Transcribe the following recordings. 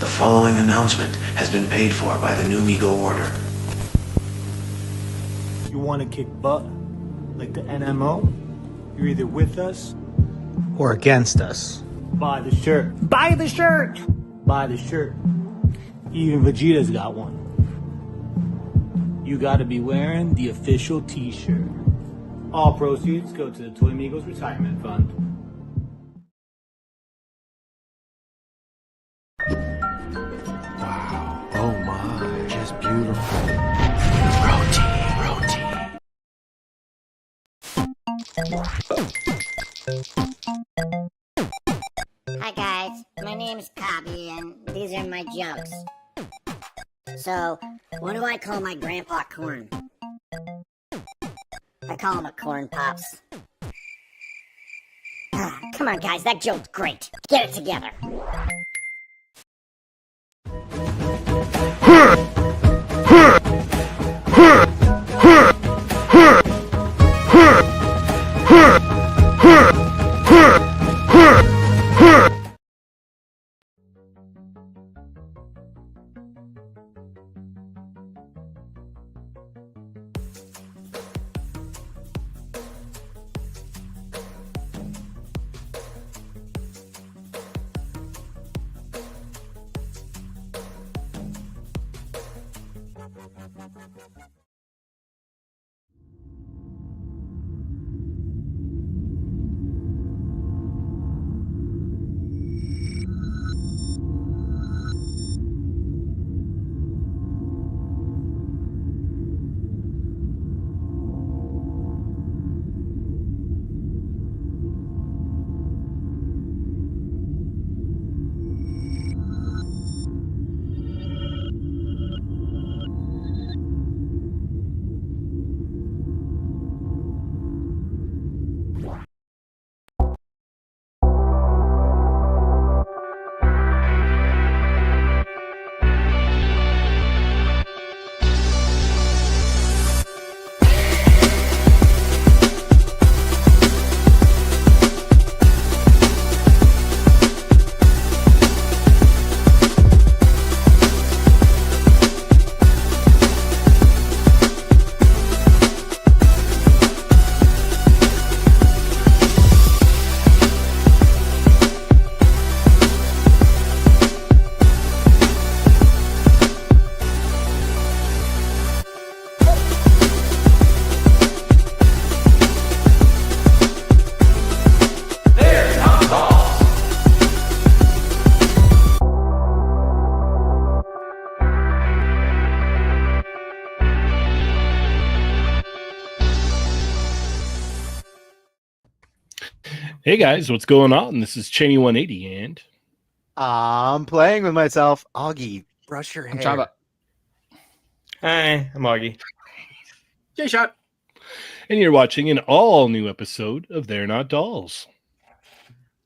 The following announcement has been paid for by the new Migo order. You want to kick butt like the NMO? You're either with us or against us. Buy the shirt. Buy the shirt! Buy the shirt. Even Vegeta's got one. You gotta be wearing the official t-shirt. All proceeds go to the Toy Migos Retirement Fund. Wow. Oh my, just beautiful. Hi guys, my name is Kabby and these are my jokes. So, what do I call my grandpa corn? I call him a corn pops. Come on guys, that joke's great. Get it together. Hey guys, what's going on? This is Cheynee180 and I'm playing with myself. Augie, brush your hair. I'm Chamba. Hi, I'm Augie. J-Shot. and you're watching an all-new episode of They're Not Dolls.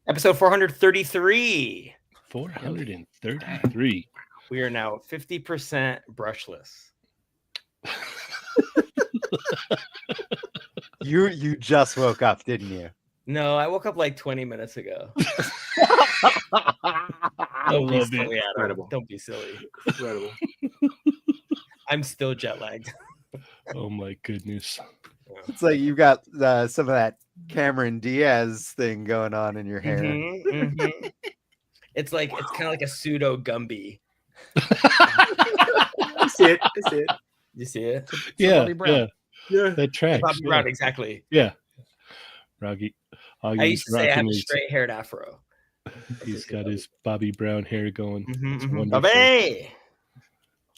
Episode 433. 433. We are now 50% brushless. You just woke up, didn't you? No, I woke up like 20 minutes ago. Don't be silly, Adam. Don't be silly. Incredible. I'm still jet lagged. Oh my goodness. It's like you got some of that Cameron Diaz thing going on in your hair. It's kind of like a pseudo Gumby. I see it. I see it. You see it? Yeah, Bobby Brown. yeah. That tracks. Bobby yeah. Brown, exactly. Yeah. Augie, I used to say I have a his, straight-haired afro. he's got his Bobby Brown hair going. It's wonderful. Bobby!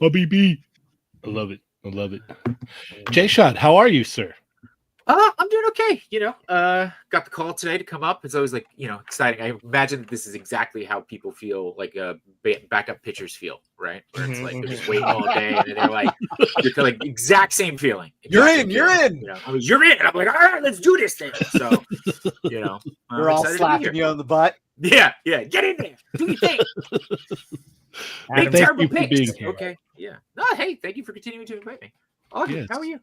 Bobby B. I love it. I love it. J-Shot, how are you, sir? I'm doing okay. Got the call today to come up. It's always exciting. I imagine that this is exactly how people feel like backup pitchers feel, right? Where it's like they're just waiting all day and they're like, exact same feeling. You're in. You're in. You're in. And I'm like, all right, let's do this thing. So, we're all slapping you on the butt. Yeah. Get in there. Do your thing. Make Thank terrible you for picks. being here. Okay. Yeah. No, hey, thank you for continuing to invite me. Okay. Yes. How are you?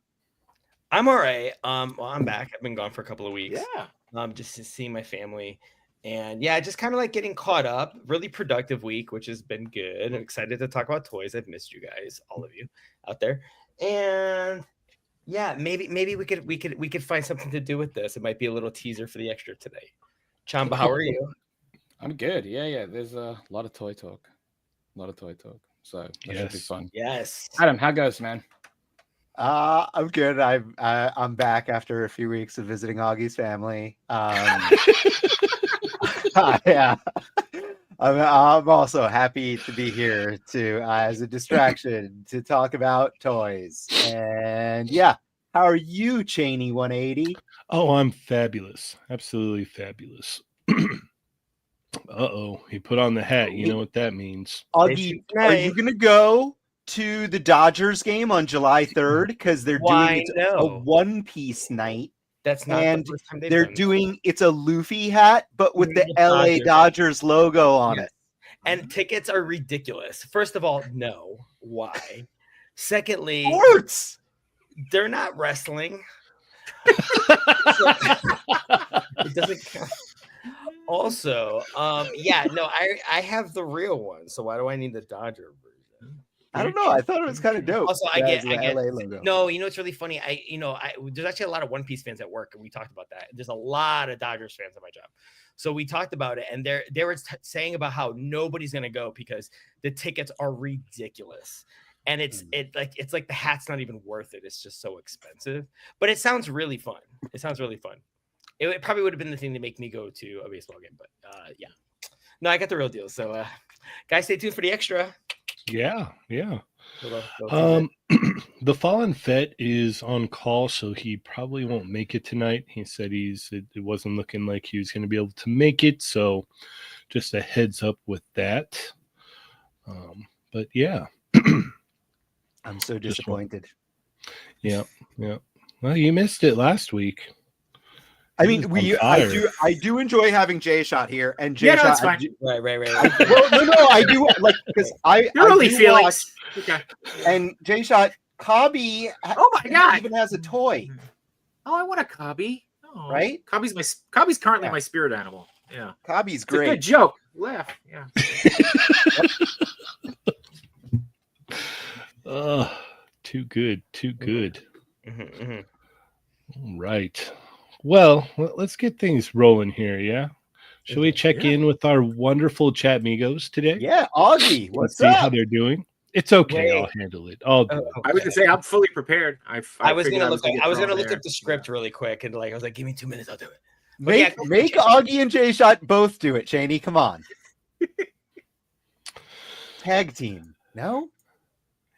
I'm all right. Well, I'm back. I've been gone for a couple of weeks. Yeah. Just to see my family. And yeah, just kind of like getting caught up. Really productive week, which has been good. I'm excited to talk about toys. I've missed you guys, all of you out there. And yeah, maybe we could find something to do with this. It might be a little teaser for the extra today. Chamba, how are you? I'm good. Yeah. There's a lot of toy talk. So that should be fun. Yes. Adam, how goes, man? I'm good. I'm back after a few weeks of visiting Augie's family. Yeah. I'm also happy to be here to as a distraction to talk about toys. And yeah, how are you, Cheynee180? Oh, I'm fabulous. Absolutely fabulous. Uh-oh, he put on the hat. You know what that means. Augie, are you going to go to the Dodgers game on July 3rd? Because they're doing a One Piece night. That's not and the first time they're doing it's a Luffy hat, but with the LA Dodgers logo on it. And tickets are ridiculous. First of all, no. Why? Secondly, sports. They're not wrestling. It doesn't count. Also, I have the real one, so why do I need the Dodger version? I don't know. I thought it was kind of dope. Also, I get LA logo. No, it's really funny. There's actually a lot of One Piece fans at work, and we talked about that. There's a lot of Dodgers fans at my job, so we talked about it, and they were saying about how nobody's gonna go because the tickets are ridiculous, and it's like the hat's not even worth it. It's just so expensive, but it sounds really fun. It probably would have been the thing to make me go to a baseball game, but yeah. No, I got the real deal. So, guys, stay tuned for the extra. Yeah. The Fallen Fett is on call, so he probably won't make it tonight. He said it wasn't looking like he was going to be able to make it, so just a heads up with that. But yeah. I'm so disappointed. Yeah. Well, you missed it last week. I mean, I do enjoy having J-Shot here, and J-Shot. Yeah, no, it's fine. Right. Well, no, I do like because You're really feelings. Okay. And J-Shot, Kabby. Oh my God, even has a toy. Oh, I want a Kabby. Oh, right? Kabby's currently my spirit animal. Yeah, Kabby's great. It's a good joke. Laugh. Yeah. Too good. Mm-hmm. All right. Well, let's get things rolling here, yeah? Shall we check in with our wonderful chat Migos today? Yeah, Augie, let's see how they're doing. It's okay, I'll handle it. I was gonna say I'm fully prepared. I was gonna look up the script really quick, and I was like, give me 2 minutes, I'll do it. Make Augie and J-Shot both do it, Cheynee. Come on. Tag team. No?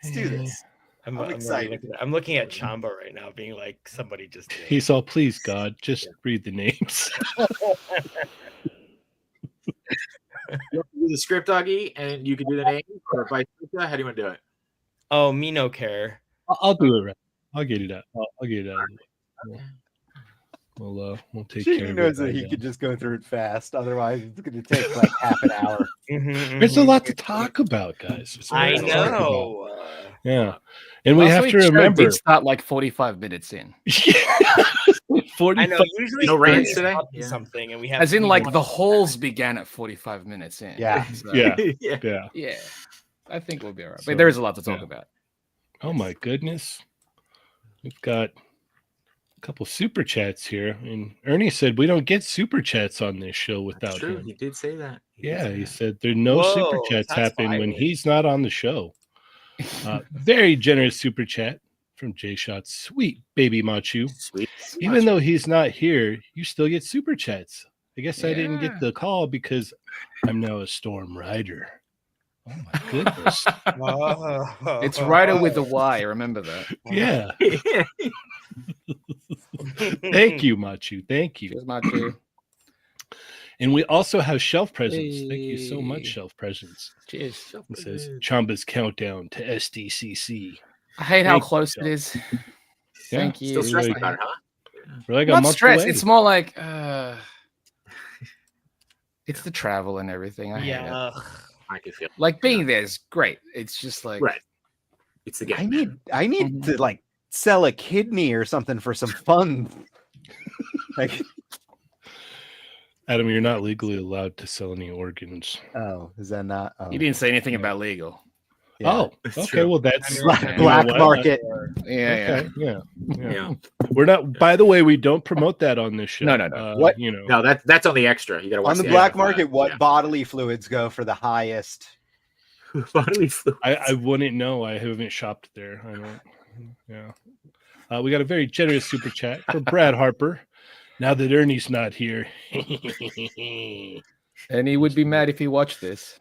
Let's do this. I'm excited. I'm looking at Chamba right now, being like, somebody just. He's all, please, God, just read the names. You do the script, Augie, and you can do the name, or vice versa. How do you want to do it? Oh, me no care. I'll do it right. I'll get it out. I'll get it out. We'll take care of it. He knows that he could just go through it fast. Otherwise, it's going to take like half an hour. There's a lot to talk about, guys. I know. Yeah. And we have to remember. It's not like 45 minutes in. 45. I know. Usually, no rants today. Something, and we have as in like the holes began at 45 minutes in. Yeah. So, Yeah. I think we'll be all right. But there is a lot to talk about. Oh my goodness. we've got a couple super chats here, and Ernie said we don't get super chats on this show without True, him. he did say that. He said there no Whoa, super chats shots happen when fired. he's not on the show. Very generous super chat from J Shot. Sweet baby Machu. Sweet. Even though he's not here, you still get super chats. I guess I didn't Yeah. get the call because I'm now a Storm Rider. Oh my goodness. It's Ryder with a Y. Remember that. Yeah. Thank you, Machu. Thank you. Cheers, Machu. And we also have shelf presents. Thank you so much, Hey. shelf presents. Cheers. It says Chamba's countdown to SDCC. I hate how Thank you, close Shelf. it is. Yeah. Thank you. Still stressing about it, huh? We're like a Not month stressed. away. It's more like it's the travel and everything. I hate it. Yeah. I can feel. Like being there is great. It's just like Right. It's the game. I need to like sell a kidney or something for some fun. Like, Adam, you're not legally allowed to sell any organs. oh, is that not? Oh, You didn't say anything about legal. yeah. Oh, That's okay. true. Well, that's Black- you know black what? market. Yeah, Okay, yeah. Yeah. We're not. By the way, we don't promote that on this show. No. What? You know. No, that's on the extra. You got to watch On the the black extra. market, what Yeah. bodily fluids go for the highest? bodily fluids? I wouldn't know. I haven't shopped there. I don't. Yeah. We got a very generous super chat for Brad Harper. Now that Ernie's not here, And he would be mad if he watched this.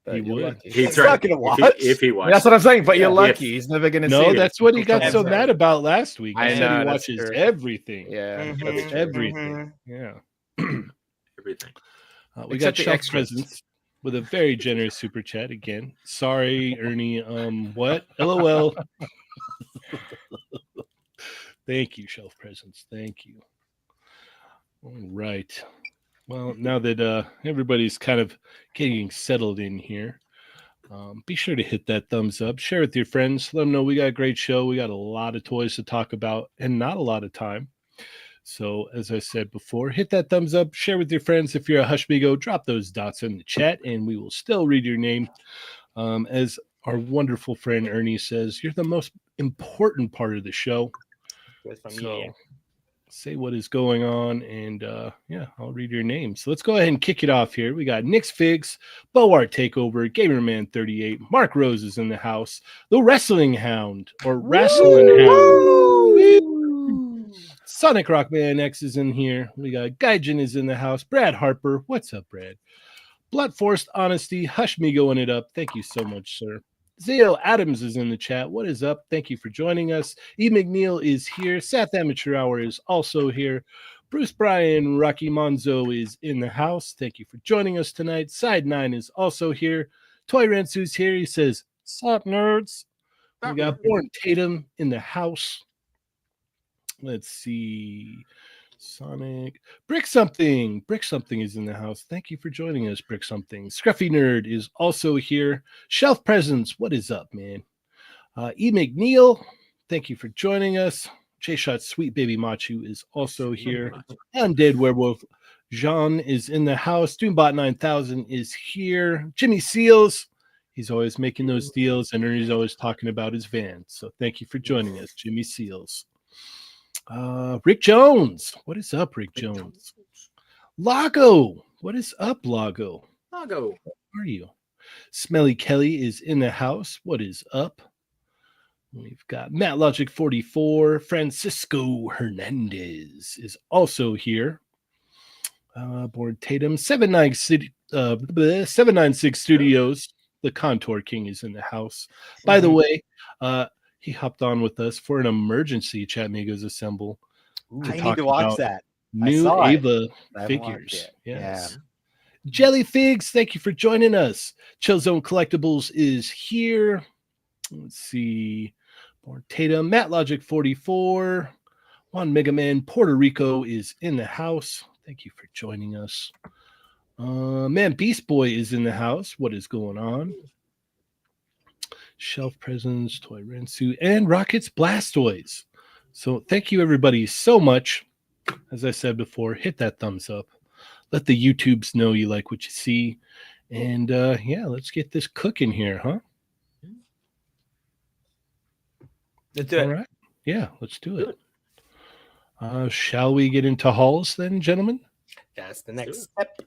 But He you're would. lucky. He's not right. gonna If watch. if he watched. That's what I'm saying. But you're Yeah. lucky. He's never gonna see no, it. that's what he got so That's mad about last week. I He said know, he that's watches true. everything. Yeah. Mhm, Everything. Yeah. everything. We Except got the shelf extras. presents with a very generous super chat again. Sorry, Ernie. What? LOL. Thank you, shelf presents. Thank you. All right. Well, now that everybody's kind of getting settled in here, be sure to hit that thumbs up, share with your friends, let them know we got a great show. We got a lot of toys to talk about and not a lot of time. So, as I said before, hit that thumbs up, share with your friends. If you're a Hush Migo, drop those dots in the chat and we will still read your name. As our wonderful friend Ernie says, you're the most important part of the show. So, say what is going on, and I'll read your name. So let's go ahead and kick it off here. We got Nick's Figs, Boart Takeover, Gamerman 38, Mark Rose is in the house, the Wrestling Hound or Wrestling Hound, Sonic Rockman X is in here. We got Gaijin is in the house, Brad Harper. What's up, Brad? Blood Forced Honesty, Hush Me going it up. Thank you so much, sir. Zio Adams is in the chat. What is up? Thank you for joining us. E. McNeil is here. Seth Amateur Hour is also here. Bruce Bryan, Rocky Monzo is in the house. Thank you for joining us tonight. Side 9 is also here. Toy Rentsu's here. He says, "Sup, nerds?" We got Born Tatum in the house. Let's see. Sonic. Brick Something is in the house. Thank you for joining us, Brick Something. Scruffy Nerd is also here. Shelf Presence, what is up, man? E. McNeil, thank you for joining us. J-Shot Sweet Baby Machu is also here. Undead Werewolf Jean is in the house. Doombot 9000 is here. Jimmy Seals, he's always making those deals, and Ernie's always talking about his van. So thank you for joining us, Jimmy Seals. Rick Jones, what is up, Rick Jones? Lago, what is up, Lago? Lago, how are you? Smelly Kelly is in the house. What is up? We've got Matt Logic 44. Francisco Hernandez is also here. Born Tatum 796 Studios. The Contour King is in the house. By the way, he hopped on with us for an emergency Chat Migos Assemble. I need to watch that. New Ava figures. Yes. Yeah. Jelly Figs, thank you for joining us. Chill Zone Collectibles is here. Let's see. Born Tatum, Matt Logic 44. Juan Mega Man Puerto Rico is in the house. Thank you for joining us. Man, Beast Boy is in the house. What is going on? Shelf Presents, Toy Rensu, and Rockets Blastoise. So thank you everybody so much. As I said before, hit that thumbs up. Let the YouTubes know you like what you see. And let's get this cooking here, huh? Let's do it. All right. Yeah, let's do it. Shall we get into hauls then, gentlemen? That's the next step.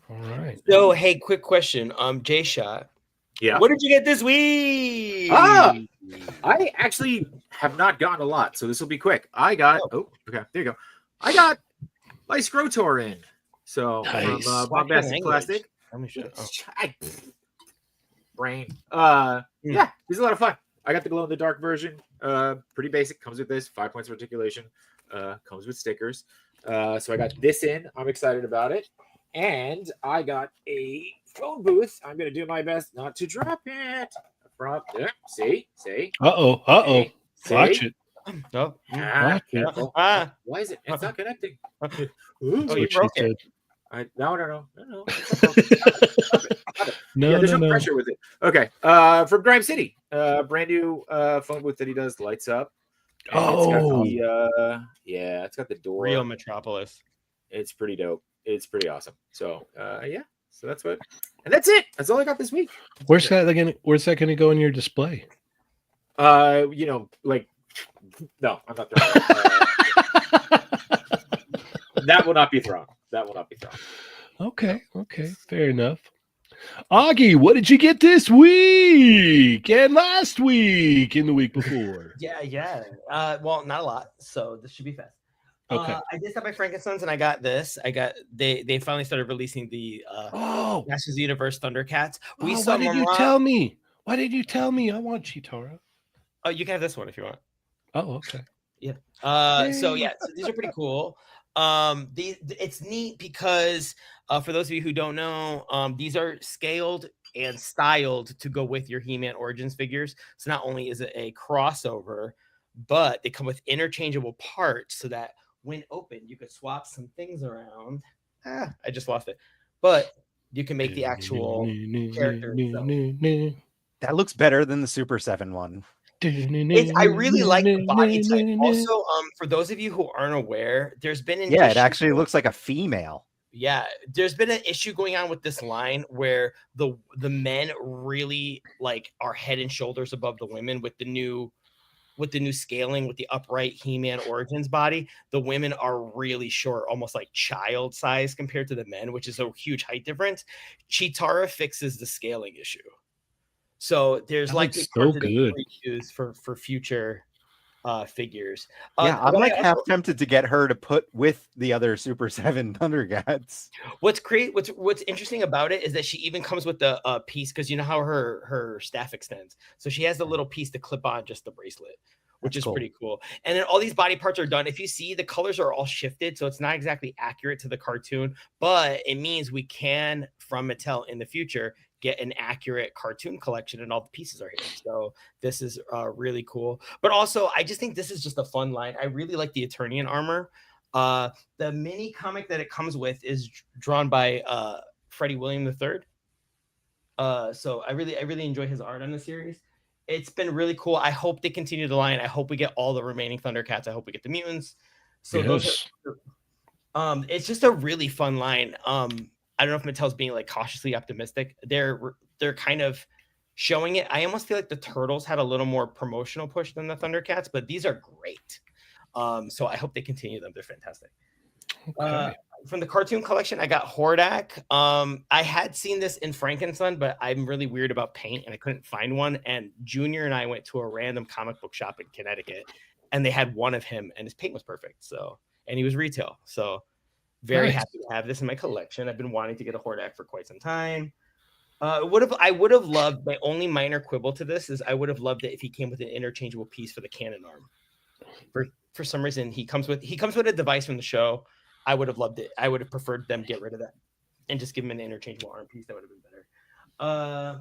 All right. So, hey, quick question. J Shot. Yeah. What did you get this week? I actually have not gotten a lot, so this will be quick. I got okay, there you go. I got my Scrotor in. So Nice. from Bombastic Plastic. Brain. Yeah, this is a lot of fun. I got the glow in the dark version. Pretty basic. Comes with this 5 points of articulation. Comes with stickers. So I got this in. I'm excited about it. And I got a phone booth. I'm gonna do my best not to drop it. From there. See. Uh-oh. Watch it. No. Careful. Why is it? It's not connecting. You broke it. No. No, there's no. no pressure with it. Okay. From Grime City, brand new phone booth that he does, lights up. And it's got the door. Real Metropolis. It's pretty dope. It's pretty awesome. So so that's what, and that's it. That's all I got this week. Where's that gonna go in your display? Like, no, I'm not throwing it. That will not be thrown. Okay, fair enough. Augie, what did you get this week and last week and the week before? Yeah. Well, not a lot, so this should be fast. Okay. I did stop by Frankenstein's and I got this. They finally started releasing the Masters of the Universe Thundercats. Why did you tell me? Why did you tell me? I want Chitara. Oh, you can have this one if you want. Oh, okay. Yeah. So these are pretty cool. It's neat because for those of you who don't know, these are scaled and styled to go with your He-Man Origins figures. So not only is it a crossover, but they come with interchangeable parts so that when open, you could swap some things around. I just lost it. But you can make the actual character itself. That looks better than the Super 7 one. I really like the body type. Also, for those of you who aren't aware, there's been an issue. It actually looks like a female. Yeah, there's been an issue going on with this line where the men really are head and shoulders above the women with the new scaling with the upright He-Man Origins body. The women are really short, almost like child size compared to the men, which is a huge height difference. Chitara fixes the scaling issue. So there's so good use for future figures. I'm half tempted to get her to put with the other Super 7 Thundercats. What's interesting about it is that she even comes with the piece, because you know how her staff extends. So she has the little piece to clip on just the bracelet, which is cool. Pretty cool. And then all these body parts are done. If you see, the colors are all shifted, so it's not exactly accurate to the cartoon, but it means we can, from Mattel in the future, get an accurate cartoon collection, and all the pieces are here. So this is really cool. But also, I just think this is just a fun line. I really like the Eternian armor. The mini comic that it comes with is drawn by Freddie William III. So I really enjoy his art on the series. It's been really cool. I hope they continue the line. I hope we get all the remaining Thundercats. I hope we get the mutants. So those are, it's just a really fun line. I don't know if Mattel's being cautiously optimistic. They're kind of showing it. I almost feel like the Turtles had a little more promotional push than the Thundercats, but these are great. So I hope they continue them. They're fantastic. Okay. From the cartoon collection, I got Hordak. I had seen this in Frankenstein, but I'm really weird about paint and I couldn't find one. And Junior and I went to a random comic book shop in Connecticut and they had one of him and his paint was perfect. So, and he was retail. So very happy to have this in my collection. I've been wanting to get a Hordak for quite some time. I would have loved, my only minor quibble to this is I would have loved it if he came with an interchangeable piece for the cannon arm. For some reason, he comes with a device from the show. I would have loved it. I would have preferred them get rid of that and just give him an interchangeable arm piece. That would have been better.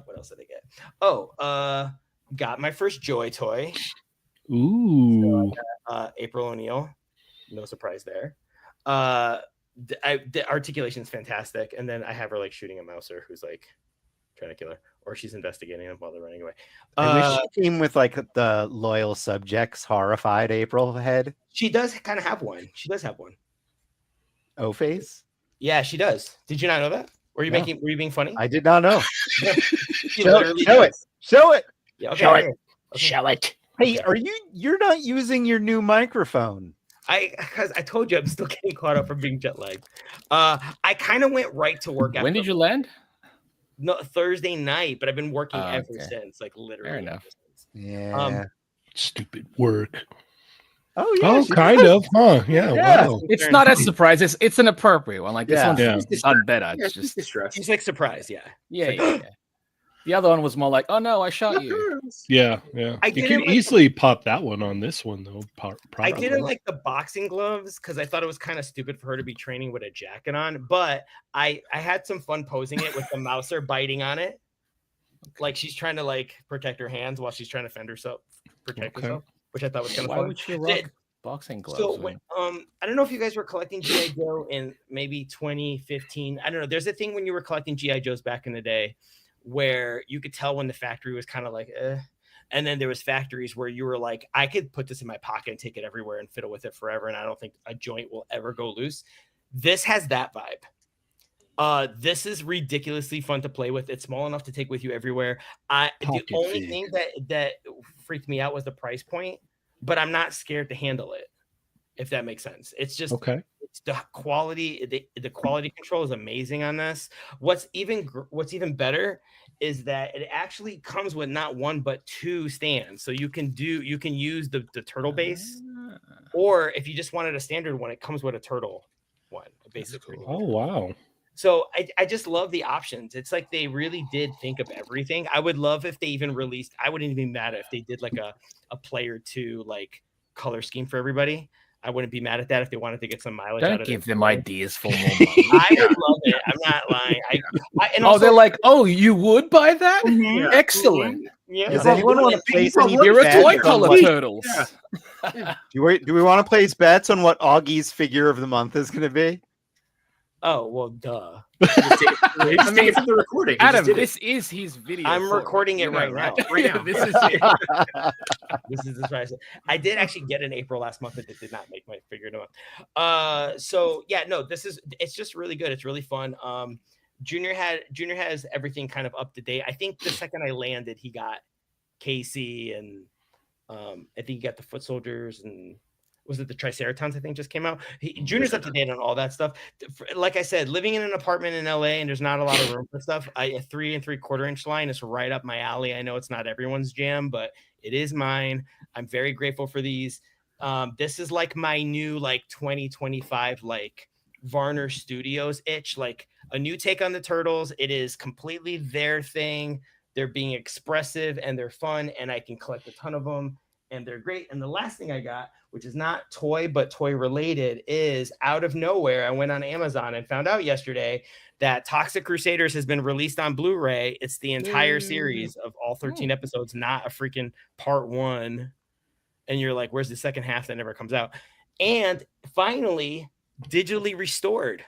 What else did I get? Got my first Joy toy. Ooh. So April O'Neil. No surprise there. The articulation is fantastic, and then I have her shooting a mouser who's trying to kill her, or she's investigating them while they're running away. I wish she came with the loyal subjects horrified April head. She does kind of have one. She does have one. O-face? Yeah, she does. Did you not know that? Were you being funny? I did not know. Show it. Show it. Yeah, okay, Show it. Okay. Show it. Hey, you're not using your new microphone? Because I told you I'm still getting caught up from being jet lagged. I kind of went right to work. When did you land? No, Thursday night, but I've been working ever okay. since, like literally. Fair enough. Yeah. Stupid work. Oh yeah. Oh, kind of, huh? Yeah. Yeah. Wow. It's not a surprise. It's an appropriate one. Like this Yeah. one's done better. Yeah, It's just distress. He's like surprised, yeah. yeah. The other one was more like, oh no, I shot you. Yeah. I You didn't could like- easily pop that one on this one though. I Probably. didn't like the boxing gloves because I thought it was kind of stupid for her to be training with a jacket on, but I had some fun posing it with the mouser biting on it. Like she's trying to like protect her hands while she's trying to protect herself, which I thought was kind of Why fun. would she rock boxing gloves? So when, I don't know if you guys were collecting GI Joe in maybe 2015. I don't know. There's a thing when you were collecting GI Joes back in the day where you could tell when the factory was kind of like, and then there was factories where you were like, I could put this in my pocket and take it everywhere and fiddle with it forever, and I don't think a joint will ever go loose. This has that vibe. This is ridiculously fun to play with. It's small enough to take with you everywhere. The only thing that freaked me out was the price point, but I'm not scared to handle it, if that makes sense. It's just it's the quality. The quality control is amazing on this. What's even better is that it actually comes with not one but two stands, so you can use the turtle base, or if you just wanted a standard one, it comes with a turtle one basically. Oh wow. So I just love the options. It's like they really did think of everything. I would love if they even released, I wouldn't even be mad if they did like a player 2 like color scheme for everybody. I wouldn't be mad at that if they wanted to get some mileage out Don't of give it. them ideas for more money. I would love it. I'm not lying. And also, they're like, oh, you would buy that? Mhm. Excellent. Yeah. Does anyone want to place any You're a bets toy on color what- turtles. Do we want to place bets on what Augie's figure of the month is going to be? Oh well, duh. Just take it from the recording. He just Adam, did it. this is his video. I'm recording it right now. Right now. This is This is the surprise. I did actually get in April last month, but it did not make my figure to month. So yeah, no, it's just really good. It's really fun. Junior has everything kind of up to date. I think the second I landed, he got Casey and I think he got the foot soldiers and was it the Triceratons? I think just came out. Junior's up to date on all that stuff. Like I said, living in an apartment in LA and there's not a lot of room for stuff. A 3 3/4 inch line is right up my alley. I know it's not everyone's jam, but it is mine. I'm very grateful for these. This is like my new like 2025 like Varner Studios itch, like a new take on the Turtles. It is completely their thing. They're being expressive and they're fun, and I can collect a ton of them, and they're great. And the last thing I got, which is not toy but toy related, is out of nowhere. I went on Amazon and found out yesterday that Toxic Crusaders has been released on Blu-ray. It's the entire series of all 13 episodes, not a freaking part 1. And you're like, where's the second half that never comes out? And finally, digitally restored.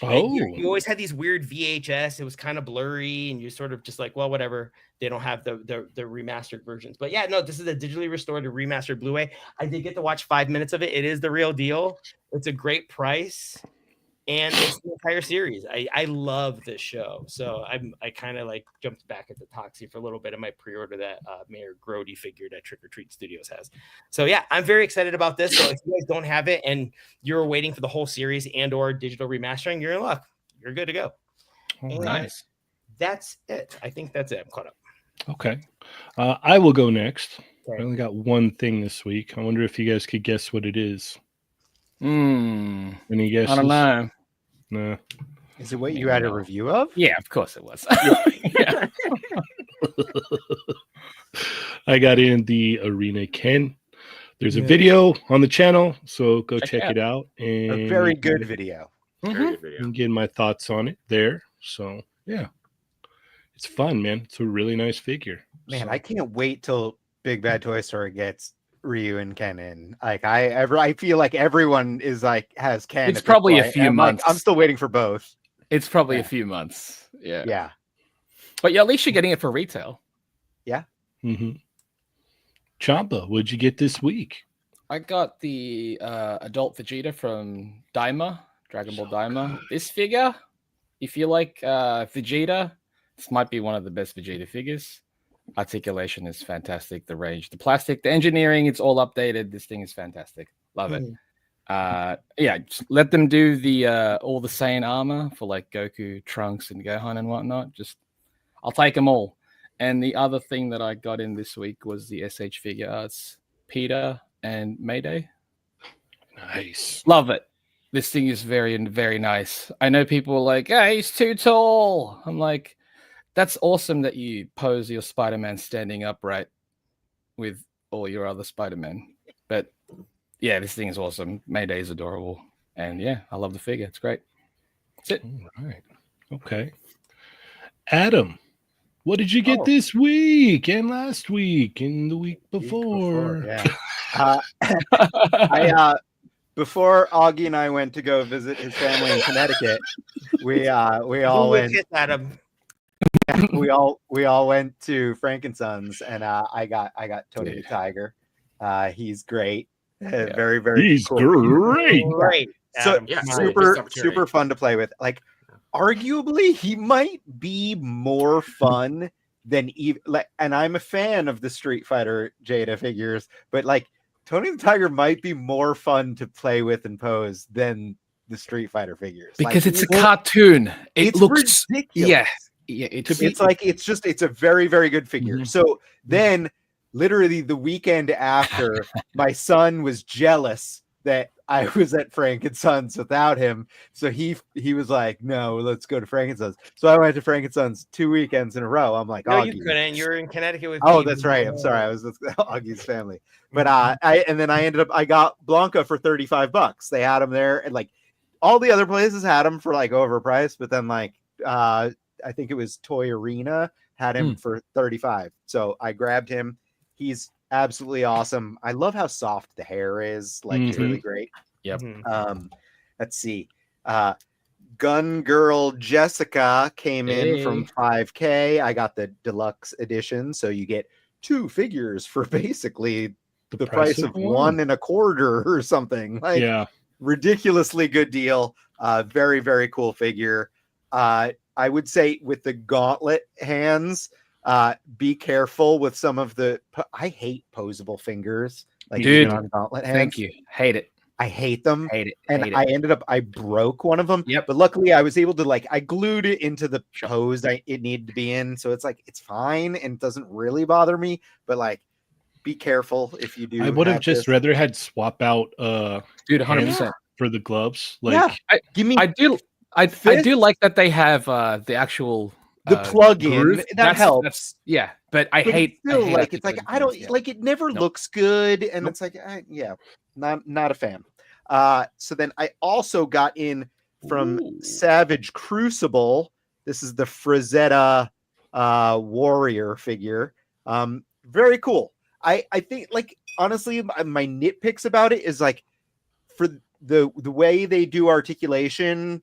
Right? Oh, You always had these weird VHS. It was kind of blurry, and you sort of just like, well, whatever. They don't have the remastered versions. But yeah, no, this is a digitally restored, a remastered Blu-ray. I did get to watch 5 minutes of it. It is the real deal. It's a great price, and it's the entire series. I love this show. So I kind of like jumped back at the Toxie for a little bit. I might pre-order that Mayor Grody figure that Trick or Treat Studios has. So yeah, I'm very excited about this. So if you guys don't have it and you're waiting for the whole series and or digital remastering, you're in luck. You're good to go. And nice. That's it. I think that's it. I'm caught up. okay. I will go next. Okay. I only got one thing this week. I wonder if you guys could guess what it is. Any guesses? I don't know. No. Is it what you had a review of? Yeah, of course it was. Yeah. I got in the Arena Ken. There's a Yeah. video on the channel, so go check it it out. And A very good video. Very good video. and get my thoughts on it there. So yeah, it's fun, man. It's a really nice figure. Man, So, I can't wait till Big Bad Toy Store gets Ryu and Ken in. Like I feel like everyone is like has Ken. It's at this probably a point, few and I'm like, months. I'm still waiting for both. It's probably Yeah. a few months. Yeah. Yeah. But yeah, at least you're getting it for retail. mhm. Chamba, what'd you get this week? I got the adult Vegeta from Daima, Dragon Ball Daima. This figure, if you like Vegeta, this might be one of the best Vegeta figures. articulation is fantastic. The range, the plastic, the engineering, it's all updated. This thing is fantastic. Love it. Yeah, just let them do the all the Saiyan armor for like Goku, Trunks, and Gohan and whatnot. Just I'll take them all. And the other thing that I got in this week was the SH Figuarts Peter and Mayday. Nice. Love it. This thing is very, very nice. I know people are like, hey, he's too tall. I'm like, that's awesome that you pose your Spider-Man standing upright with all your other Spider-Man. But yeah, this thing is awesome. Mayday is adorable. And yeah, I love the figure. It's great. That's it. All right. Okay. Adam, what did you get this week and last week and the week before? Before Augie and I went to go visit his family in Connecticut, we all went. Adam. we all went to Frankensons, and I got Tony the Tiger. He's great. Very, very He's cool. Great. So Adam, super fun to play with. Like, arguably, he might be more fun than even. And I'm a fan of the Street Fighter Jada figures, but like Tony the Tiger might be more fun to play with and pose than the Street Fighter figures because it's a cartoon. It looks ridiculous. Yeah. It's a very, very good figure. So then, literally the weekend after, my son was jealous that I was at Frankensons without him. So he was like, no, let's go to Frankensons. So I went to Frankensons 2 weekends in a row. I'm like, no, Augie. you couldn't. You were in Connecticut with Oh, me. that's right. I'm sorry. I was with Augie's family. But I got Blanca for $35. They had him there, and like all the other places had him for like overpriced, but then like I think it was Toy Arena had him for $35. So I grabbed him. He's absolutely awesome. I love how soft the hair is. Like it's really great. Yep. Let's see. Gun Girl Jessica came in from 5K. I got the deluxe edition, so you get 2 figures for basically the price of 1 1.25 or something. Like, ridiculously good deal. Very, very cool figure. I would say with the gauntlet hands, be careful with some of the. I hate posable fingers. Like, dude, on gauntlet hands. Thank you. Hate it. I hate them. Hate it. And I broke one of them. Yep. But luckily I was able to I glued it into the pose it needed to be in. So it's like, it's fine. And it doesn't really bother me, but like, be careful if you do. I would have just rather had swap out, dude, 100% for the gloves. Like, I do like that they have the actual plug-in that helps. But I hate it's like I don't like it. Never looks good, and it's like not a fan. So then I also got in from Savage Crucible. This is the Frazetta warrior figure. Very cool. I think, like, honestly, my nitpicks about it is like, for the way they do articulation,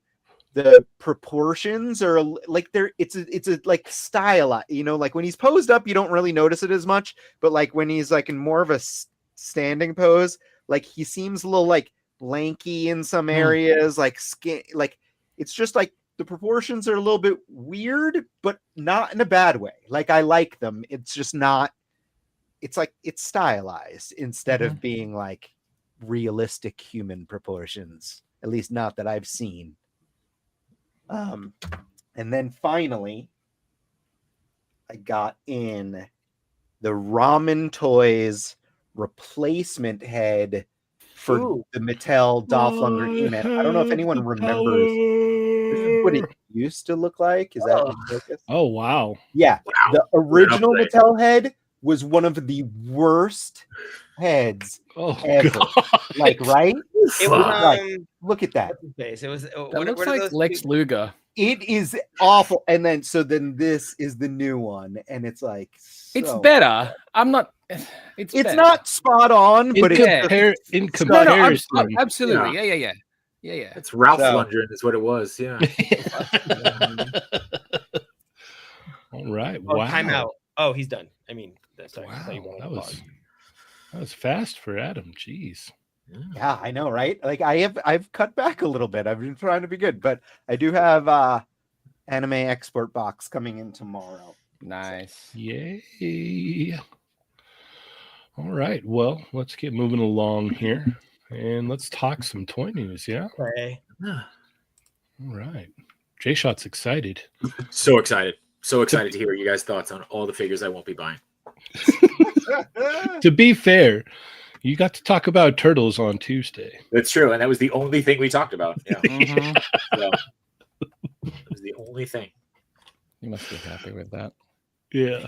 the proportions are like it's a like style, you know, like when he's posed up, you don't really notice it as much, but like when he's like in more of a standing pose, like he seems a little like lanky in some areas, like skin, like it's just like the proportions are a little bit weird, but not in a bad way. Like, I like them. It's just not, it's like it's stylized instead of being like realistic human proportions, at least not that I've seen. And then finally, I got in the Ramen Toys replacement head for the Mattel Dolph Lundgren E-Man. I don't know if anyone remembers. This is what it used to look like. Is that in focus? Oh, wow. Yeah. Wow. The original Mattel head was one of the worst heads ever. God. Like, right? It was like, look at that. It was that looks like Lex Luger. It is awful. And then this is the new one, and it's like it's better. I'm not. It's not spot on, but in comparison, no, absolutely, yeah. It's Ralph Lundgren, is what it was. Yeah. All right. Wow. Time out. Oh, he's done. I mean, that's wow. That was fast for Adam. Jeez. Yeah, I know, right? Like I've cut back a little bit. I've been trying to be good, but I do have anime export box coming in tomorrow. Nice. Yay. All right. Well, let's get moving along here and let's talk some toy news. Yeah. Okay. All right. J Shot's excited. So excited. So excited to hear you guys' thoughts on all the figures I won't be buying. To be fair, you got to talk about turtles on Tuesday. That's true. And that was the only thing we talked about. Yeah. Mhm. So, it was the only thing. You must be happy with that. Yeah.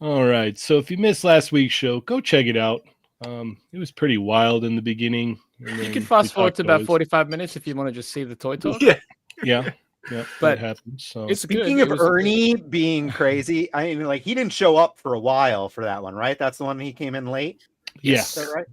All right. So if you missed last week's show, go check it out. It was pretty wild in the beginning. You can fast forward to about 45 minutes if you want to just see the toy talk. Yeah. Yeah. Yeah. But that happens. So it's Speaking good. of Ernie being crazy, I mean, like, he didn't show up for a while for that one, right? That's the one he came in late. yes. Is that right?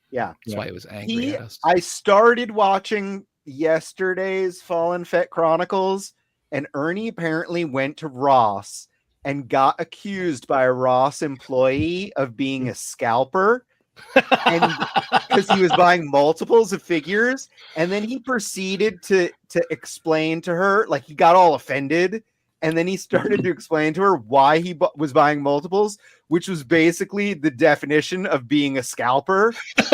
Yeah. That's why he was angry at us. I started watching yesterday's Fallen Fett Chronicles, and Ernie apparently went to Ross and got accused by a Ross employee of being a scalper, and because he was buying multiples of figures, and then he proceeded to explain to her, like, he got all offended, and then he started to explain to her why he was buying multiples, which was basically the definition of being a scalper.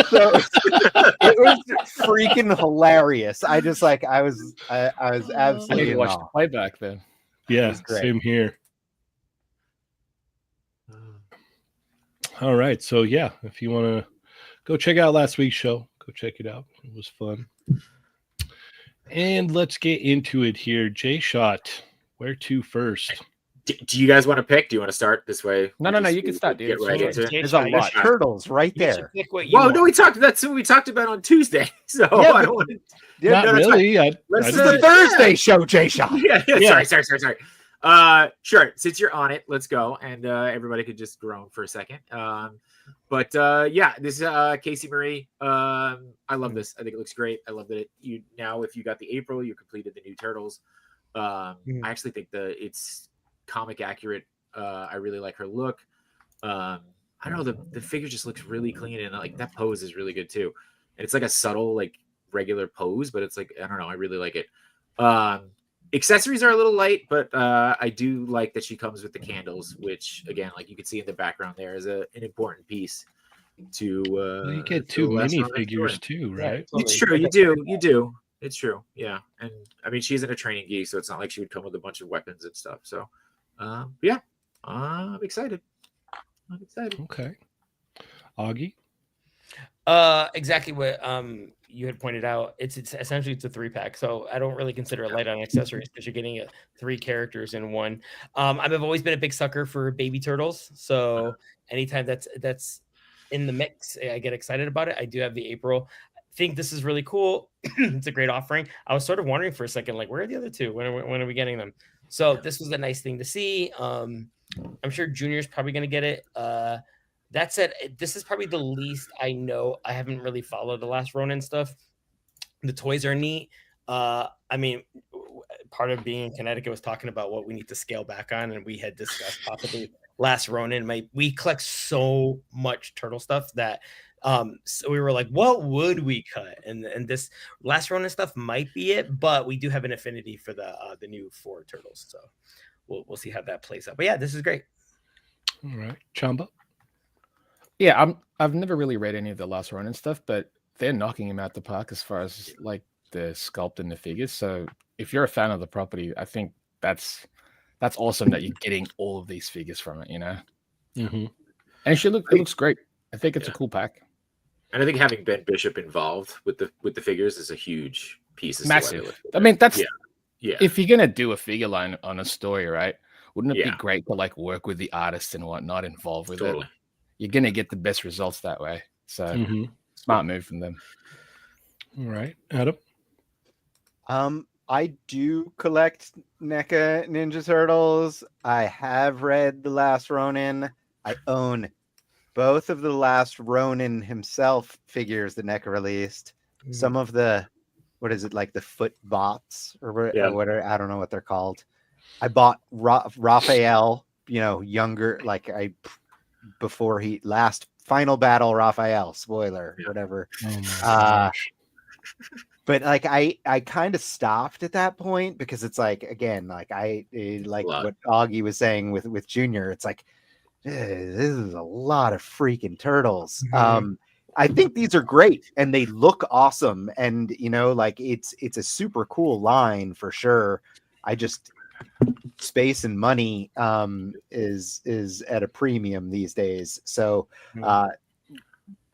So it was freaking hilarious. I was I need absolutely to in watch awe. the playback then. Yeah. was great. Same here. All right. So yeah, if you want to go check out last week's show, go check it out. It was fun. And let's get into it here. J Shot, where to first? Do you guys want to pick? Do you want to start this way? No, you can start, dude. Get right into it. There's a lot of turtles right You should there. pick what you Well, want. no, that's what we talked about on Tuesday. So Yeah, I but- don't want to. Not no, that's really. Let's This is do the it. Thursday show, J Shot. Yeah. Sorry. Sure. Since you're on it, let's go, and everybody could just groan for a second. Yeah, this is Casey Marie. I love this. I think it looks great. I love that if you got the April, you completed the new Turtles. I actually think it's comic accurate. I really like her look. I don't know, the figure just looks really clean, and like that pose is really good too. And it's like a subtle, like regular pose, but it's like, I don't know, I really like it. Accessories are a little light, but I do like that she comes with the candles, which again, like you can see in the background there, is an important piece to You get two minifigures too, right? It's true, you do. It's true, yeah. And I mean, she's in a training gi, so it's not like she would come with a bunch of weapons and stuff. So yeah, I'm excited. Okay. Augie? Exactly what you had pointed out. It's essentially it's a 3-pack, so I don't really consider it light on accessories because you're getting 3 characters in one. I've always been a big sucker for baby turtles, so anytime that's in the mix, I get excited about it. I do have the April. I think this is really cool. It's a great offering. I was sort of wondering for a second, like, where are the other 2? When are we getting them? So this was a nice thing to see. I'm sure Junior's probably going to get it. That said, this is probably the least I know. I haven't really followed the last Ronin stuff. The toys are neat. I mean, part of being in Connecticut was talking about what we need to scale back on, and we had discussed possibly last Ronin. We collect so much turtle stuff that so we were like, what would we cut? And this last Ronin stuff might be it, but we do have an affinity for the new 4 turtles. So we'll see how that plays out. But yeah, this is great. All right. Chamba? Yeah, I've never really read any of the last Ronin stuff, but they're knocking him out the park as far as like the sculpt and the figures. So if you're a fan of the property, I think that's awesome that you're getting all of these figures from it, you know. Mm-hmm. And it looks great. I think it's a cool pack. And I think having Ben Bishop involved with the figures is a huge piece. Of Massive. I mean, that's yeah. If you're gonna do a figure line on a story, right? Wouldn't it be Yeah. great to like work with the artists and whatnot involved with Totally. it? You're gonna get the best results that way. So smart move from them. All right. Adam? I do collect NECA Ninja Turtles. I have read The Last Ronin. I own both of the Last Ronin himself figures that NECA released. Some of the, what is it, like the foot bots or whatever, I don't know what they're called. I bought Raphael, younger, before he last final battle Raphael, spoiler, whatever. Oh my gosh. but like I kind of stopped at that point because it's like, again, like like what Augie was saying with Junior, it's like, this is a lot of freaking turtles. I think these are great and they look awesome, and you know, like it's a super cool line for sure. I just, space and money is at a premium these days, so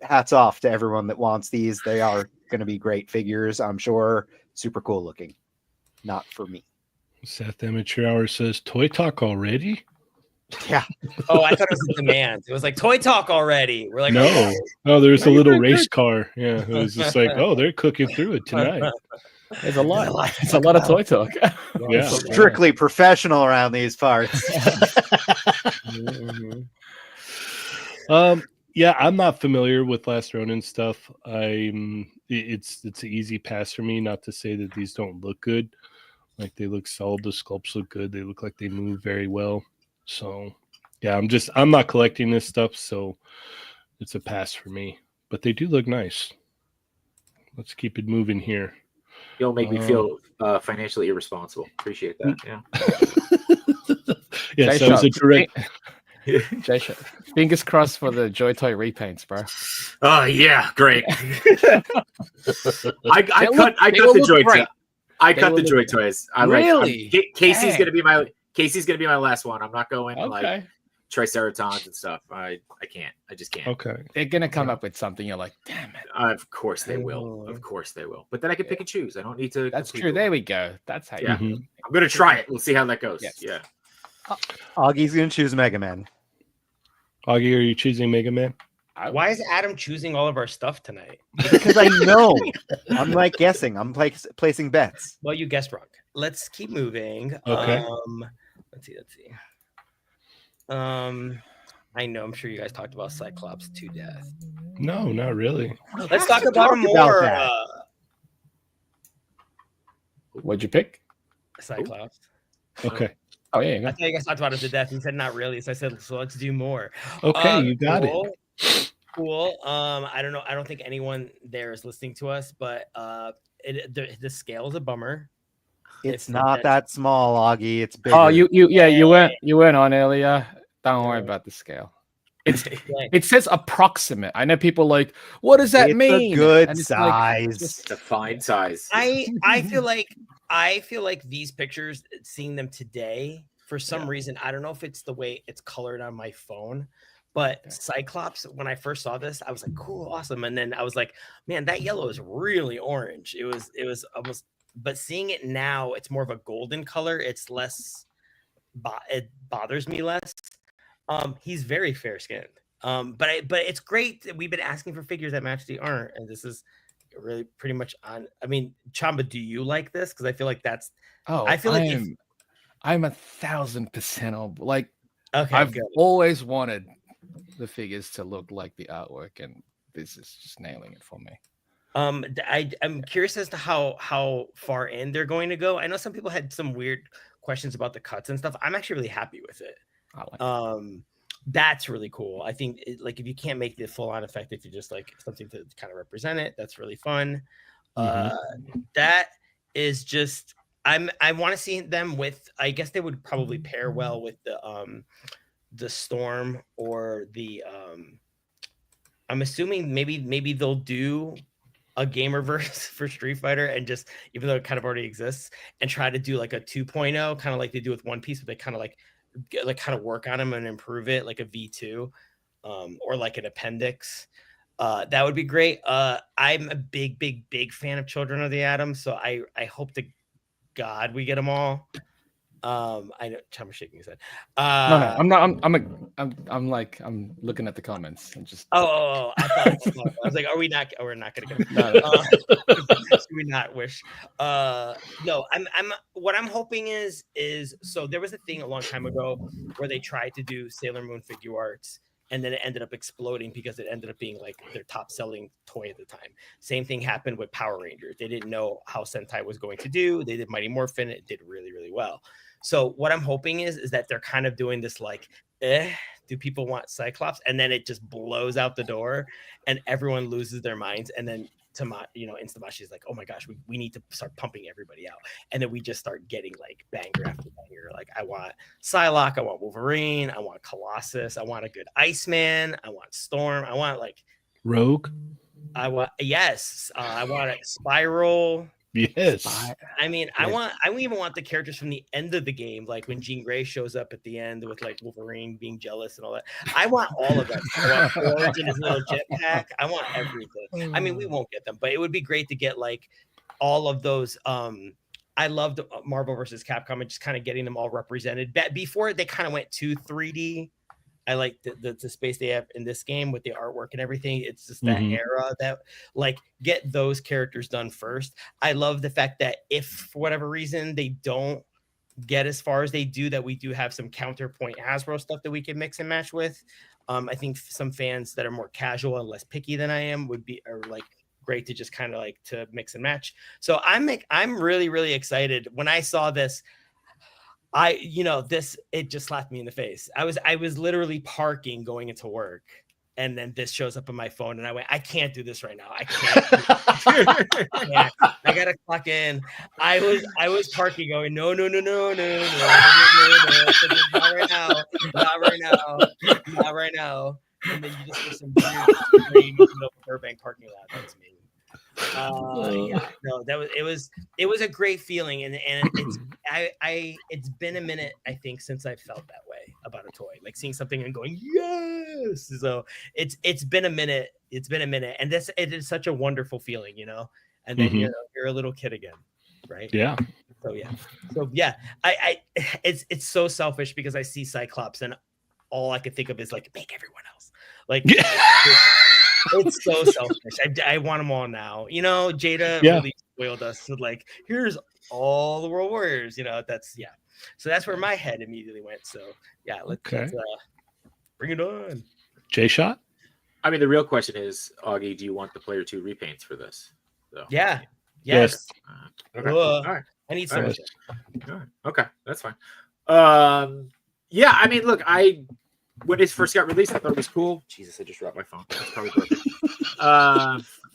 hats off to everyone that wants these. They are going to be great figures, I'm sure. Super cool looking. Not for me. Seth Amateur Hour says, "Toy talk already?" Yeah. Oh, I thought it was a demand. It was like toy talk already. We're like, no, oh, there's a little race car. Yeah, it was just like, oh, they're cooking through it tonight. There's a lot. It's a lot of toy talk. Yeah, strictly professional around these parts. Yeah, I'm not familiar with Last Ronin stuff. It's an easy pass for me. Not to say that these don't look good. Like, they look solid. The sculpts look good. They look like they move very well. So yeah, I'm not collecting this stuff, so it's a pass for me. But they do look nice. Let's keep it moving here. You'll make me feel financially irresponsible. Appreciate that. Yeah. Yeah, so it's a direct. Fingers crossed for the Joy Toy repaints, bro. Oh yeah, great. I cut the Joy toys. I cut the Joy toys. Really? Casey's gonna be my last one. I'm not going like Triceratons and stuff. I can't. I just can't. Okay. They're gonna come up with something. You're like, damn it. Of course they will. Of course they will. But then I can pick and choose. I don't need to. That's true. There we go. That's how. Yeah. I'm gonna try it. We'll see how that goes. Yes. Yeah. Augie's gonna choose Mega Man. Augie, are you choosing Mega Man? Why is Adam choosing all of our stuff tonight? Because I know. I'm like guessing. I'm placing bets. Well, you guessed wrong. Let's keep moving. Okay. Let's see. I know. I'm sure you guys talked about Cyclops to death. No, not really. Let's talk about him more. What'd you pick? Cyclops. Okay. Oh yeah. I thought you guys talked about it to death. You said not really, so I said, so let's do more. Okay, you got it. Cool. I don't know. I don't think anyone there is listening to us, but the scale is a bummer. It's not that small, Augie. It's bigger. Oh, you weren't on earlier. Don't worry about the scale. It says approximate. I know people like, what does that mean? A good size. It's a fine size. I feel like these pictures, seeing them today, for some reason, I don't know if it's the way it's colored on my phone, but Cyclops, when I first saw this, I was like, cool, awesome. And then I was like, man, that yellow is really orange. It was almost, but seeing it now, it's more of a golden color. It's less, it bothers me less. He's very fair skinned. But it's great that we've been asking for figures that match the art, and this is really pretty much on. I mean, Chamba, do you like this? Because I feel like that's. Oh, I feel like I'm 1,000% on. Like, okay, I've always wanted the figures to look like the artwork, and this is just nailing it for me. I'm curious as to how far in they're going to go. I know some people had some weird questions about the cuts and stuff. I'm actually really happy with it. That's really cool. I think like if you can't make the full on effect, if you just like something to kind of represent it, that's really fun. That is just I want to see them with, I guess they would probably pair well with the Storm or the I'm assuming maybe they'll do a Gamerverse for Street Fighter, and just, even though it kind of already exists, and try to do like a 2.0, kind of like they do with One Piece, but they kind of like work on them and improve it, like a V2 or like an appendix. That would be great. I'm a big fan of Children of the Atom, so I hope to God we get them all. I know Chama's shaking his head. No, I'm not. I'm looking at the comments and just. Oh, I was like, we're not gonna go. No. Should we not wish? No, what I'm hoping is so there was a thing a long time ago where they tried to do Sailor Moon Figuarts, and then it ended up exploding because it ended up being like their top selling toy at the time. Same thing happened with Power Rangers. They didn't know how Sentai was going to do. They did Mighty Morphin. It did really, really well. So what I'm hoping is that they're kind of doing this like, do people want Cyclops? And then it just blows out the door and everyone loses their minds. And then Instamashi's like, oh my gosh, we need to start pumping everybody out. And then we just start getting like banger after banger. Like I want Psylocke, I want Wolverine, I want Colossus, I want a good Iceman, I want Storm, I want like Rogue. I want I want a Spiral. Yes. I mean, I even want the characters from the end of the game, like when Jean Grey shows up at the end with like Wolverine being jealous and all that. I want all of that. I want Forge in his little jetpack. I want everything. I mean, we won't get them, but it would be great to get like all of those. I loved Marvel versus Capcom and just kind of getting them all represented. Before they kind of went to 3D. I like the space they have in this game with the artwork and everything. It's just that era that like get those characters done first. I love the fact that if for whatever reason they don't get as far as they do, that we do have some counterpoint Hasbro stuff that we can mix and match with. I think some fans that are more casual and less picky than I am are like great to just kind of like to mix and match. So I'm really, really excited. When I saw this, it just slapped me in the face. I was literally parking going into work, and then this shows up on my phone, and I went, I can't do this right now. I can't. I gotta clock in. I was parking, going, no, not right now. And then you just hear some weird scream in the Burbank parking lot. That's me. It was a great feeling, and it's been a minute, I think, since I felt that way about a toy, like seeing something and going yes. So it's been a minute, and it is such a wonderful feeling, and then you're a little kid again, right? So it's so selfish because I see Cyclops and all I could think of is like make everyone else like. It's so selfish. I want them all now. Jada really spoiled us with like, here's all the World Warriors. So that's where my head immediately went. So let's bring it on. J-Shot? I mean, the real question is, Augie, do you want the Player 2 repaints for this? So, yes. Okay. All right. I need so much. All right. Okay, that's fine. I mean, look, when it first got released, I thought it was cool. Jesus, I just dropped my phone. That's probably broken.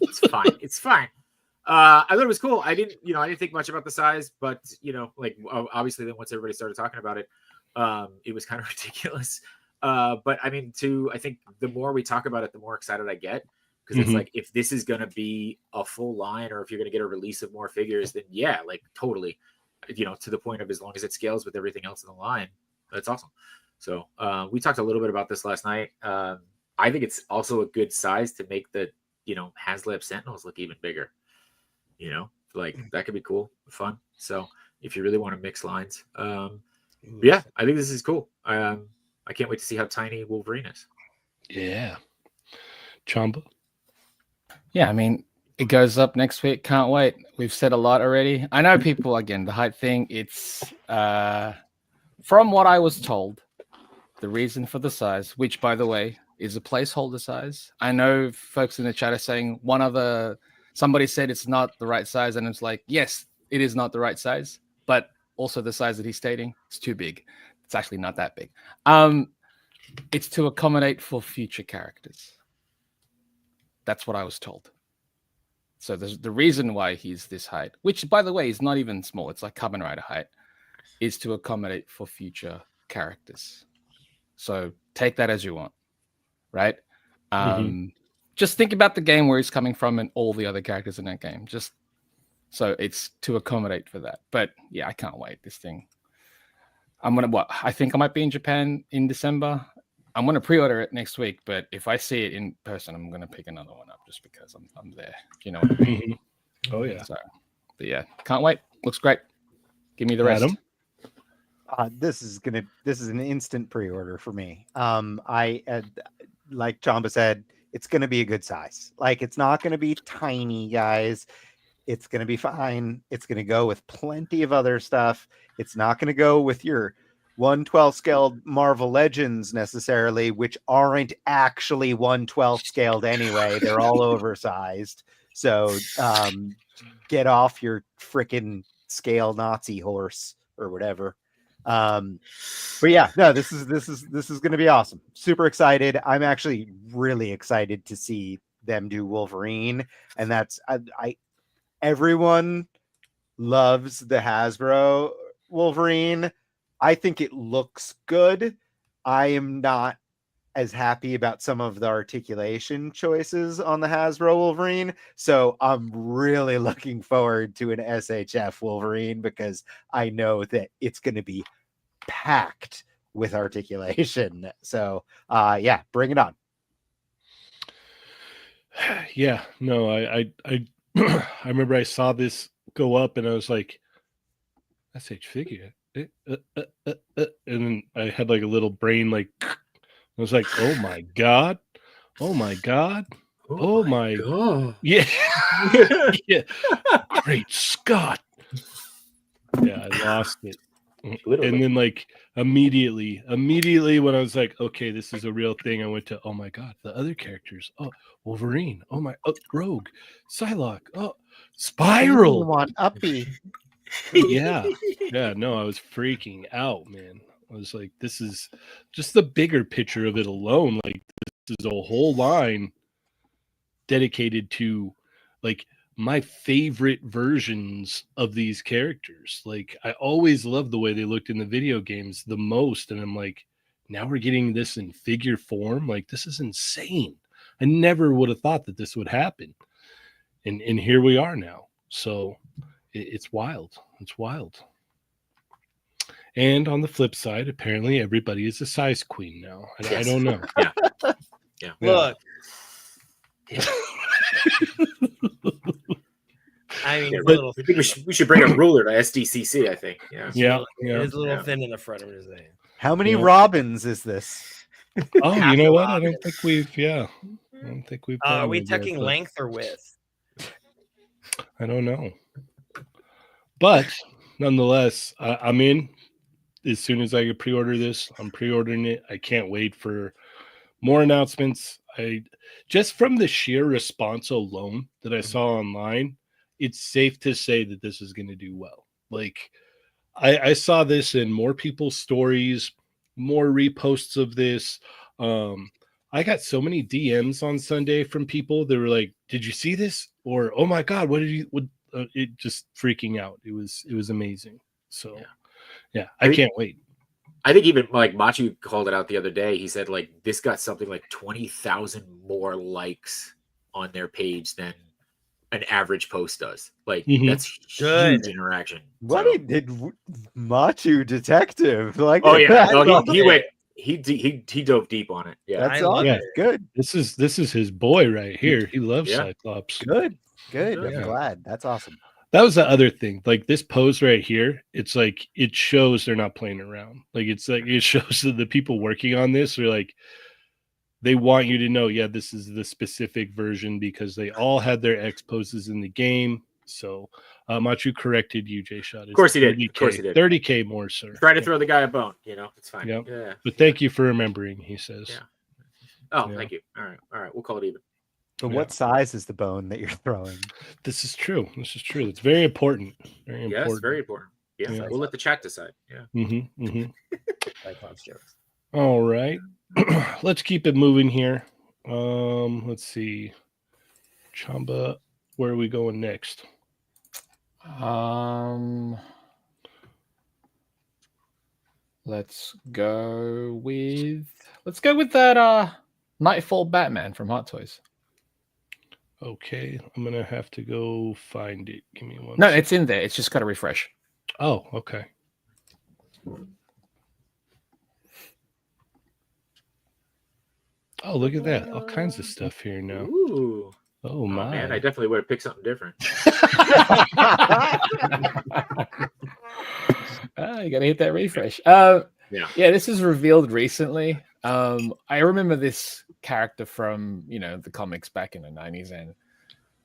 It's fine. I thought it was cool. I didn't think much about the size, but like obviously then once everybody started talking about it, it was kind of ridiculous. But I mean, I think the more we talk about it, the more excited I get, because it's like, if this is gonna be a full line, or if you're gonna get a release of more figures, then like totally, to the point of as long as it scales with everything else in the line, that's awesome. So we talked a little bit about this last night. I think it's also a good size to make the, HasLab Sentinels look even bigger. Like that could be cool, fun. So if you really want to mix lines, I think this is cool. I can't wait to see how tiny Wolverine is. Yeah. Chamba? Yeah, I mean, it goes up next week. Can't wait. We've said a lot already. I know people, again, the height thing, it's from what I was told, the reason for the size, which by the way is a placeholder size. I know folks in the chat are saying somebody said it's not the right size, and it's like, yes, it is not the right size, but also the size that he's stating is too big. It's actually not that big. It's to accommodate for future characters. That's what I was told. So there's the reason why he's this height, which by the way is not even small. It's like Kamen Rider height, is to accommodate for future characters. So take that as you want, right? Just think about the game where he's coming from and all the other characters in that game. Just so it's to accommodate for that. But yeah, I can't wait. This thing. I think I might be in Japan in December. I'm gonna pre-order it next week. But if I see it in person, I'm gonna pick another one up just because I'm there. You know what I mean? Oh yeah. So, but yeah, can't wait. Looks great. Give me the rest. Adam? This is an instant pre-order for me. Like Chamba said, it's gonna be a good size. Like, it's not gonna be tiny, guys. It's gonna be fine. It's gonna go with plenty of other stuff. It's not gonna go with your 1/12 scaled Marvel Legends necessarily, which aren't actually 1/12 scaled anyway. They're all oversized. So get off your freaking scale Nazi horse or whatever. But yeah, no, this is going to be awesome. Super excited. I'm actually really excited to see them do Wolverine, and that's I everyone loves the Hasbro Wolverine. I think it looks good. I am not as happy about some of the articulation choices on the Hasbro Wolverine. So I'm really looking forward to an SHF Wolverine because I know that it's going to be packed with articulation. So yeah, bring it on. Yeah, no, I I remember I saw this go up and I was like, SH Figure. And then I had like a little brain like I was like, oh my god. Oh my god. Oh my god. Yeah. Yeah. Great Scott. Yeah, I lost it. Literally. And then like immediately when I was like, okay, this is a real thing, I went to, oh my god, the other characters. Oh, Wolverine. Oh my, Rogue, Psylocke. Oh, Spiral. Want Uppy. Yeah. Yeah, no, I was freaking out, man. I was like, this is just the bigger picture of it alone. Like, this is a whole line dedicated to like my favorite versions of these characters. Like, I always loved the way they looked in the video games the most. And I'm like, now we're getting this in figure form. Like, this is insane. I never would have thought that this would happen. And here we are now. So it's wild. It's wild. And on the flip side, apparently everybody is a size queen now. I don't know. Yeah. Look. I mean, I think we should bring a ruler to SDCC. I think. Yeah. It is a little thin in the front. I'm just saying. How many Robins is this? Oh, you know what? I don't think we've. I don't think we've. Are we talking length or width? I don't know. But nonetheless, I'm in. As soon as I can pre-order this, I'm pre-ordering it. I can't wait for more announcements. Just from the sheer response alone that I saw online, it's safe to say that this is going to do well. Like, I saw this in more people's stories, more reposts of this. I got so many DMs on Sunday from people that were like, "Did you see this?" Or, "Oh my god, what did you?" It just freaking out. It was amazing. So, yeah, I can't wait. I think even like Machu called it out the other day. He said like this got something like 20,000 more likes on their page than an average post does. Like that's huge interaction. What did Machu Detective like? Oh yeah, he dove deep on it. Yeah, that's awesome. Yeah. Good. This is his boy right here. He loves Cyclops. Good. I'm glad. That's awesome. That was the other thing. Like this pose right here, it's like it shows they're not playing around. Like it's like it shows that the people working on this are like they want you to know, yeah, this is the specific version because they all had their X poses in the game. So Machu corrected you, J Shot. Of course he did. 30K more, sir. Try to throw the guy a bone, it's fine. Yep. Yeah. But thank you for remembering, he says. Yeah. Oh, thank you. All right. We'll call it even. So what size is the bone that you're throwing? This is true. It's very important. Very important. Yes, very important. Yeah. We'll let the chat decide. Yeah. Cyclops jokes. All right. Let's keep it moving here. Let's see. Chamba, where are we going next? Let's go with that Nightfall Batman from Hot Toys. Okay, I'm gonna have to go find it. Give me one. No, it's in there. It's just got to refresh. Oh, okay. Oh, look at that! All kinds of stuff here now. Ooh. Oh my! Man, I definitely would have picked something different. You gotta hit that refresh. Yeah, this is revealed recently. I remember this character from the comics back in the 90s, and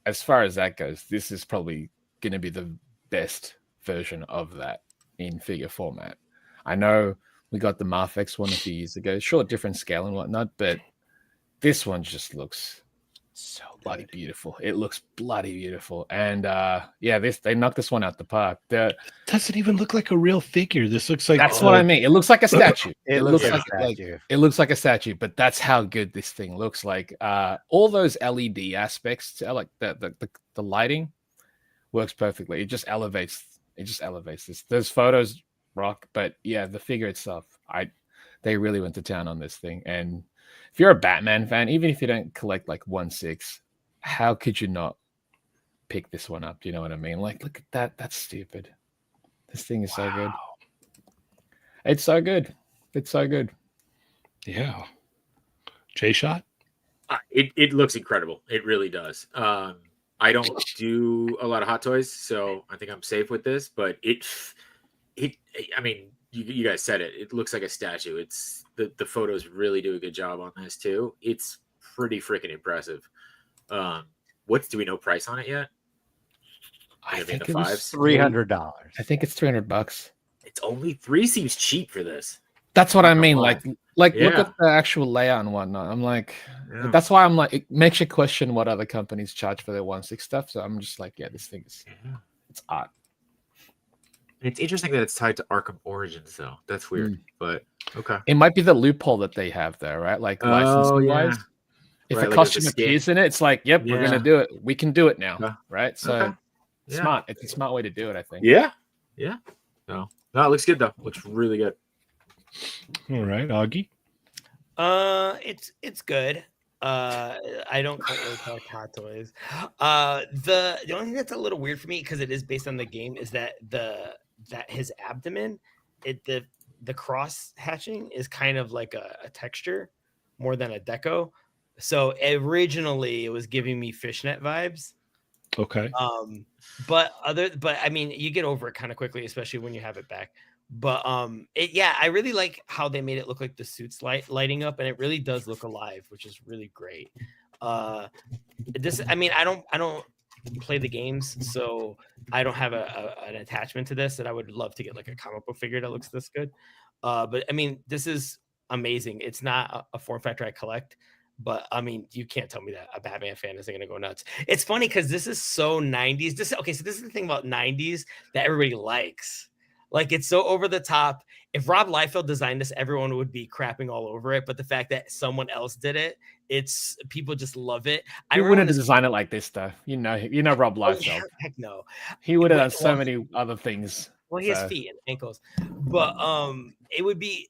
as far as that goes, this is probably going to be the best version of that in figure format. I know we got the Marfex one a few years ago, sure, different scale and whatnot, but this one just looks So bloody beautiful. It looks bloody beautiful. And they knocked this one out the park. Doesn't even look like a real figure. This looks like That's what I mean. It looks like a statue. It looks like a statue. It looks like a statue, but that's how good this thing looks like. All those LED aspects, like the lighting works perfectly. It just elevates this. Those photos rock, but yeah, the figure itself, they really went to town on this thing. And if you're a Batman fan, even if you don't collect like 1/6, how could you not pick this one up? Do you know what I mean? Like, look at that. That's stupid. This thing is so good. It's so good. It's so good. Yeah. J-Shot? It looks incredible. It really does. I don't do a lot of hot toys, so I think I'm safe with this. But I mean, you guys said it. It looks like a statue. It's the photos really do a good job on this too. It's pretty freaking impressive. Do we know price on it yet? I think it was $300. I think it's $300. It's only $3 seems cheap for this. That's what I mean. Like look Yeah. at the actual layout and whatnot. I'm like, Yeah. that's why I'm like, it makes you question what other companies charge for their 1/6 stuff. So I'm just like, yeah, this thing is, it's art. It's interesting that it's tied to Arkham Origins, though. That's weird, but okay. It might be the loophole that they have there, right? Like licensing wise. If Right, a like costume there's a skin. appears in it, it's like, yep, we're Yeah. gonna do it. We can do it now, Yeah. right? So Okay. Yeah. smart. It's a smart way to do it, I think. Yeah. No, it looks good though. Looks really good. All right, Augie. It's good. I don't really collect hot toys. The only thing that's a little weird for me, because it is based on the game, is that his abdomen, the cross hatching is kind of like a texture more than a deco. So originally it was giving me fishnet vibes. Okay. But I mean, you get over it kind of quickly, especially when you have it back. But I really like how they made it look like the suit's lighting up, and it really does look alive, which is really great. I don't play the games, so I don't have an attachment to this, and I would love to get like a comic book figure that looks this good. But I mean, this is amazing. It's not a form factor I collect, but I mean, you can't tell me that a Batman fan isn't going to go nuts. It's funny because this is so 90s. So this is the thing about 90s that everybody likes. Like, it's so over the top. If Rob Liefeld designed this, everyone would be crapping all over it. But the fact that someone else did it, people just love it. He wouldn't have designed it like this, though. You know Rob Liefeld. Heck no. He would have done so many other things. Well, he has feet and ankles. But it would be.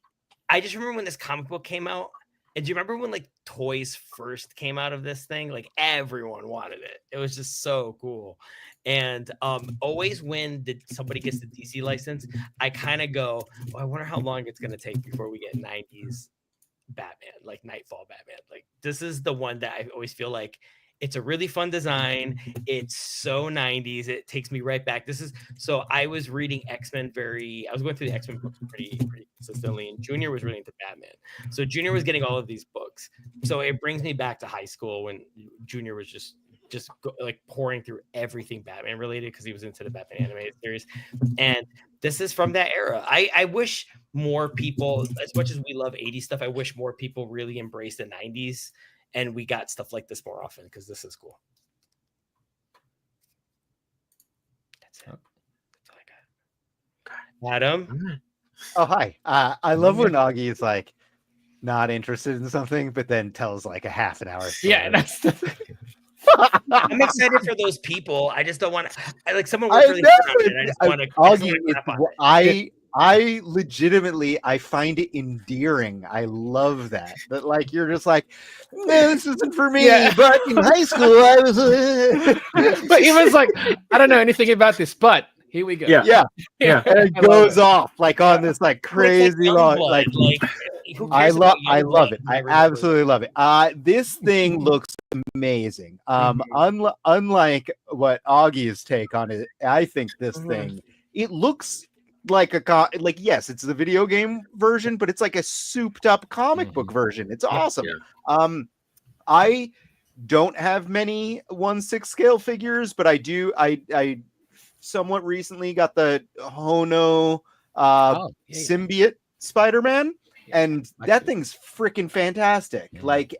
I just remember when this comic book came out. And do you remember when like toys first came out of this thing? Like everyone wanted it. It was just so cool. And always when somebody gets the DC license, I kind of go, I wonder how long it's going to take before we get 90s Batman, like Nightfall Batman. Like, this is the one that I always feel like it's a really fun design. It's so 90s. It takes me right back. So I was reading X-Men I was going through the X-Men books pretty consistently, and Junior was really into Batman. So Junior was getting all of these books. So it brings me back to high school when Junior was just like pouring through everything Batman related because he was into the Batman animated series. And this is from that era. I wish more people, as much as we love 80s stuff, I wish more people really embrace the 90s and we got stuff like this more often because this is cool. That's it. That's all I got. Adam? Oh, hi. I love when Augie is like not interested in something, but then tells like a half an hour story. Yeah, that's the thing. I'm excited for those people. I just don't want to like someone works really hard on it. I just want to Augie, I legitimately find it endearing. I love that like you're just like, no, this isn't for me. Yeah. But in high school I was but he was like, I don't know anything about this, but here we go. yeah. And it goes off like on this like crazy long like I love it. I absolutely love it. This thing looks amazing. Unlike what Augie's take on it, I think this thing, it looks like yes, it's the video game version, but it's like a souped up comic book version. It's awesome. I don't have many 1/6 scale figures, but I do. I somewhat recently got the Hono symbiote Spider-Man. and that thing's freaking fantastic. Like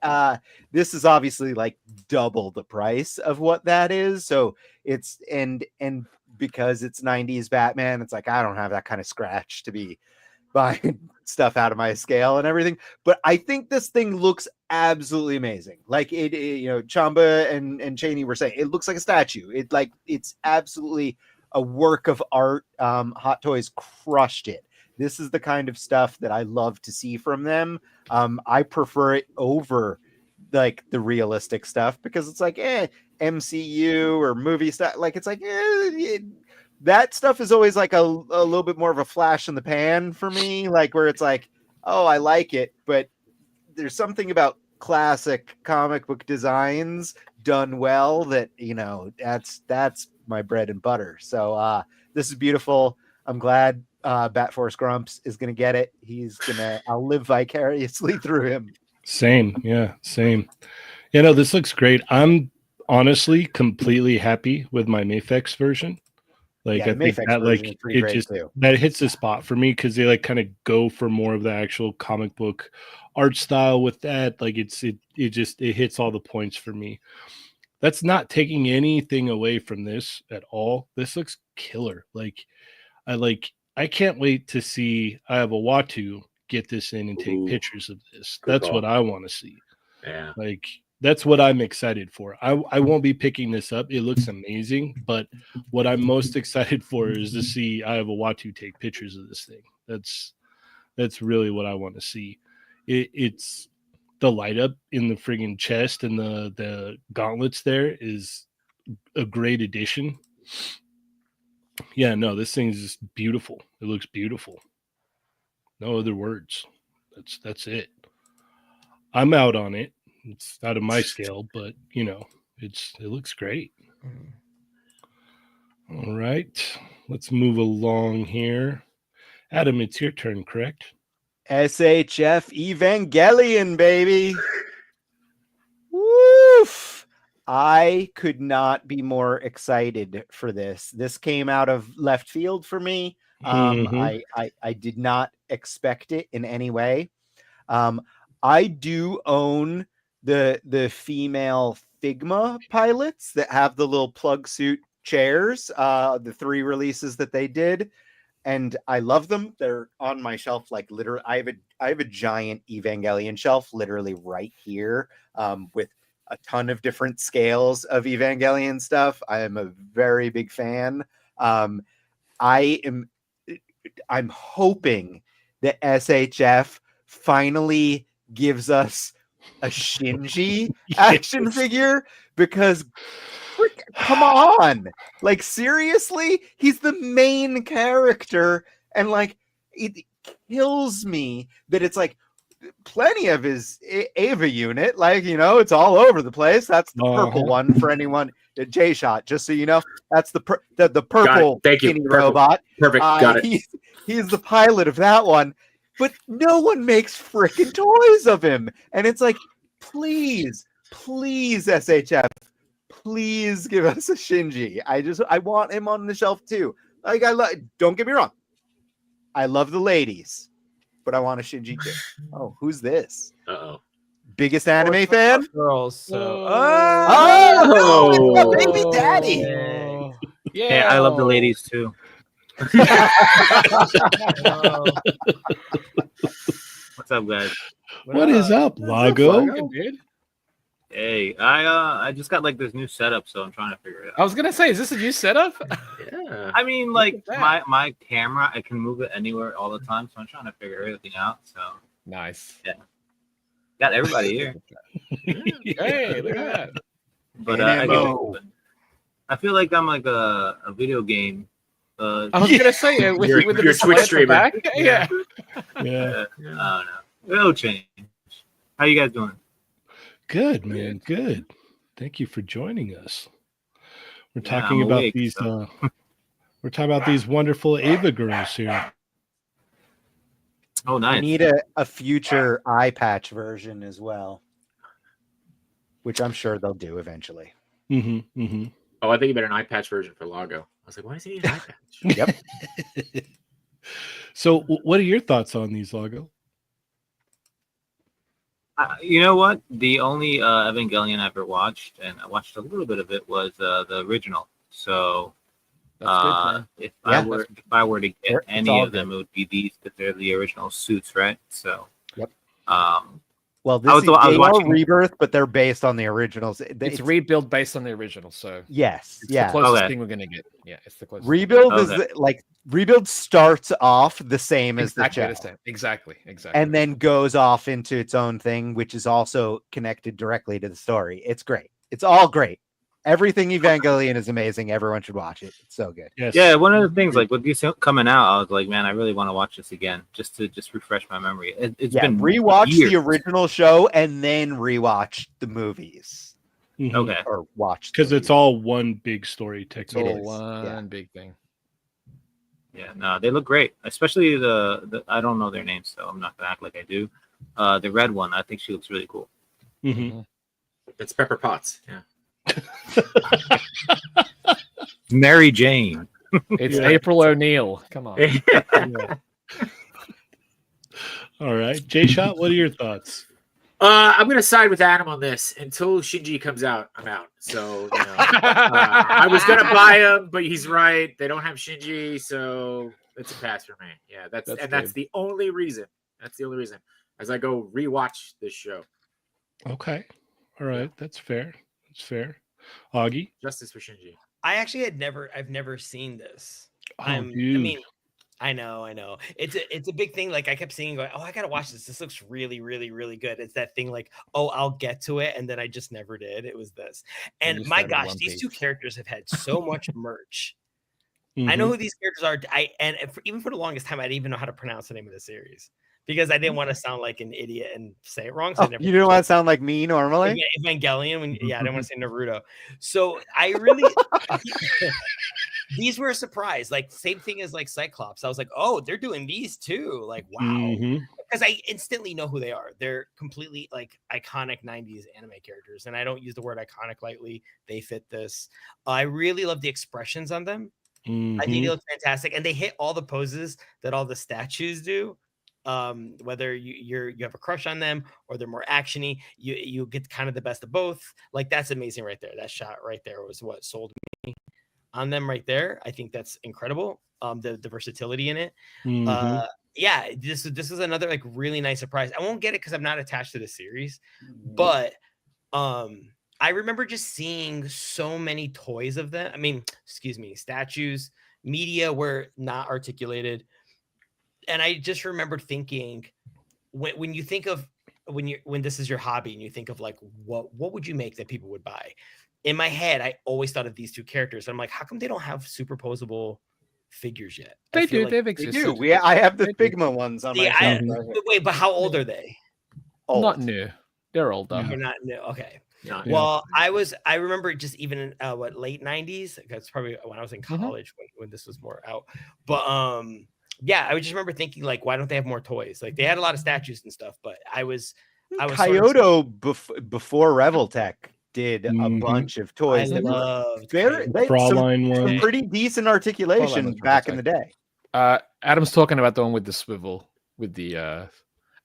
this is obviously like double the price of what that is, so it's and because it's 90s Batman, it's like I don't have that kind of scratch to be buying stuff out of my scale and everything, but I think this thing looks absolutely amazing. Like it you know, Chamba and Cheynee were saying, it looks like a statue. It's absolutely a work of art. Hot Toys crushed it. This is the kind of stuff that I love to see from them. I prefer it over like the realistic stuff because it's like MCU or movie stuff. Like it's like that stuff is always like a little bit more of a flash in the pan for me. Like where it's like, oh, I like it, but there's something about classic comic book designs done well that, you know, that's my bread and butter. So this is beautiful. I'm glad Bat Force Grumps is gonna get it. I'll live vicariously through him. Same. You know, this looks great. I'm honestly completely happy with my Mafex version. Like I think that like it just that hits the spot for me because they like kind of go for more of the actual comic book art style with that. Like it hits all the points for me. That's not taking anything away from this at all. This looks killer. I can't wait to see Iwawatu get this in and take pictures of this. That's what I want to see. Yeah. Like that's what I'm excited for. I won't be picking this up. It looks amazing, but what I'm most excited for is to see Iwawatu take pictures of this thing. That's really what I want to see. It's the light up in the friggin' chest and the gauntlets there is a great addition. Yeah, no, this thing is just beautiful. It looks beautiful. No other words. That's it. I'm out on it. It's out of my scale, but you know, it looks great. All right, let's move along here. Adam, it's your turn, correct? SHF Evangelion, baby. Woof. I could not be more excited for this. This came out of left field for me. I did not expect it in any way. I do own the female Figma pilots that have the little plug suit chairs, the 3 releases that they did, and I love them. They're on my shelf, like literally. I have a giant Evangelion shelf, literally right here, with a ton of different scales of Evangelion stuff. I am a very big fan. I'm hoping that SHF finally gives us a Shinji action figure because come on, like seriously, he's the main character, and like it kills me that it's like plenty of his Ava unit, like, you know, it's all over the place. That's the purple one for anyone. J Shot, just so you know, that's the purple skinny robot. Perfect. Got it. He's the pilot of that one, but no one makes freaking toys of him, and it's like, please SHF, please give us a Shinji. I want him on the shelf too. Like don't get me wrong, I love the ladies, but I want a Shinji too. Oh, who's this? Biggest anime fan? Girls. So. Oh, it's my baby daddy. Yeah, hey, I love the ladies too. What's up, guys? What is up, Lago? Hey, I just got like this new setup, so I'm trying to figure it out. I was gonna say, is this a new setup? Yeah. I mean, like my camera, I can move it anywhere all the time, so I'm trying to figure everything out. So nice. Yeah. Got everybody here. Hey, look at that. But I feel like I'm like a video game. I was gonna say with your the Twitch streamer. Yeah. I don't know. It'll change. How you guys doing? Good, man. Good. Thank you for joining us. We're talking about these. We're talking about these wonderful Ava girls here. Oh, nice. I need a future eye patch version as well, which I'm sure they'll do eventually. Mm-hmm, mm-hmm. Oh, I think you better an eye patch version for Lago. I was like, why does he need an eye patch? Yep. So, what are your thoughts on these, Lago? You know what? The only Evangelion I ever watched, and I watched a little bit of it, was the original. So That's good, man. if Yeah. I were to get It's any all of them, it would be these because they're the original suits, right? So Yep. I Well, was they are watching- Rebirth, but they're based on the originals. It's rebuild based on the original, so Yes, it's yeah. the closest Okay. thing we're gonna get. Yeah, it's the closest. Rebuild Okay. is like Rebuild starts off the same as the Exactly show, the same. Exactly. and then goes off into its own thing, which is also connected directly to the story. It's great. It's all great. Everything Evangelion is amazing. Everyone should watch it. It's so good. Yes. Yeah, one of the things like with these coming out, I was like, man, I really want to watch this again just to refresh my memory. It's Yeah, been rewatch years. the original show and then rewatch the movies, Mhm. Okay. or watch Because the it's movies. all one big story It's technically. all one yeah. big thing. Yeah, no, they look great. Especially the I don't know their names, so I'm not gonna act like I do. The red one, I think she looks really cool. Mhm. That's Pepper Potts. Yeah. Mary Jane. It's Yeah. April O'Neil. Come on. All right, J Shot, what are your thoughts? I'm gonna side with Adam on this. Until Shinji comes out, I'm out. So I was gonna buy him, but he's right. They don't have Shinji, so it's a pass for me. Yeah, that's good. the only reason. That's the only reason. As I go rewatch this show, Okay, all right, that's fair. That's fair. Augie, justice for Shinji. I've never seen this. I dude. mean, I know. It's a big thing. Like I kept seeing, going, oh, I gotta watch this. This looks really, really, really good. It's that thing, like, oh, I'll get to it, and then I just never did. It was this, And and you my started gosh, One these two Piece. characters have had so much merch. I know Mhm. who these characters are. Even for the longest time, I didn't even know how to pronounce the name of the series because I didn't want to sound like an idiot and say it wrong. So I Oh, never you don't want to sound like me normally. Evangelion. I didn't want to say Naruto. So I really these were a surprise. Like same thing as like Cyclops. I was like, oh, they're doing these too. Like wow, Mhm. because I instantly know who they are. They're completely like iconic '90s anime characters, and I don't use the word iconic lightly. They fit this. I really love the expressions on them. I think Mhm. they look fantastic, and they hit all the poses that all the statues do. Whether you have a crush on them or they're more actiony, you get kind of the best of both. Like that's amazing right there. That shot right there was what sold me on them right there. I think that's incredible. The versatility in it. Mhm. Yeah, this is another like really nice surprise. I won't get it because I'm not attached to the series, but I remember just seeing so many toys of them. I mean, excuse me, statues, media were not articulated. And I just remembered thinking when you think of when this is your hobby and you think of like what would you make that people would buy? In my head, I always thought of these two characters. I'm like, how come they don't have superposable figures yet? I They feel do. like They've They existed. do. I have the They do. Figma ones on my Yeah, shelf right here. wait, but how old are they? Old. Not new. They're older. You're not new. Okay. No, Yeah. Well, I remember just even in late 90s. That's probably when I was in college when this was more out. But yeah, I just remember thinking like, why don't they have more toys? Like they had a lot of statues and stuff, but I was sort of- Kyoto before Reveltech did a Mhm. bunch of I toys that were loved very Kyoto. they, Fraulein some one. pretty decent Fraulein articulation was back in the day. Adam's talking about the one with the swivel, with the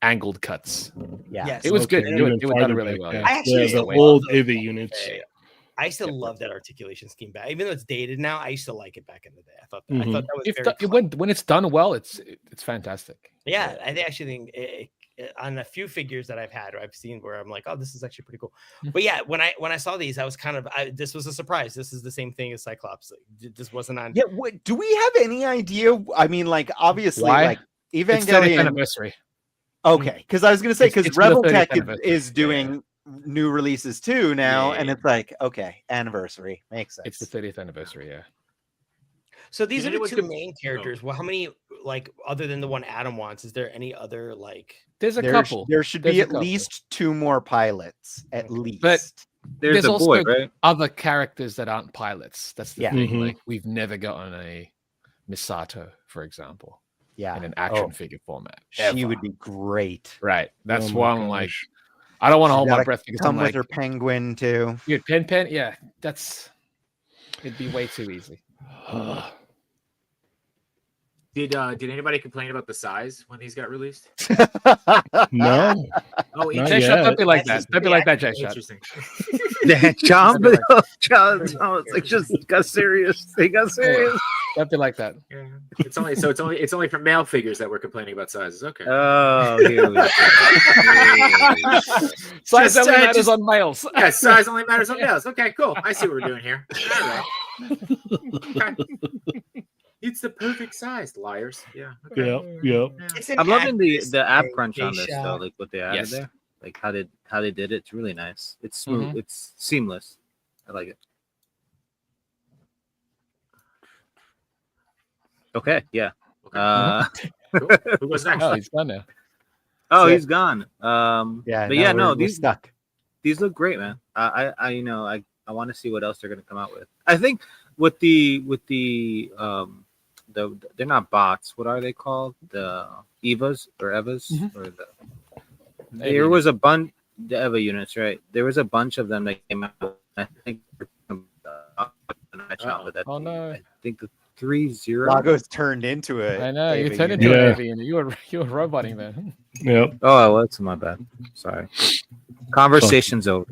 angled cuts. Yeah. Yes. It was good. Okay, It even was done farther really back, well. yeah. Yeah. I actually Yeah, used the to love old those Ivy back in the units. day. I used to love that articulation scheme back, even though it's dated now. I used to like it back in the day. I thought that Mhm. was If very when it's done well, it's fantastic. yeah. I actually think on a few figures that I've had or I've seen where I'm like, oh, this is actually pretty cool. But yeah, when I saw these, I was kind of this was a surprise. This is the same thing as Cyclops. This wasn't on. Yeah, do we have any idea? I mean, like obviously, Why? like It's 30th Evangelion. anniversary. Okay, because I was gonna say because It's for the 30th Reveltech anniversary. is doing new releases too now, Yeah. and it's like okay, anniversary makes sense. It's the 30th anniversary. Yeah. So these Did are the anyone two com- main characters. Well, how many like other than the one Adam wants? Is there any other like? There's a There couple. there should There's be a at couple. least 2 more pilots, at least. There's There's a boy, also right? other characters that aren't pilots. That's the Yeah. thing. Mhm. Like we've never gotten a Misato, for example, Yeah, in an action Oh, figure format. she ever. would be great. Right. That's Oh my why I'm like, gosh. I don't want to She's hold my gotta breath because Come I'm with like, her penguin too. dude, Pen, yeah, it'd be way too easy. Did anybody complain about the size when these got released? No. Oh, Not Jay yet. Shot, don't be like that. Don't be like that, Jay Shot. Interesting. Chamba, it's like just got serious. They got serious. Don't be like that. Yeah. It's only for male figures that we're complaining about sizes. Okay. Oh, here we go. Size only matters just- on males. Yeah, size only matters on males. Okay, cool. I see what we're doing here. All right. Okay. It's the perfect size, liars. Yeah. Okay. Yep. It's an I'm loving the accuracy app thing, crunch on this Jay though, Shot. like what they added Yes. there, like how they did it. It's really nice. It's smooth. It's seamless. I like it. Okay, yeah. Cool. Who was next? Oh, he's done now. Oh, So- he's gone. Yeah, but yeah, no, we're these stuck. look great, man. I want to see what else they're gonna come out with. I think with the they're not bots. What are they called? The Evas or Evas or there was a bunch the Eva units, right? There was a bunch of them that came out. I think Oh no! I think the 3-0. Lago's turned into it. I know you Ava turned unit. into Yeah. an heavy, and you were roboting there. Yep. Oh, well, that's my bad. Sorry. Conversation's over.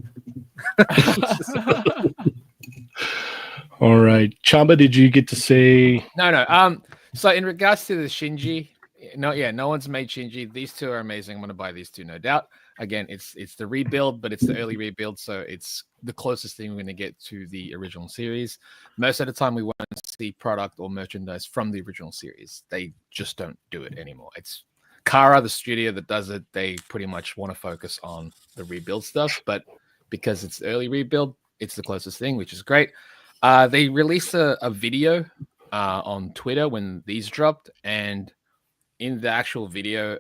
All right, Chamba, did you get to say? No. So in regards to the Shinji, no one's made Shinji. These two are amazing. I'm gonna buy these two, no doubt. Again, it's the rebuild, but it's the early rebuild, so it's the closest thing we're gonna get to the original series. Most of the time, we won't see product or merchandise from the original series. They just don't do it anymore. It's Kara, the studio that does it. They pretty much want to focus on the rebuild stuff, but because it's early rebuild, it's the closest thing, which is great. They released a video on Twitter when these dropped, and in the actual video,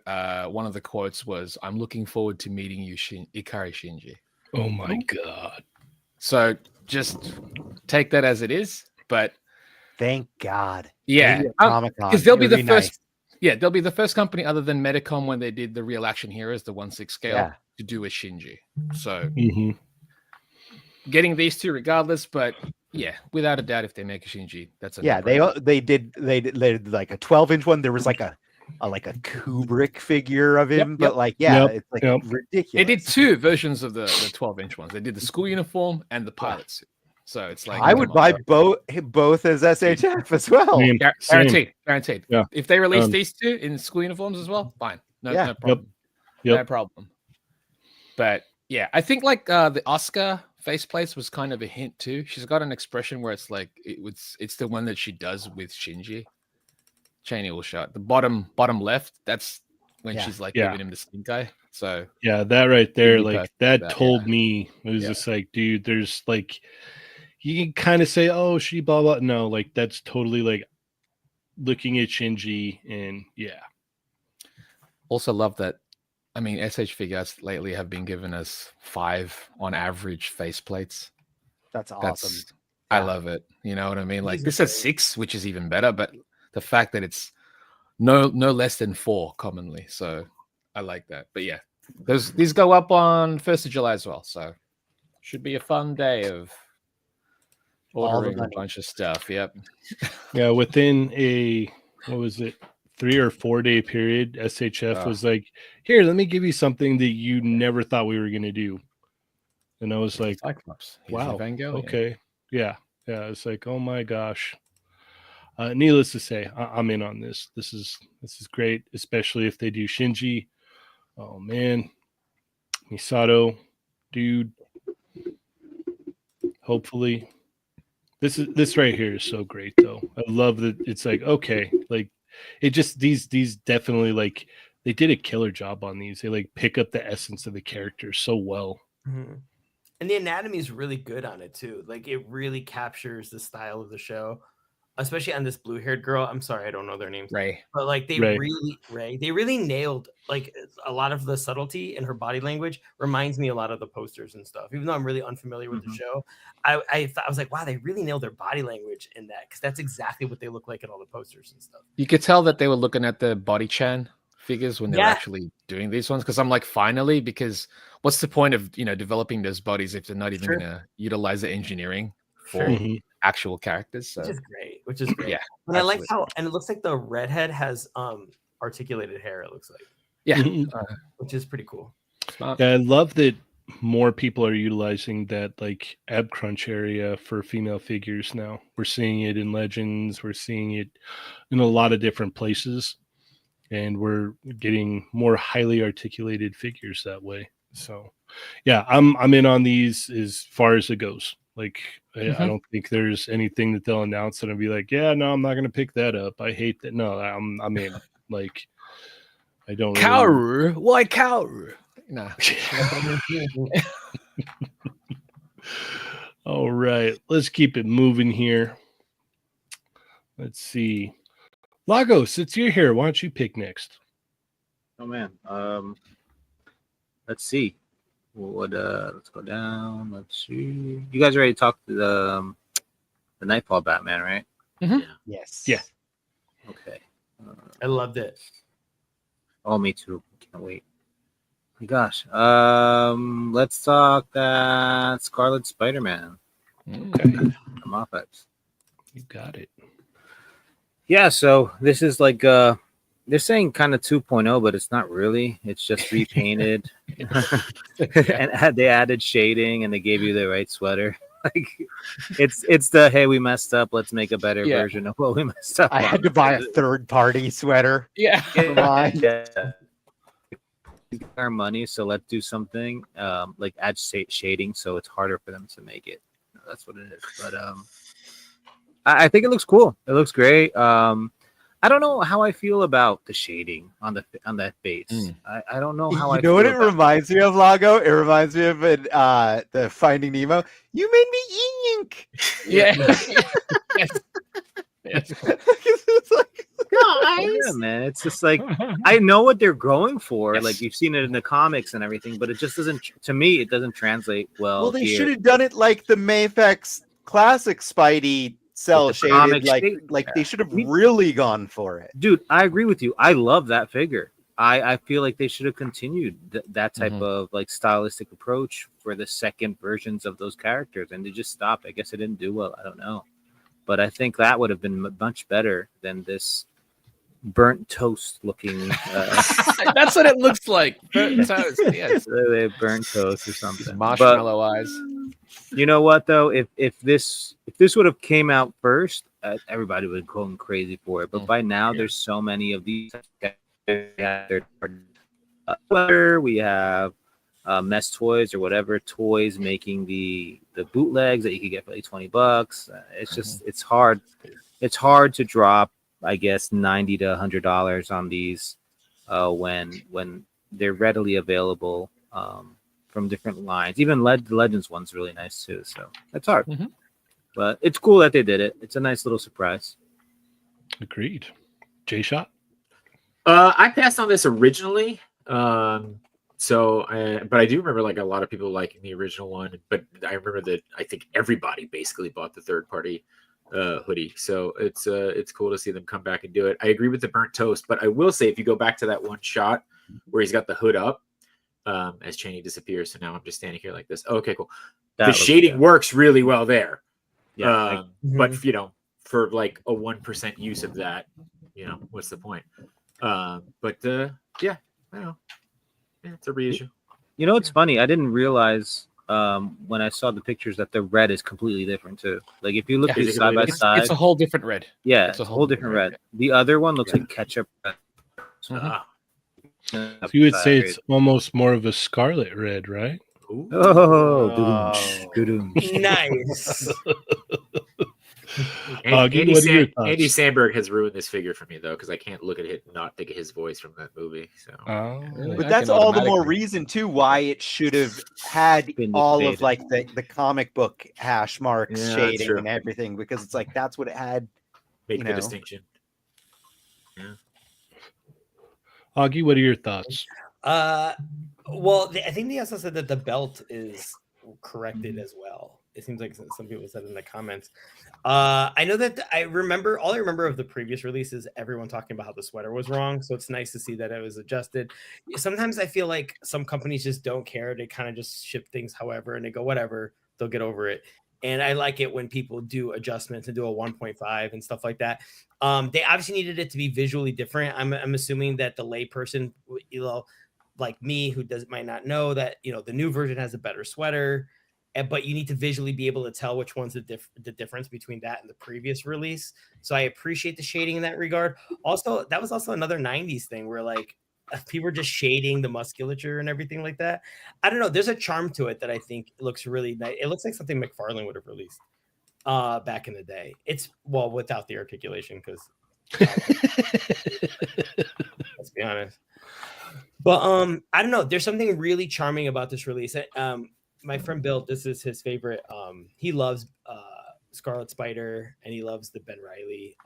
one of the quotes was, "I'm looking forward to meeting you, Ikari Shinji." Oh my god! So just take that as it is. But Thank God. yeah, Maybe at Comic-Con. because they'll be It'll the first. nice. Yeah, they'll be the first company other than Medicom when they did the real action heroes, the 1/6 scale, Yeah. to do a Shinji. So Mhm. getting these two regardless, but yeah, without a doubt, if they make a Shinji, that's a Yeah, no-brainer. they did like a 12-inch one. There was like a Kubrick figure of him, but like it's like ridiculous. They did two versions of the 12-inch ones. They did the school uniform and the pilot suit. So it's like I would come on, buy both as SHF as well. Same. Guaranteed. Yeah. If they release these two in school uniforms as well, fine. No problem. Yep. No problem. But yeah, I think like the Oscar faceplates was kind of a hint too. She's got an expression where it's like it's the one that she does with Shinji. Cheynee will show it. The bottom left, that's when she's like giving him the stink eye. So yeah, that right there, Really like perfect that that, told me it was just like, dude, there's like you can kind of say, oh, she blah blah. No, like that's totally like looking at Shinji and yeah. Also love that. I mean, SH Figuarts lately have been giving us 5 on average faceplates. That's awesome. I love it. You know what I mean? Like this is 6, which is even better, but the fact that it's no less than 4 commonly. So I like that. But yeah, these go up on 1st of July as well. So should be a fun day of ordering a bunch of stuff. Yep. Yeah, within a what was it, 3 or 4 day period, SHF was like, here, let me give you something that you never thought we were gonna do. And I was like, Cyclops. He's wow, Evangelion. okay. Yeah. It's like, oh my gosh. Needless to say, I'm in on this. This is great, especially if they do Shinji. Oh man, Misato, dude. Hopefully, this right here is so great though. I love that it's like okay, like it just these definitely like they did a killer job on these. They like pick up the essence of the characters so well. Mm-hmm. And the anatomy is really good on it too. Like it really captures the style of the show, especially on this blue-haired girl. I'm sorry, I don't know their names. Ray. But like they Ray. really nailed like a lot of the subtlety in her body language. Reminds me a lot of the posters and stuff. Even though I'm really unfamiliar with the show, I was like, wow, they really nailed their body language in that because that's exactly what they look like in all the posters and stuff. You could tell that they were looking at the body chan figures when they're actually doing these ones. Because I'm like, finally, because what's the point of developing those bodies if they're not even going to utilize the engineering for actual characters? So Which is great. which is great. Yeah, and I like absolutely. how, and it looks like the redhead has articulated hair. It looks like, Yeah, which is pretty cool. smart. Yeah, I love that more people are utilizing that like ab crunch area for female figures now. We're seeing it in Legends, we're seeing it in a lot of different places, and we're getting more highly articulated figures that way. So yeah, I'm in on these as far as it goes. Like I don't think there's anything that they'll announce and I'll be like, yeah, no, I'm not gonna pick that up. I hate that. No, I'm in. Like I don't really... Kaoru? Why Kaoru? No. All right, let's keep it moving here. Let's see. Lagos, it's your here. Why don't you pick next? Oh man. Let's see. What let's go down. Let's see. You guys already talked to the Nightfall Batman, right? Yes. Yeah. Okay. I loved it. Oh, me too. Can't wait. My gosh. Let's talk that Scarlet Spider-Man. Okay. From Offense. You got it. Yeah, so this is like they're saying kind of 2.0, but it's not really. It's just repainted. And they added shading and they gave you the right sweater. Like it's the hey, we messed up, let's make a better version of what we messed up. I had to buy a third-party sweater. Yeah. Yeah. Our money, so let's do something like add shading so it's harder for them to make it. That's what it is. But I think it looks cool. It looks great. I don't know how I feel about the shading on that face. I don't know how I feel. What it reminds me of, Lago? It reminds me of the Finding Nemo. You made me ink. Yeah. It's like, yeah, man. It's just like I know what they're going for. Like you've seen it in the comics and everything, but it just doesn't. To me, it doesn't translate well. Well, they should have done it like the Mayfex classic Spidey cell shaded. Like they should have really gone for it. Dude, I agree with you. I love that figure. I feel like they should have continued that type of like stylistic approach for the second versions of those characters, and they just stopped. I guess it didn't do well. I don't know, but I think that would have been much better than this burnt toast looking. That's what it looks like. Burnt toast. Yes. They burnt toast or something. Marshmallow eyes. You know what though? If this would have came out first, everybody would have gone crazy for it. But by now, there's so many of these. We have M.A.S.K toys or whatever toys making the bootlegs that you could get for like $20. It's just it's hard. It's hard to drop, I guess, $90 to $100 on these when they're readily available from different lines. Even the Legends one's really nice too. So it's hard, but it's cool that they did it. It's a nice little surprise. Agreed. J-Shot? I passed on this originally. But I do remember like a lot of people liking the original one. But I remember that I think everybody basically bought the third party hoodie. So it's cool to see them come back and do it. I agree with the burnt toast, but I will say if you go back to that one shot where he's got the hood up, as Cheynee disappears. So now I'm just standing here like this. Okay, cool. The shading works really well there. Yeah. But for like a 1% use of that, what's the point? Yeah, I don't know. Yeah, it's a reissue. It's funny. I didn't realize when I saw the pictures that the red is completely different too. Like if you look at it side by side, it's a whole different red. Yeah, it's a whole different red. The other one looks like ketchup red. So you would say it's almost more of a scarlet red, right? Nice. Andy Samberg has ruined this figure for me though, because I can't look at it and not think of his voice from that movie. So, but that's all the more reason too why it should have had all of like the comic book hash marks, shading, and everything, because it's like that's what it had. Make the distinction. Yeah. Augie, what are your thoughts? Well, I think they also said that the belt is corrected as well. It seems like some people said in the comments. I know that all I remember of the previous release is everyone talking about how the sweater was wrong. So it's nice to see that it was adjusted. Sometimes I feel like some companies just don't care. They kind of just ship things however, and they go, whatever, they'll get over it. And I like it when people do adjustments and do a 1.5 and stuff like that. They obviously needed it to be visually different. I'm assuming that the layperson, like me, who might not know that, the new version has a better sweater, but you need to visually be able to tell which one's the difference between that and the previous release. So I appreciate the shading in that regard. Also, that was also another 90s thing where like people were just shading the musculature and everything like that. I don't know. There's a charm to it that I think looks really nice. It looks like something McFarlane would have released back in the day. It's without the articulation, because let's be honest. But I don't know. There's something really charming about this release. My friend Bill, this is his favorite. He loves Scarlet Spider, and he loves the Ben Reilly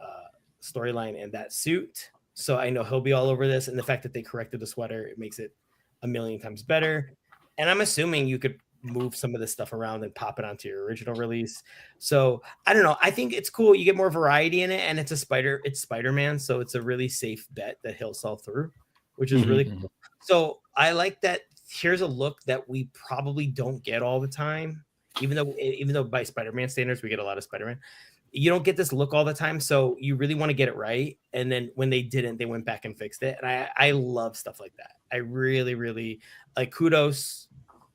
storyline and that suit. So I know he'll be all over this. And the fact that they corrected the sweater, it makes it a million times better. And I'm assuming you could move some of this stuff around and pop it onto your original release. So I don't know. I think it's cool. You get more variety in it, and it's Spider-Man. So it's a really safe bet that he'll sell through, which is really cool. So I like that. Here's a look that we probably don't get all the time, even though by Spider-Man standards, we get a lot of Spider-Man. You don't get this look all the time. So you really want to get it right. And then when they didn't, they went back and fixed it. And I love stuff like that. I really, really like, kudos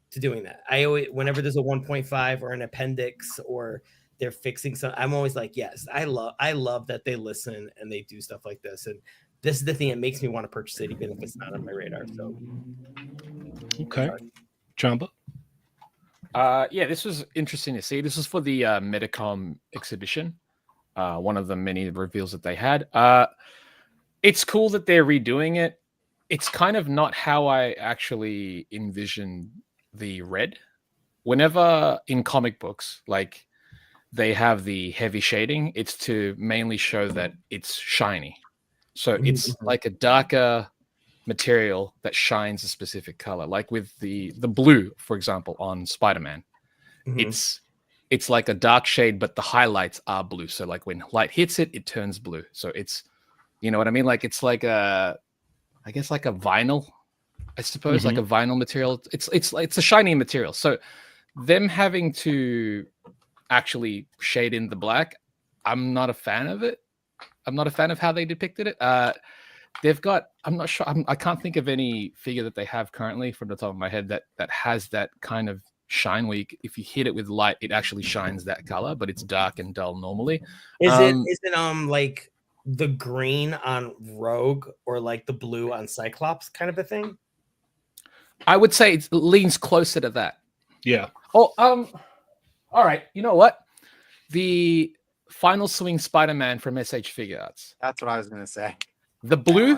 to doing that. I always, whenever there's a 1.5 or an appendix or they're fixing something, I'm always like, yes, I love that they listen and they do stuff like this. And this is the thing that makes me want to purchase it, even if it's not on my radar. So, okay. Chamba? Yeah, this was interesting to see. This was for the Metacom exhibition, one of the many reveals that they had. It's cool that they're redoing it. It's kind of not how I actually envisioned the red. Whenever in comic books, like, they have the heavy shading, it's to mainly show that it's shiny. So it's like a darker material that shines a specific color, like with the blue, for example, on Spider-Man. It's like a dark shade, but the highlights are blue. So like when light hits it, it turns blue. So it's, you know what I mean? Like it's like I guess like a vinyl, I suppose, like a vinyl material. It's a shiny material. So them having to actually shade in the black, I'm not a fan of it. I'm not a fan of how they depicted it. They've got, I'm not sure, I can't think of any figure that they have currently from the top of my head that has that kind of shine where if you hit it with light, it actually shines that color, but it's dark and dull normally. Is it like the green on Rogue or like the blue on Cyclops kind of a thing? I would say it leans closer to that. Yeah. Oh, all right. You know what? The Final Swing Spider-Man from SH Figuarts. That's what I was going to say. The blue,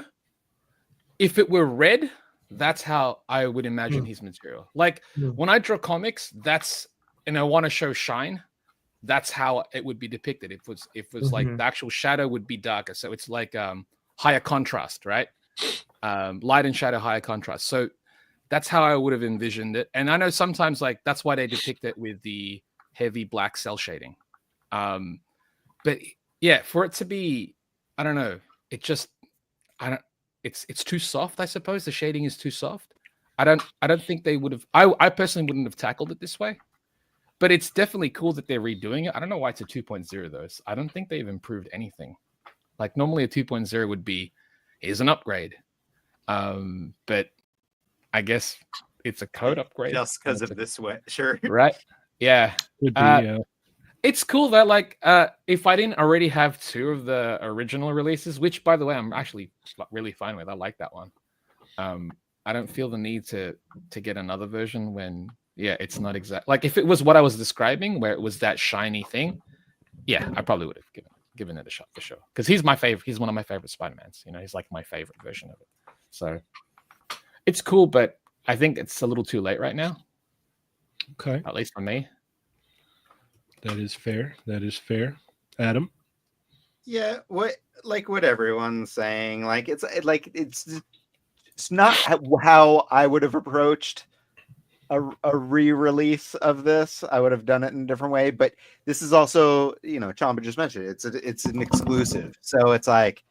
if it were red, that's how I would imagine his material. Like when I draw comics, and I want to show shine, that's how it would be depicted. If it was like the actual shadow would be darker. So it's like higher contrast, right? Light and shadow, higher contrast. So that's how I would have envisioned it. And I know sometimes like that's why they depict it with the heavy black cell shading. But yeah, for it to be, I don't know, it's too soft, I suppose. The shading is too soft. I don't think they would have, I personally wouldn't have tackled it this way, but it's definitely cool that they're redoing it. I don't know why it's a 2.0 though. I don't think they've improved anything. Like normally a 2.0 would be, here's an upgrade. But I guess it's a code upgrade. Just because of this way. Sure. Right. Yeah. Could be, yeah. It's cool that like if I didn't already have 2 of the original releases, which by the way I'm actually really fine with. I like that one. I don't feel the need to get another version when it's not exact. Like if it was what I was describing, where it was that shiny thing, I probably would have given it a shot for sure. Because he's my favorite. He's one of my favorite Spider-Mans. You know, he's like my favorite version of it. So it's cool, but I think it's a little too late right now. Okay, at least for me. That is fair. Adam? Yeah, what everyone's saying. Like it's not how I would have approached a re-release of this. I would have done it in a different way. But this is also, Chamba just mentioned it. It's an exclusive. So it's like,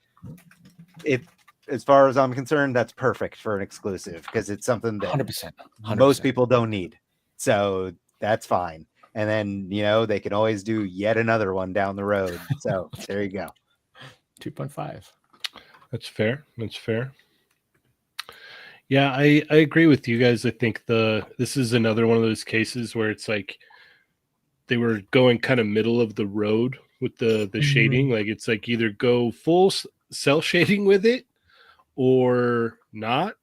as far as I'm concerned, that's perfect for an exclusive because it's something that 100%. most people don't need. So that's fine. and then they can always do yet another one down the road. So there you go. 2.5. That's fair. That's fair. Yeah, I agree with you guys. I think this is another one of those cases where it's like they were going kind of middle of the road with the shading. Like it's like either go full cell shading with it or not,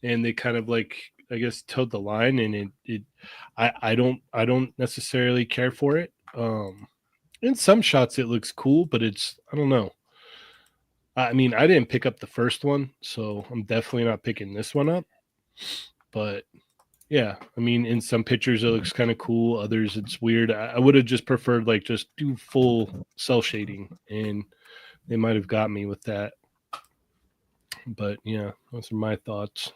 and they kind of like, I guess, towed the line, and I don't necessarily care for it. In some shots it looks cool, but I don't know. I mean, I didn't pick up the first one, so I'm definitely not picking this one up. But yeah, I mean, in some pictures it looks kind of cool. Others it's weird. I would have just preferred like just do full cell shading, and they might have got me with that. But yeah, those are my thoughts.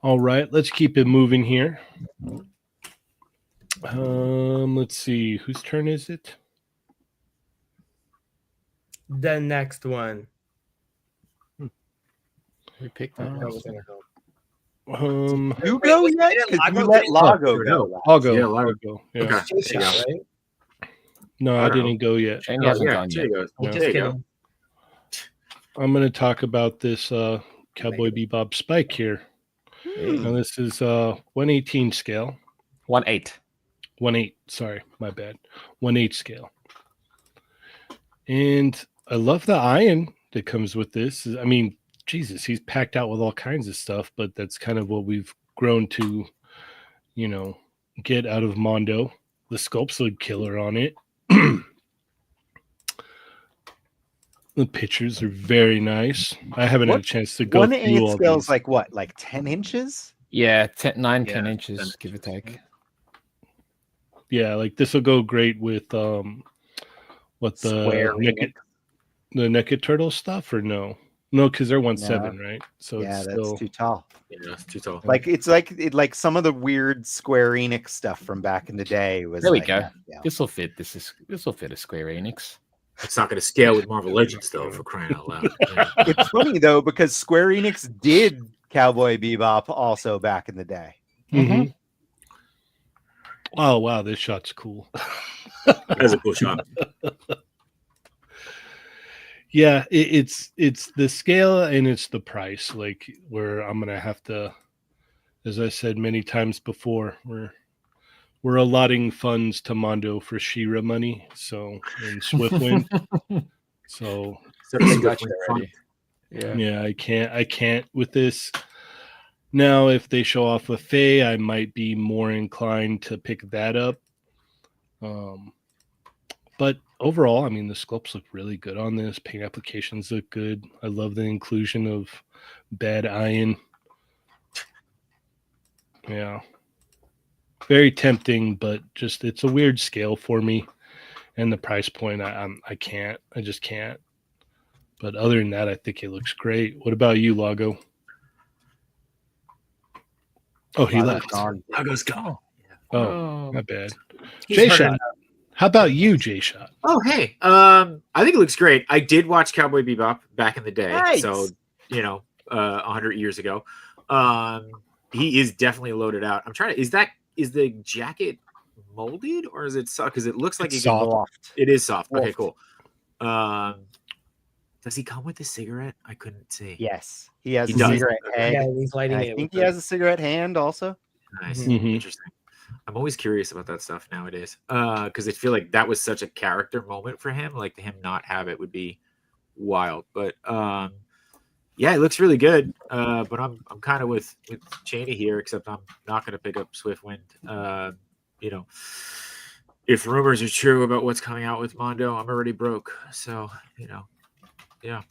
All right, let's keep it moving here. Let's see, whose turn is it? The next one. We picked that. That was gonna help. You go yet? Because you let Lago go. I'll go. Yeah, I'll Lago. go. Yeah. Okay. It's There you go. right? No, I I don't didn't go yet. Cheynee hasn't yeah, gone there yet. you go. Yeah. Just There you go. kidding. I'm going to talk about this Cowboy Bebop Spike here. Now this is 118 scale. 1/8. 1/8. Sorry, my bad. 1/8 scale. And I love the iron that comes with this. I mean, Jesus, he's packed out with all kinds of stuff, but that's kind of what we've grown to, get out of Mondo. The sculpts look killer on it. The pictures are very nice. I haven't had a chance to go through 1/8 all scales these. like what? Like 10 inches? Yeah, 10 Yeah, inches, 10 give or take. Yeah, like this will go great with what Square the NECA turtle stuff, or no, because they're 1/7, right? So Yeah, it's that's still too tall. Yeah, it's too tall. Like it's like some of the weird Square Enix stuff from back in the day was. There we like go. that scale. This will fit. This will fit a Square Enix. It's not going to scale with Marvel Legends, though, for crying out loud. Yeah. It's funny though because Square Enix did Cowboy Bebop also back in the day. Mhm. Oh wow, this shot's cool. That's a cool shot. Yeah, it's the scale and it's the price, like where I'm gonna have to, as I said many times before, we're allotting funds to Mondo for She-Ra money, so in Swiftwind. So yeah, I can't with this. Now, if they show off a Faye, I might be more inclined to pick that up. But overall, I mean, the sculpts look really good on this. Paint applications look good. I love the inclusion of bad iron. Yeah. Very tempting, but just it's a weird scale for me. And the price point, I can't. I just can't. But other than that, I think it looks great. What about you, Lago? Oh, he left. Lago's gone. Oh, not bad. He's J-Shot. hurting. How about you, J-Shot? Oh, hey. I think it looks great. I did watch Cowboy Bebop back in the day. Nice. So, 100 years ago. He is definitely loaded out. I'm trying to, is the jacket molded or is it soft? Because it looks like It's it can- soft. It is soft. Okay, Soft. cool. Does he come with a cigarette? I couldn't see. Yes, he has He a does. cigarette head. Yeah, he's lighting I it. think with he has a cigarette hand also. Nice. Mhm. Interesting. I'm always curious about that stuff nowadays. Because I feel like that was such a character moment for him. Like to him not have it would be wild. But yeah, it looks really good. But I'm kind of with Cheynee here, except I'm not gonna pick up Swiftwind. If rumors are true about what's coming out with Mondo, I'm already broke. So, yeah.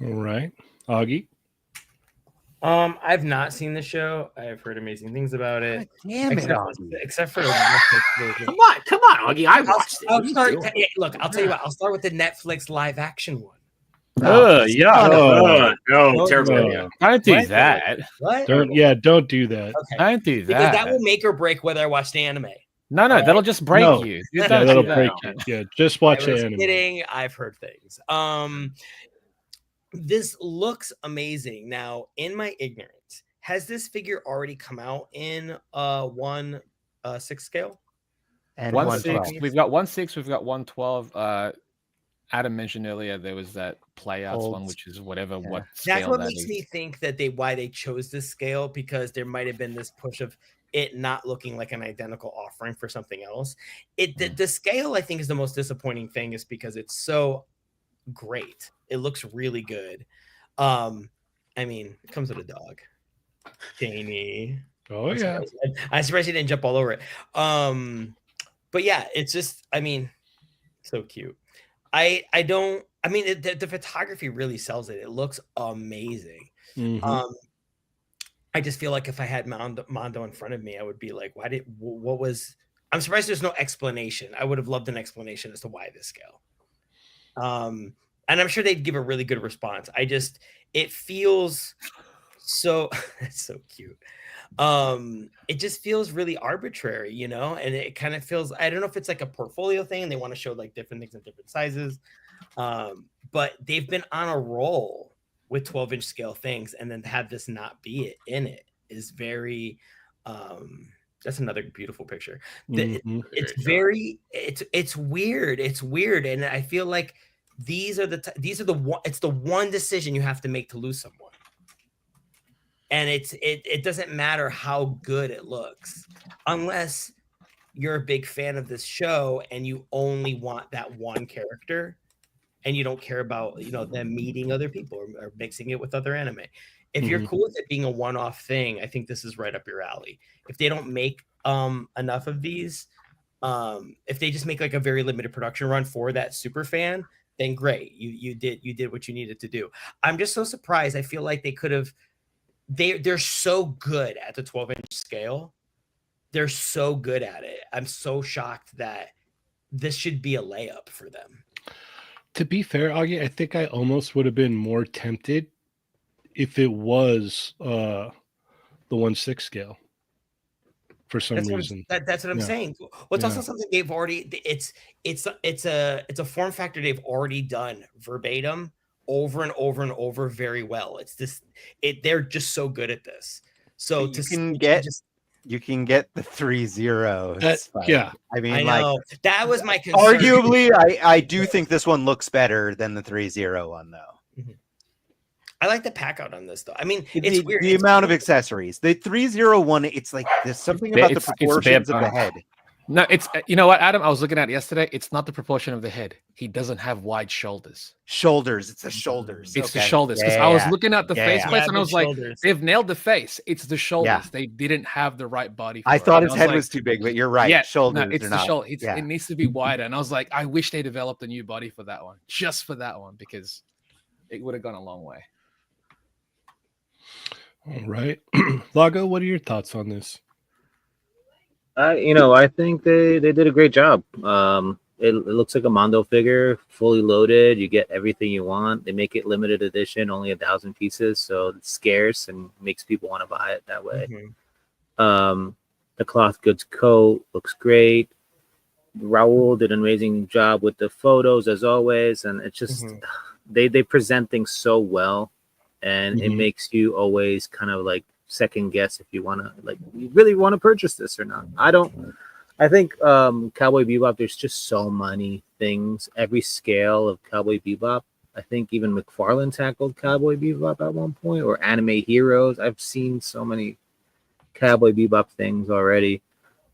All right. Augie? I've not seen the show. I've heard amazing things about it. Damn it, Except, Augie. except for the Netflix version. Come on, Augie. I watched it. I'll What are you start. doing? Look, I'll tell you what. I'll start with the Netflix live action one. Yeah. No, terrible no. idea. Don't do What? that. What? Don't do that. Okay. Don't do Because that. that will make or break whether I watch the anime. No, that'll just break No. you. Yeah, Don't that'll do that. break you. Yeah, just watch I the was anime. kidding. I've heard things. This looks amazing. Now, in my ignorance, has this figure already come out in 1/6 scale? And 1/6. 1/12. We've got 1/6. We've got 1/12. Adam mentioned earlier there was that playouts one, which is whatever what scale That's what that makes is. me think that why they chose this scale, because there might have been this push of it not looking like an identical offering for something else. The scale, I think, is the most disappointing thing, is because it's so great. It looks really good. I mean, it comes with a dog. Cheynee. Oh yeah. I'm surprised he didn't jump all over it. But yeah, it's just, I mean, so cute. I mean, the photography really sells it. It looks amazing. Mhm. I just feel like if I had Mondo in front of me, I would be like, what was, I'm surprised there's no explanation. I would have loved an explanation as to why this scale. And I'm sure they'd give a really good response. It feels so, it's so cute. It just feels really arbitrary, you know, and it kind of feels, I don't know if it's like a portfolio thing and they want to show like different things in different sizes. But they've been on a roll with 12-inch scale things, and then to have this not be it in it is very that's another beautiful picture. It's very, it's weird. It's weird. And I feel like it's the one decision you have to make to lose someone. And it doesn't matter how good it looks, unless you're a big fan of this show and you only want that one character and you don't care about, you know, them meeting other people or mixing it with other anime. If you're cool with it being a one-off thing, I think this is right up your alley. If they don't make enough of these, if they just make like a very limited production run for that super fan, then great. You did what you needed to do. I'm just so surprised. I feel like they could have. They're so good at the 12-inch scale. They're so good at it. I'm so shocked that this should be a layup for them. To be fair, Augie, I think I almost would have been more tempted if it was the 1/6 scale for some reason. That's what I'm saying. Well, it's also something they've already. It's a form factor they've already done verbatim over and over and over very well. It's this. They're just so good at this. So you can get the 3 zeros. Yeah, I mean, I know. like that was my concern. Arguably, I do think this one looks better than the 3-0 one, though. I like the pack out on this, though. I mean, it's weird. The amount of accessories. The 301, it's like there's something about the proportions of the head. No, it's, you know what, Adam, I was looking at it yesterday. It's not the proportion of the head. He doesn't have wide shoulders. It's the shoulders. It's the shoulders. Because I was looking at the face plates and I was like, they've nailed the face. It's the shoulders. Yeah. They didn't have the right body for I thought it. his head was too big, but you're right. Yeah, Shoulders no, it's are the not. shoulder. It needs to be wider. And I was like, I wish they developed a new body for that one. Just for that one, because it would have gone a long way. All right. Lago, what are your thoughts on this? I think they did a great job. It looks like a Mondo figure, fully loaded. You get everything you want. They make it limited edition, only 1,000 pieces, so it's scarce and makes people want to buy it that way. The cloth goods coat looks great. Raul did an amazing job with the photos as always, and it's just they present things so well, and it makes you always kind of like second guess if you want to, like, you really want to purchase this or not. I think Cowboy Bebop, there's just so many things, every scale of Cowboy Bebop. I think even McFarlane tackled Cowboy Bebop at one point, or Anime Heroes. I've seen so many Cowboy Bebop things already.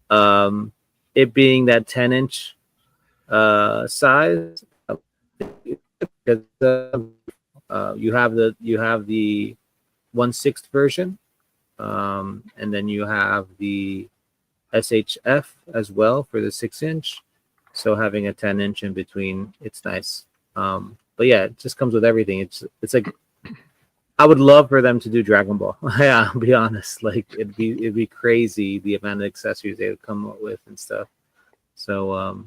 It being that 10-inch size, because you have the 1/6 version. And then you have the SHF as well for the 6-inch. So having a 10-inch in between, it's nice. But yeah, it just comes with everything. It's like, I would love for them to do Dragon Ball. Yeah, I'll be honest. Like it'd be crazy the amount of accessories they would come up with and stuff. So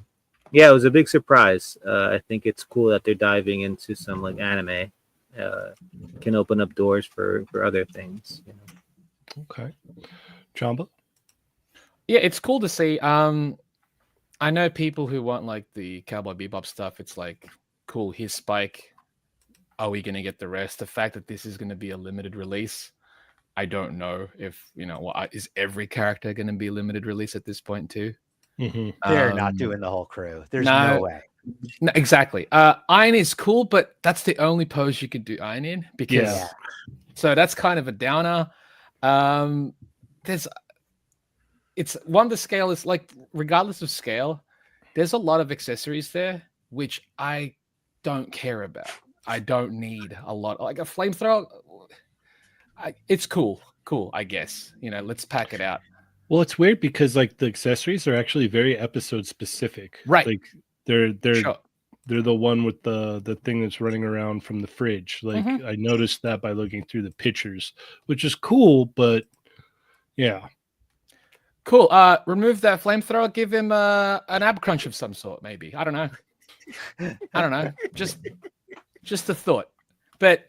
yeah, it was a big surprise. I think it's cool that they're diving into some like anime. Can open up doors for other things. You know? Okay. Chamba? Yeah, it's cool to see. I know people who want like the Cowboy Bebop stuff. It's like, cool, here's Spike. Are we going to get the rest? The fact that this is going to be a limited release, I don't know if is every character going to be limited release at this point too. They're not doing the whole crew. There's no no way. No, exactly. Iron is cool, but that's the only pose you could do Iron in because so that's kind of a downer. It's one, the scale is like, regardless of scale, there's a lot of accessories there, which I don't care about. I don't need a lot. Like a flamethrower, it's cool, I guess. Let's pack it out. Well, it's weird because like the accessories are actually very episode specific. Right. Like they're Sure. they're the one with the thing that's running around from the fridge. Like I noticed that by looking through the pictures, which is cool, but yeah. Cool. Remove that flamethrower, give him an ab crunch of some sort, maybe. I don't know. Just a thought. But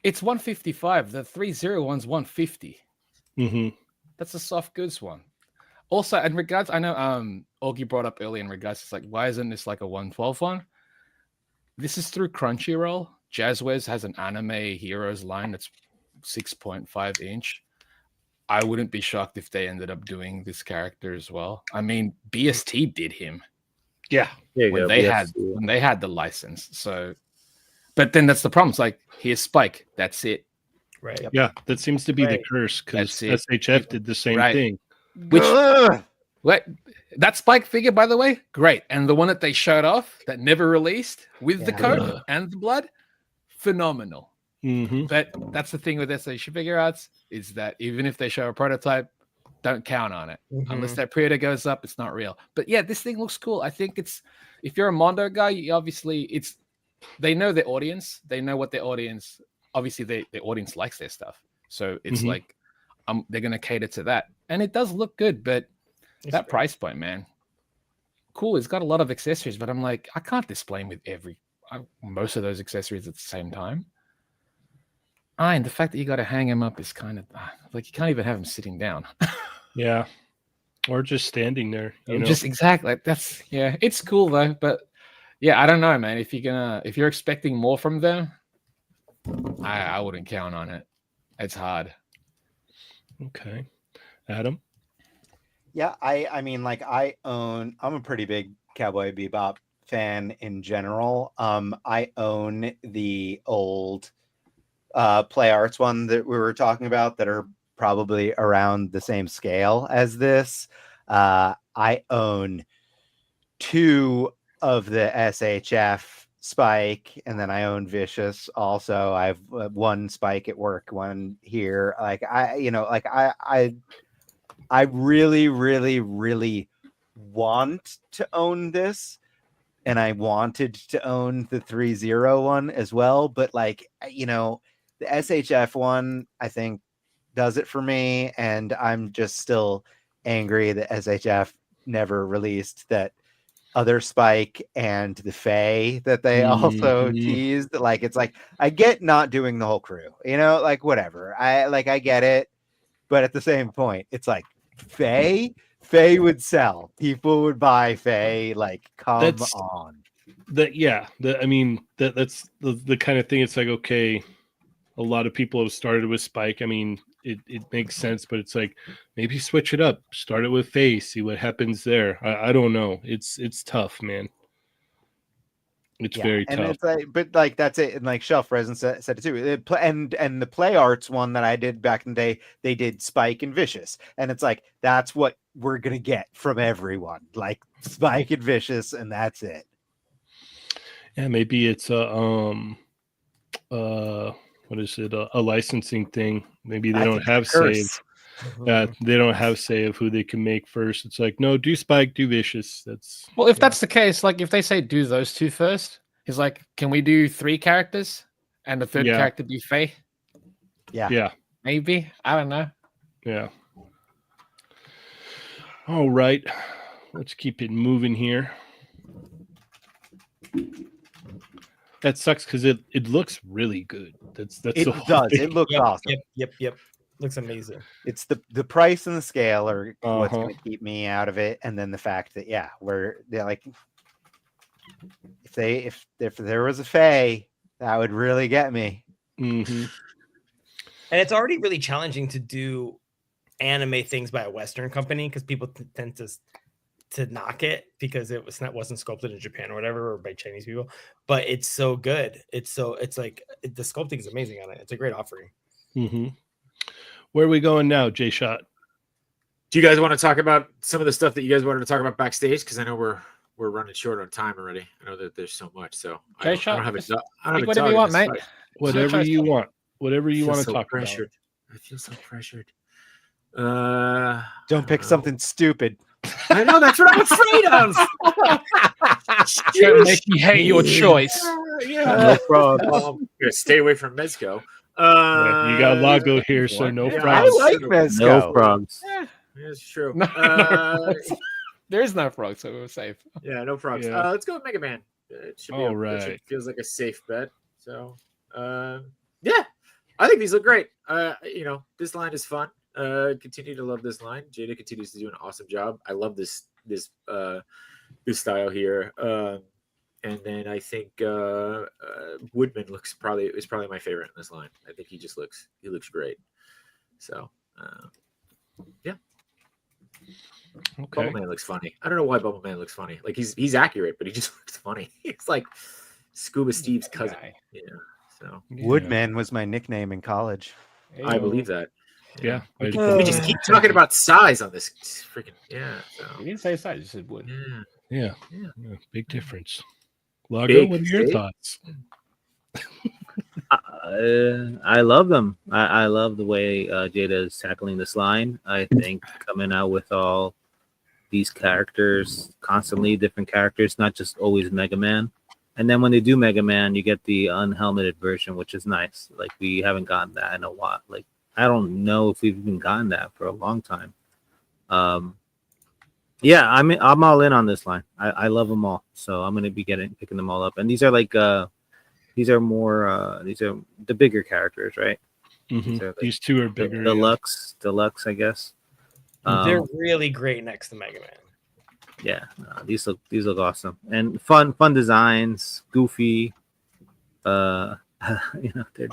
it's 155. The 301's 150. That's a soft goods one. Also, in regards, I know Augie brought up earlier in regards, it's like, why isn't this like a 112 one? This is through Crunchyroll. Jazzwares has an anime heroes line that's 6.5 inch. I wouldn't be shocked if they ended up doing this character as well. I mean, BST did him. Yeah. When they had the license. So, but then that's the problem. It's like, here's Spike. That's it. Right. Yeah, that seems to be the curse because SHF did the same thing. Which that Spike figure, by the way, great. And the one that they showed off that never released with the coat and the blood, phenomenal. But that's the thing with SH Figuarts is that even if they show a prototype, don't count on it unless that pre-order goes up. It's not real. But yeah, this thing looks cool. I think if you're a Mondo guy, they know their audience. They know what their audience. Obviously, their audience likes their stuff, so it's like they're going to cater to that, and it does look good. But that price point, man, cool. It's got a lot of accessories, but I'm like, I can't display them with most of those accessories at the same time. And the fact that you got to hang him up is kind of like you can't even have him sitting down. Yeah, or just standing there. Just exactly. That's it's cool though, but yeah, I don't know, man. If you're expecting more from them. I wouldn't count on it. It's hard. Okay. Adam? Yeah, I'm a pretty big Cowboy Bebop fan in general. I own the old Play Arts one that we were talking about that are probably around the same scale as this. I own 2 of the SHF Spike, and then I own Vicious also. I have 1 Spike at work, 1 here. Like I really, really, really want to own this, and I wanted to own the 301 as well. But the SHF one, I think, does it for me, and I'm just still angry that SHF never released that other Spike and the Fae that they also teased. Like, it's like, I get not doing the whole crew, whatever. I get it. But at the same point, it's like Fae would sell. People would buy Fae. Like, come on. That's the kind of thing. It's like, okay, a lot of people have started with Spike. I mean, it makes sense, but it's like, maybe switch it up. Start it with Faye, see what happens there. I don't know. It's tough, man. It's very tough. It's like, but that's it. And Shelf Resin said it too. And the Play Arts one that I did back in the day, they did Spike and Vicious, and it's like, that's what we're gonna get from everyone. Like, Spike and Vicious, and that's it. Yeah, maybe it's what is it? A licensing thing. Maybe they don't have save. They don't have say of who they can make first. It's like, no, do Spike, do Vicious. That's if that's the case, like if they say do those 2 first, it's like, can we do 3 characters and the 3rd character be Faye? Yeah. Maybe. I don't know. Yeah. All right. Let's keep it moving here. That sucks because it looks really good. It does. It looks awesome. Yep. Looks amazing. It's the price and the scale are what's going to keep me out of it, and then the fact that they're like, if there was a Fae, that would really get me. And it's already really challenging to do anime things by a Western company because people tend to knock it because wasn't sculpted in Japan or whatever, or by Chinese people. But it's so good. It's like the sculpting is amazing on it. It's a great offering. Mm-hmm. Where are we going now, J Shot? Do you guys want to talk about some of the stuff that you guys wanted to talk about backstage? Because I know we're running short on time already. I know that there's so much. So I don't have whatever you want, mate. Whatever you want. Whatever you want to so talk pressured. about. I feel so pressured. Don't pick something stupid. I know, that's what I'm afraid of. Don't make me hate your choice. No problem. I'm gonna stay away from M.A.S.K. Yeah, you got Lago here, so no Yeah, frogs. I like M.A.S.K. No frogs. Yeah, it's true. There is no frog, so we're safe. Yeah, no frogs. Yeah. Let's go with Mega Man. It should be All it right. feels like a safe bet. So, yeah, I think these look great. This line is fun. Continue to love this line. Jada continues to do an awesome job. I love this style here. And then I think Woodman is probably my favorite in this line. I think he looks great. So yeah. Okay. Bubble Man looks funny. I don't know why Bubble Man looks funny. Like he's accurate, but he just looks funny. It's like Scuba Steve's cousin. Yeah. So Woodman was my nickname in college. I believe that. Yeah. We just keep talking about size on this freaking So. You didn't say size, you said wood. Yeah. Big difference. Lago, what are your thoughts? I love them. I love the way Jada is tackling this line. I think coming out with all these characters, constantly different characters, not just always Mega Man. And then when they do Mega Man, you get the unhelmeted version, which is nice. Like, we haven't gotten that in a while. Like, I don't know if we've even gotten that for a long time. Yeah, I'm all in on this line. I love them all, so I'm gonna be picking them all up. And these are like these are the bigger characters, right? Mm-hmm. These two are bigger. Deluxe, I guess. They're really great next to Mega Man. Yeah, these look awesome and fun designs, goofy. They're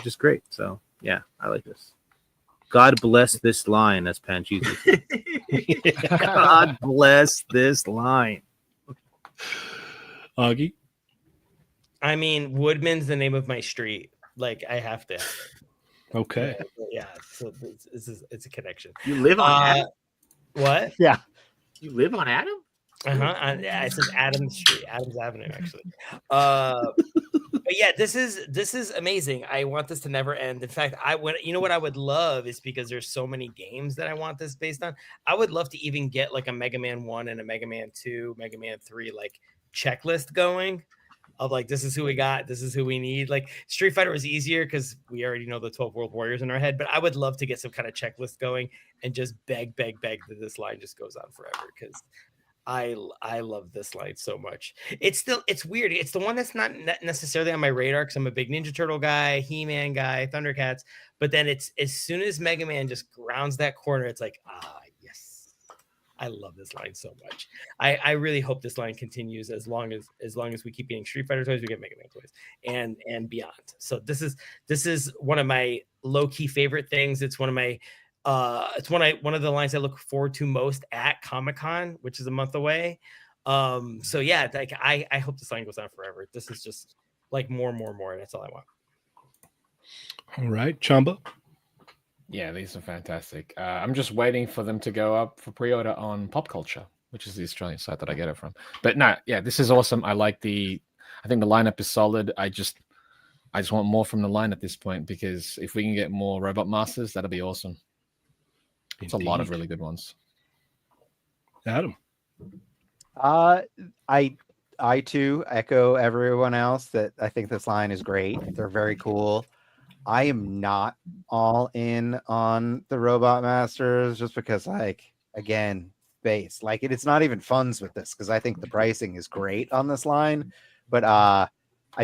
just great. So yeah, I like this. God bless this line, as Pancheezy said. God bless this line. Augie? I mean, Woodman's the name of my street. Like, I have to. Okay. Yeah, so it's a connection. You live on Adam? What? Yeah. You live on Adam? Yeah, it says Adams Street, Adams Avenue, actually. But yeah, this is amazing. I want this to never end. In fact, what I would love is, because there's so many games that I want this based on. I would love to even get like a Mega Man 1 and a Mega Man 2, Mega Man 3 like checklist going of like, this is who we got, this is who we need. Like, Street Fighter was easier because we already know the 12 World Warriors in our head, but I would love to get some kind of checklist going and just beg that this line just goes on forever, because I love this line so much. It's weird. It's the one that's not necessarily on my radar because I'm a big Ninja Turtle guy, He-Man guy, Thundercats. But then it's, as soon as Mega Man just rounds that corner, it's like, yes, I love this line so much. I really hope this line continues as long as we keep getting Street Fighter toys, we get Mega Man toys, and beyond. So this is one of my low key favorite things. It's one of my it's one of the lines I look forward to most at Comic-Con, which is a month away. So yeah, like I hope this line goes on forever. This is just like more. That's all I want. All right, Chamba. Yeah, these are fantastic. I'm just waiting for them to go up for pre-order on Pop Culture, which is the Australian site that I get it from. But no, yeah, this is awesome. I think the lineup is solid. I just want more from the line at this point, because if we can get more Robot Masters, that'll be awesome. It's a lot of really good ones. Adam. I too echo everyone else that I think this line is great. They're very cool. I am not all in on the Robot Masters just because, like, again, base. Like, it's not even funds with this because I think the pricing is great on this line. But I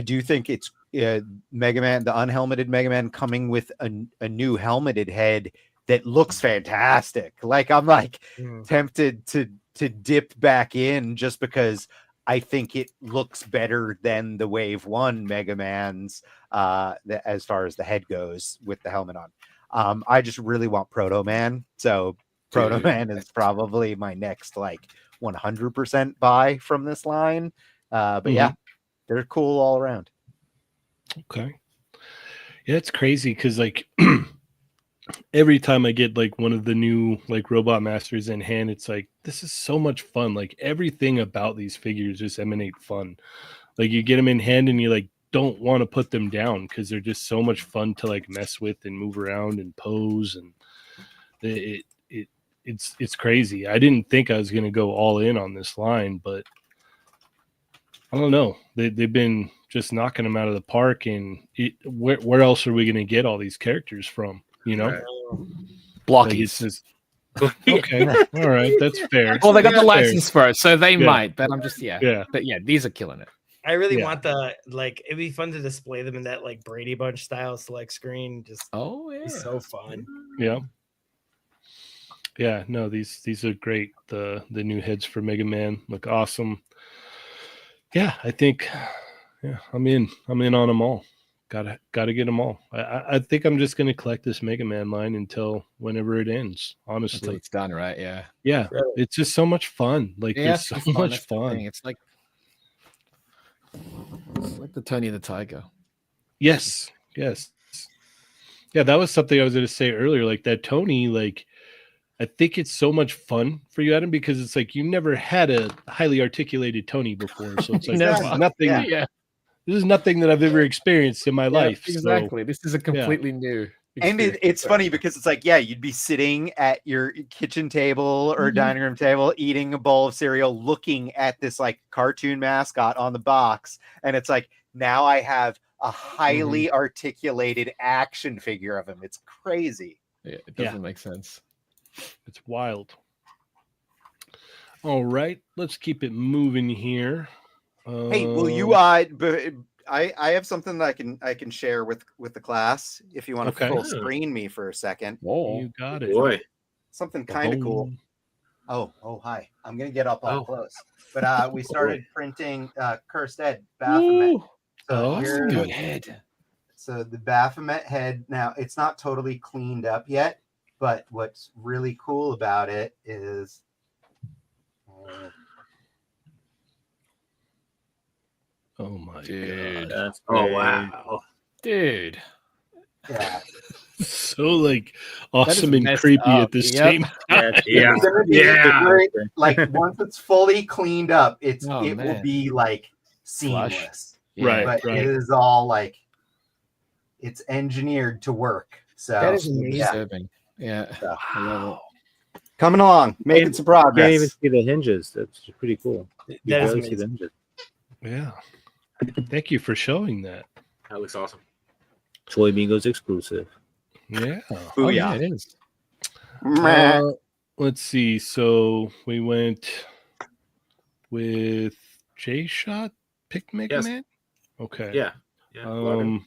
do think it's Mega Man, the unhelmeted Mega Man, coming with a new helmeted head that looks fantastic. Like, I'm like tempted to dip back in just because I think it looks better than the Wave 1 Mega Man's as far as the head goes with the helmet on. I just really want Proto Man. So Proto Man is probably my next like 100% buy from this line. But yeah, they're cool all around. Okay. Yeah, it's crazy because like every time I get like one of the new like Robot Masters in hand, it's like this is so much fun. Like everything about these figures just emanate fun. Like you get them in hand and you like don't want to put them down because they're just so much fun to like mess with and move around and pose, and it's crazy. I didn't think I was gonna go all in on this line, but I don't know. They've been just knocking them out of the park, and where else are we gonna get all these characters from? You know, Blockies. Like okay, all right, that's fair. Well, they got the That's license fair. for it, so they Yeah. might. But I'm just Yeah. But yeah, these are killing it. I really Yeah. want the like. It'd be fun to display them in that like Brady Bunch style select screen. Just it's so fun. Yeah. Yeah, no, these are great. The new heads for Mega Man look awesome. Yeah, I think I'm in on them all. Gotta get them all. I think I'm just gonna collect this Mega Man line until whenever it ends, honestly. Until it's done, right? Yeah. Yeah. Really? It's just so much fun. Like there's so much That's the fun. thing. It's like the Tony the Tiger. Yes. Yeah, that was something I was gonna say earlier. Like that Tony, like I think it's so much fun for you, Adam, because it's like you never had a highly articulated Tony before. So it's like Never. this is nothing. Yeah. This is nothing that I've ever experienced in my life. so- Exactly. This is a completely new. And it's funny because it's like, yeah, you'd be sitting at your kitchen table or dining room table, eating a bowl of cereal, looking at this like cartoon mascot on the box. And it's like, now I have a highly articulated action figure of him. It's crazy. Yeah, it doesn't make sense. It's wild. All right, let's keep it moving here. Hey, will you I have something that I can share with the class if you want to Okay. full screen me for a second. Whoa. You got it. Boy. Something kind of cool. Oh, hi. I'm gonna get up all close. But we started printing Cursed Ed Baphomet. So Oh, here's Good head. so the Baphomet head. Now it's not totally cleaned up yet, but what's really cool about it is Oh my Dude. god. That's Oh great. wow. Dude. yeah. So like awesome is and messed creepy up. at the Yep. same time. That's Yeah. It's gonna be Yeah. very- like once it's fully cleaned up, it Oh, will man. be like Flush. seamless. Right. But it is all like it's engineered to work. So That is amazing. yeah, Disturbing. Yeah. I love coming along, making some it. You can't even progress. see the hinges. That's pretty cool. You That is barely see the amazing. hinges. Yeah. Thank you for showing that. That looks awesome. Toy Migos exclusive. Yeah. Oh, yeah, it is. Let's see. So we went with J Shot picked Mega Yes. Man. Okay. Yeah. Um.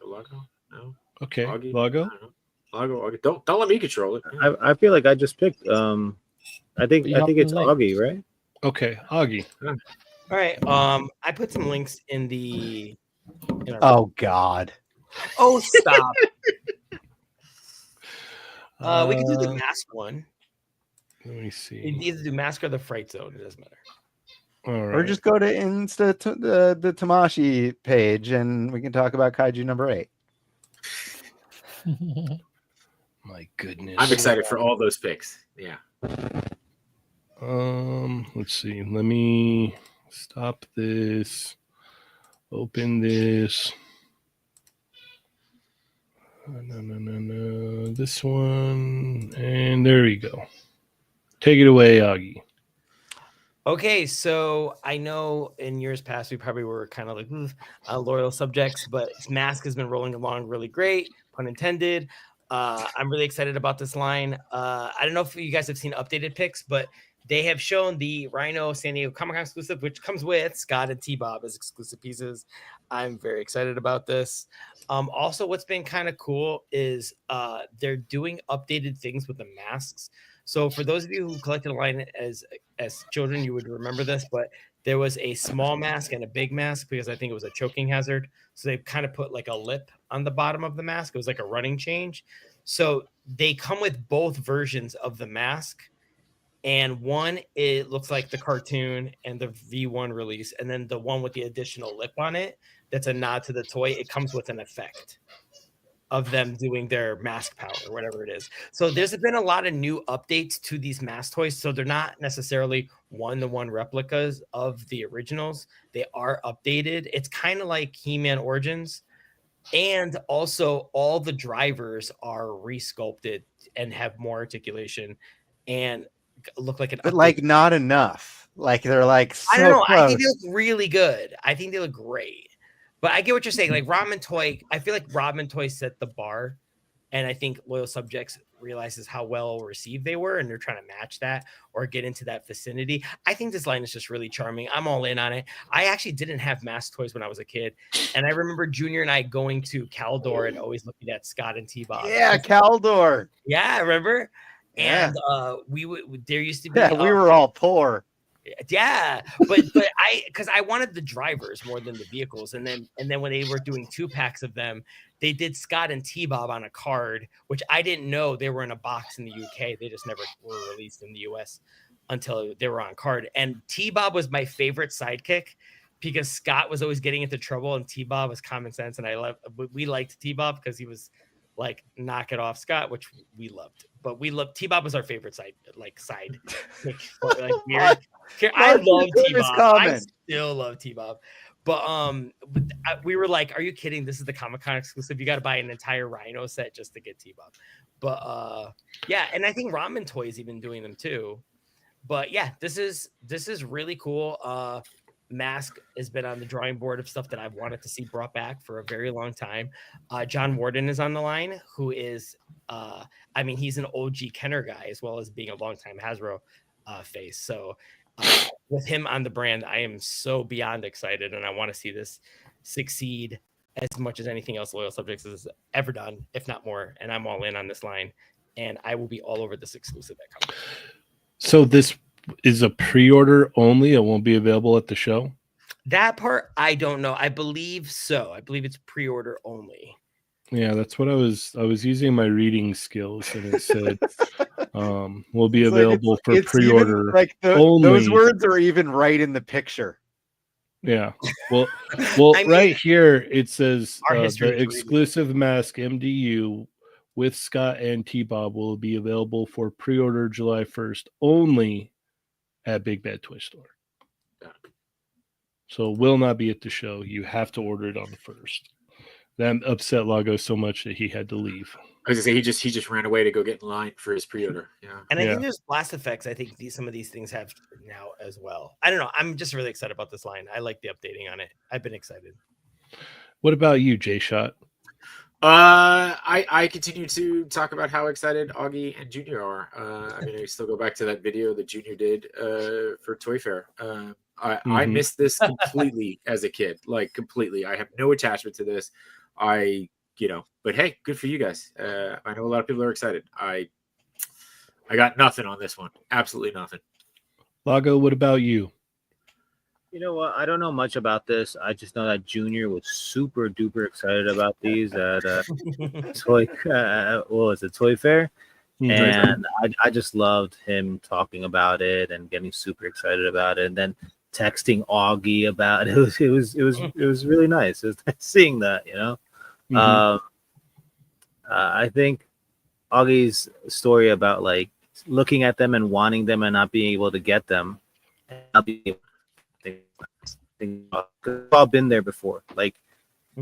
Lago? No. Okay. Augie? Lago. I don't know. Lago. Augie. Don't let me control it. I feel like I just picked I think You it's have to Augie, right? Okay. Augie. All right. I put some links in the. In our- Oh God. Oh, stop. We can do the mask one. Let me You see. can either do mask or the fright zone. It doesn't matter. All right. Or just go to the Tamashi page and we can talk about Kaiju number 8. My goodness. I'm excited for all those picks. Yeah. Let's see. Let me stop this. Open this. No. This one. And there we go. Take it away, Augie. Okay, so I know in years past we probably were kind of like loyal subjects, but Mask has been rolling along really great, pun intended. I'm really excited about this line. I don't know if you guys have seen updated picks, but they have shown the Rhino San Diego Comic-Con exclusive, which comes with Scott and T-Bob as exclusive pieces. I'm very excited about this. Also, what's been kind of cool is they're doing updated things with the masks. So for those of you who collected a line as children, you would remember this, but there was a small mask and a big mask because I think it was a choking hazard. So they kind of put like a lip on the bottom of the mask. It was like a running change. So they come with both versions of the mask. And one, it looks like the cartoon and the V1 release. And then the one with the additional lip on it, that's a nod to the toy. It comes with an effect of them doing their mask power, or whatever it is. So there's been a lot of new updates to these mask toys. So they're not necessarily one-to-one replicas of the originals. They are updated. It's kind of like He-Man Origins. And also all the drivers are resculpted and have more articulation and look like an But like not enough. Like they're like so I don't know. close. I think they look really good. I think they look great. But I get what you're saying. Like Ramen Toy, I feel like Ramen Toy set the bar, and I think Loyal Subjects realizes how well received they were, and they're trying to match that or get into that vicinity. I think this line is just really charming. I'm all in on it. I actually didn't have M.A.S.K toys when I was a kid, and I remember Junior and I going to Caldor and always looking at Scott and T-Bob. Yeah, Caldor. Yeah, I remember. Yeah. And we would. There used to be. Yeah, we were all poor. Yeah, but because I wanted the drivers more than the vehicles, and then when they were doing 2-packs of them, they did Scott and T-Bob on a card, which I didn't know they were in a box in the UK. They just never were released in the US until they were on card. And T-Bob was my favorite sidekick because Scott was always getting into trouble, and T-Bob was common sense, and we liked T-Bob because he was like knock it off Scott, which we loved. But we loved T-Bob was our favorite side like weird. I love T-Bob. I still love T-Bob. But we were like, are you kidding? This is the Comic-Con exclusive. You got to buy an entire Rhino set just to get T-Bob. But yeah, and I think Ramen Toys even doing them too. But yeah, this is really cool. M.A.S.K has been on the drawing board of stuff that I've wanted to see brought back for a very long time. John Warden is on the line, who is, he's an OG Kenner guy as well as being a longtime Hasbro face. So with him on the brand, I am so beyond excited, and I want to see this succeed as much as anything else Loyal Subjects has ever done, if not more. And I'm all in on this line, and I will be all over this exclusive that comes. So this is a pre-order only. It won't be available at the show. That part I don't know. I believe so. I believe it's pre-order only. Yeah, that's what I was using my reading skills, and it said will be available for pre-order. Like only. Those words are even right in the picture. Yeah. Well, right here it says the exclusive M.A.S.K MDU with Scott and T-Bob will be available for pre-order July 1st only at Big Bad Toy Store. So it will not be at the show. You have to order it on the 1st. That upset Lago so much that he had to leave. I was gonna say he just ran away to go get in line for his pre-order. Yeah, and I think there's blast effects. I think some of these things have now as well. I don't know. I'm just really excited about this line. I like the updating on it. I've been excited. What about you, J-Shot? I continue to talk about how excited Augie and Junior are. I still go back to that video that Junior did for Toy Fair. I missed this completely as a kid, like completely. I have no attachment to this. But hey, good for you guys. I know a lot of people are excited. I got nothing on this one. Absolutely nothing. Lago, what about you? You know what? I don't know much about this. I just know that Junior was super duper excited about these at Toy Fair? And I just loved him talking about it and getting super excited about it, and then texting Augie about it. It was really nice. It was nice seeing that, you know. I think Augie's story about like looking at them and wanting them and not being able to get them, and not being able to think we've all been there before. Like,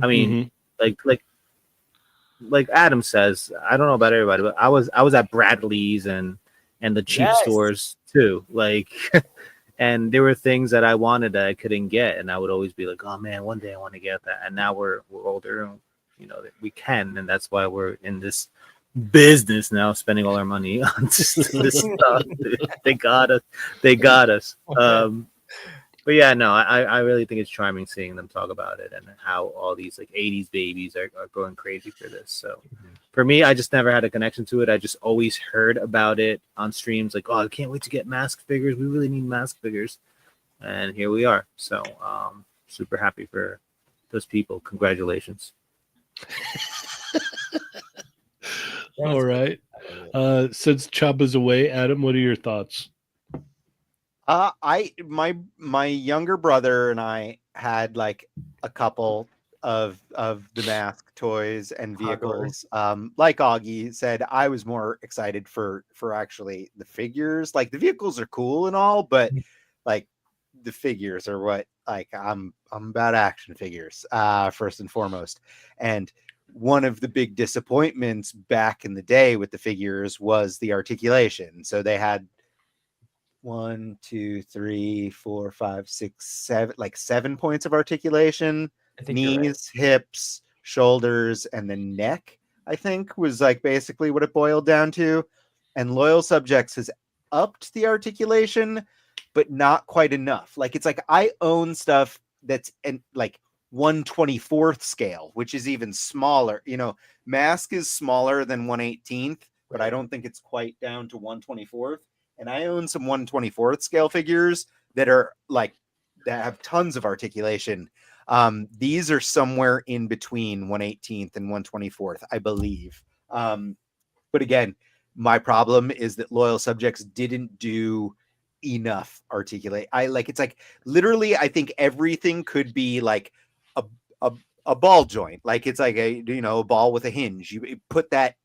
I mean, like Adam says, I don't know about everybody, but I was at Bradley's and the cheap stores too. Like, and there were things that I wanted that I couldn't get, and I would always be like, oh man, one day I want to get that. And now we're older, and you know we can, and that's why we're in this business now, spending all our money on this stuff. They got us. But yeah, no, I really think it's charming seeing them talk about it and how all these like 80s babies are going crazy for this. So for me, I just never had a connection to it. I just always heard about it on streams like, oh, I can't wait to get M.A.S.K figures. We really need M.A.S.K figures. And here we are. So super happy for those people. Congratulations. All right. Since Chaba's away, Adam, what are your thoughts? My younger brother and I had like a couple of the M.A.S.K toys and vehicles. Like Augie said, I was more excited for actually the figures. Like the vehicles are cool and all, but like the figures are what like I'm about action figures first and foremost. And one of the big disappointments back in the day with the figures was the articulation. So they had 1, 2, 3, 4, 5, 6, 7, like 7 points of articulation: knees, hips, shoulders, and the neck. I think was like basically what it boiled down to. And Loyal Subjects has upped the articulation, but not quite enough. Like it's like I own stuff that's in like 1/24th scale, which is even smaller. You know, M.A.S.K is smaller than 1/18th, but I don't think it's quite down to 1/24th. And I own some 1/24th scale figures that are like that have tons of articulation. These are somewhere in between 1/18th and 1/24th, I believe. But again, my problem is that Loyal Subjects didn't do enough articulate. It's like literally, I think everything could be like a ball joint. Like it's like a ball with a hinge. You put that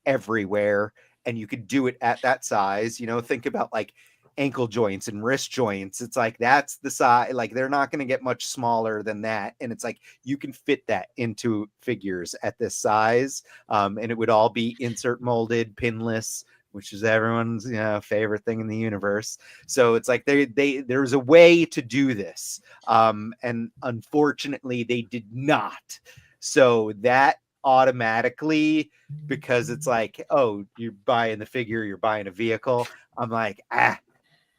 everywhere, and you could do it at that size. Think about like ankle joints and wrist joints. It's like that's the size. Like they're not going to get much smaller than that, and it's like you can fit that into figures at this size, and it would all be insert molded, pinless, which is everyone's favorite thing in the universe. So it's like there's a way to do this, and unfortunately they did not. So that automatically, because it's like, oh, you're buying the figure, you're buying a vehicle. I'm like,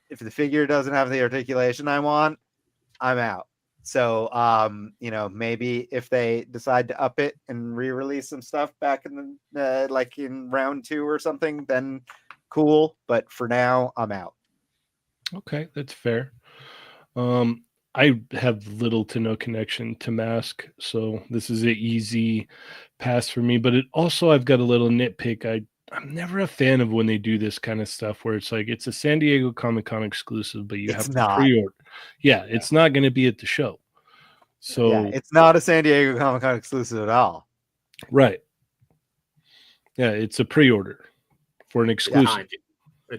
if the figure doesn't have the articulation I want, I'm out. So maybe if they decide to up it and re-release some stuff back in the like in round 2 or something, then cool. But for now, I'm out. Okay, that's fair. I have little to no connection to M.A.S.K, so this is an easy pass for me. But I've got a little nitpick. I'm never a fan of when they do this kind of stuff where it's like it's a San Diego Comic-Con exclusive, but you have to pre-order. Yeah, it's not going to be at the show. So yeah, it's not a San Diego Comic-Con exclusive at all. Right. Yeah, it's a pre-order for an exclusive.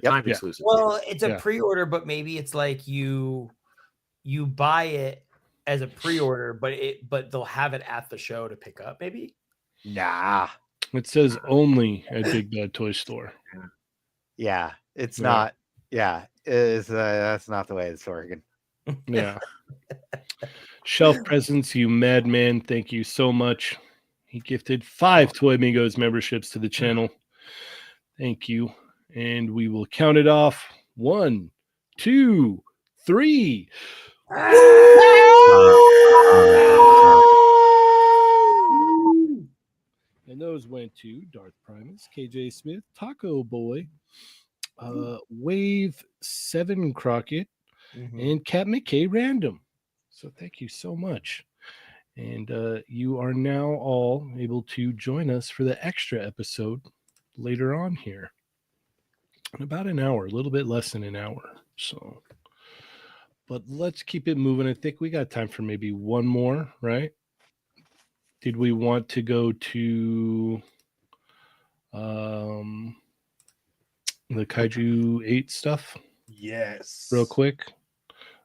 Time exclusive. Well, it's a pre-order, but maybe it's like you buy it as a pre-order, but they'll have it at the show to pick up, maybe. Nah. It says only at Big Bad Toy Store. Yeah, it's not. Yeah, that's not the way it's working. Yeah. Shelf presence, you madman. Thank you so much. He gifted 5 Toy Amigos memberships to the channel. Thank you. And we will count it off. 1, 2, 3. And those went to Darth Primus, KJ Smith, Taco Boy, Wave 7 Crockett, and Cat McKay Random. So thank you so much. And you are now all able to join us for the extra episode later on here. In about an hour, a little bit less than an hour. So, but let's keep it moving. I think we got time for maybe one more, right? Did we want to go to the Kaiju 8 stuff? Yes. Real quick.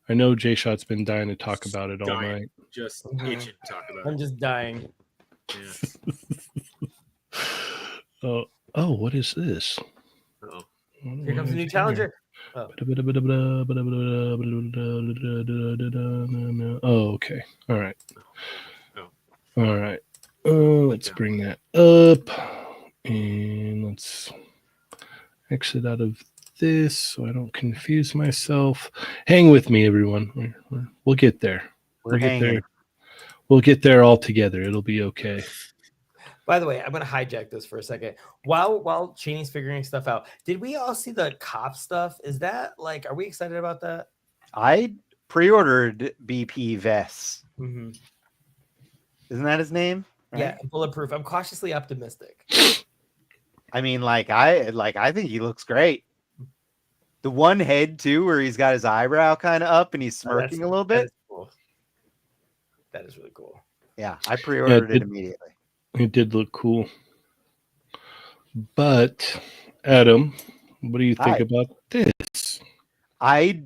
I know J Shot's been dying to talk about it all night. Just itching to talk about it. I'm just dying. Yeah. Oh, what is this? Uh-oh. Here comes a new challenger. Oh, okay. All right. All right. Let's bring that up. And let's exit out of this so I don't confuse myself. Hang with me, everyone. We'll get there. We'll get there. We'll get there all together. It'll be okay. By the way, I'm going to hijack this for a second. While Cheney's figuring stuff out, did we all see the cop stuff? Is that like, are we excited about that? I pre-ordered BP Vess. Mm-hmm. Isn't that his name? Right? Yeah, Bulletproof. I'm cautiously optimistic. I mean, I think he looks great. The one head too, where he's got his eyebrow kind of up and he's smirking a little bit. That is cool. That is really cool. Yeah, I pre-ordered it immediately. It did look cool. But Adam, what do you think about this? I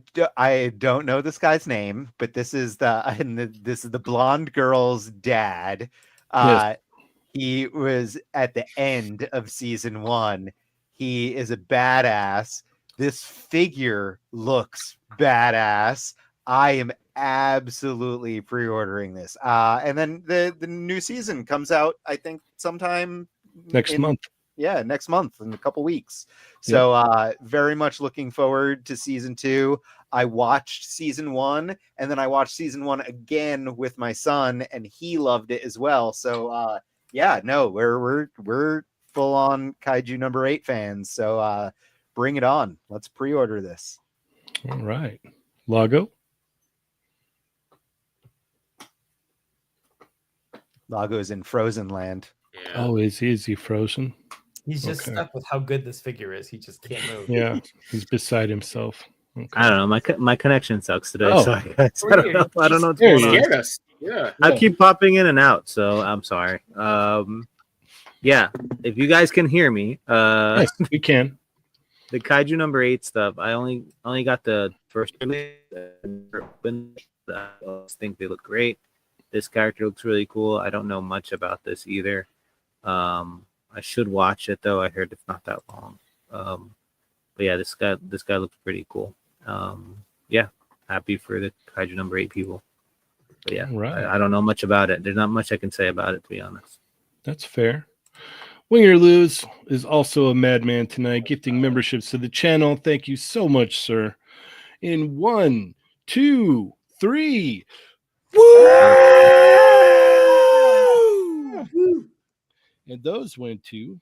don't know this guy's name, but this is the blonde girl's dad. Yes. He was at the end of season 1. He is a badass. This figure looks badass. I am absolutely pre-ordering this. And then the new season comes out, I think, sometime Next month. Yeah, next month in a couple weeks. So very much looking forward to season 2. I watched season 1 and then I watched season 1 again with my son and he loved it as well. So we're full on Kaiju number 8 fans. So bring it on. Let's pre-order this. All right. Lago? Lago's in Frozen Land. Yeah. Oh, is he frozen? He's just stuck with how good this figure is. He just can't move. Yeah, he's beside himself. Okay. I don't know. My connection sucks today. Oh. So I don't know what's going There on. you Scared us. Yeah. I keep popping in and out, so I'm sorry. Yeah, if you guys can hear me, Yes, we can. the Kaiju number 8 stuff. I only got the first release. I think they look great. This character looks really cool. I don't know much about this either. I should watch it though. I heard it's not that long. But yeah, this guy looks pretty cool. Yeah, happy for the Kaiju number 8 people. But yeah, Right. I don't know much about it. There's not much I can say about it, to be honest. That's fair. Win or Lose is also a madman tonight, gifting memberships to the channel. Thank you so much, sir. In 1, 2, 3. Woo! And those went to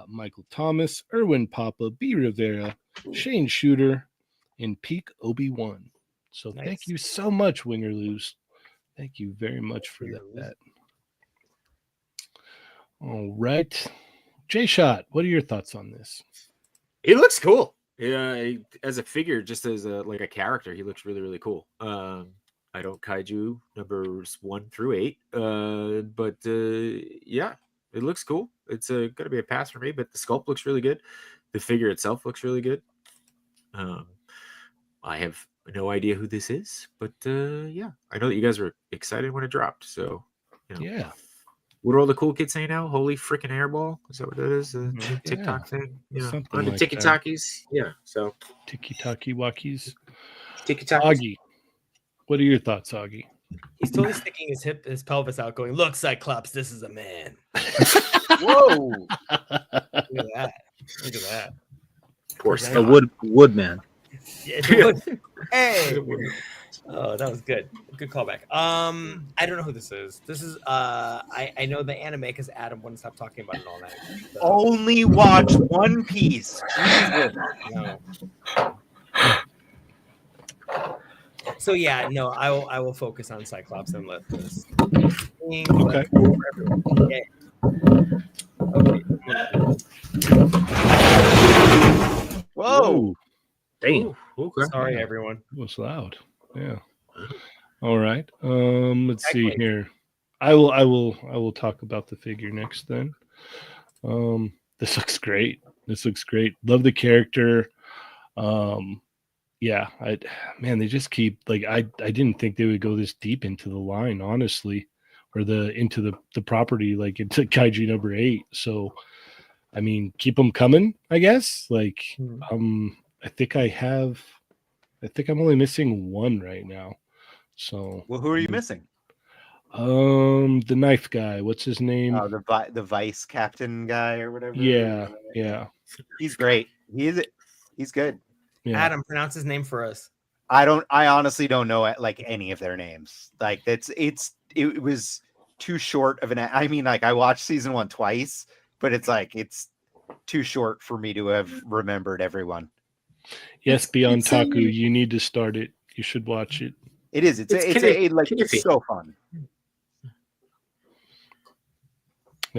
Michael Thomas, Erwin Papa, B. Rivera, Shane Shooter, and Peak Obi-Wan. So thank you so much, Win or Lose. Thank you very much for that. All right. J-Shot, what are your thoughts on this? He looks cool. Yeah, as a figure, just as a character, he looks really, really cool. I don't kaiju numbers 1 through 8, but yeah, it looks cool. It's gonna be a pass for me, but the sculpt looks really good. The figure itself looks really good. I have no idea who this is, but yeah, I know that you guys were excited when it dropped. So Yeah. What are all the cool kids saying now? Holy freaking hairball! Is that what that is? The TikTok thing? Yeah, Something on the like Tiki that. Takis. Yeah, so Tiki-Taki Wakis. Tiki Takis. Augie, what are your thoughts, Augie? He's totally sticking his pelvis out, going, "Look, Cyclops, this is a man." Whoa! Look at that! Look at that! Poor A Scott. woodman. Yeah, hey! Oh, that was good. Good callback. I don't know who this is. This is I know the anime because Adam wouldn't stop talking about it all night. So, Only watch One Piece. Jesus. no. So yeah, no, I will focus on Cyclops and let this. Okay. Okay. Whoa! Damn. Okay. Sorry, everyone. It was loud. Yeah. All right. Let's see here. I will talk about the figure next then. This looks great. Love the character. Yeah, they just keep I didn't think they would go this deep into the line, honestly, or into the property, like into Kaiju number 8. So I mean, keep them coming, I guess. I think I'm only missing one right now. So Well, who are you missing? The knife guy. What's his name? Oh, the vice captain guy or whatever. Yeah. He's great. He's good. Yeah. Adam, pronounce his name for us. I honestly don't know any of their names. It was too short of an. I mean, I watched season 1 twice, but it's too short for me to have remembered everyone. Yes, Beyond Taku, you need to start it. You should watch it. It is. It's so fun.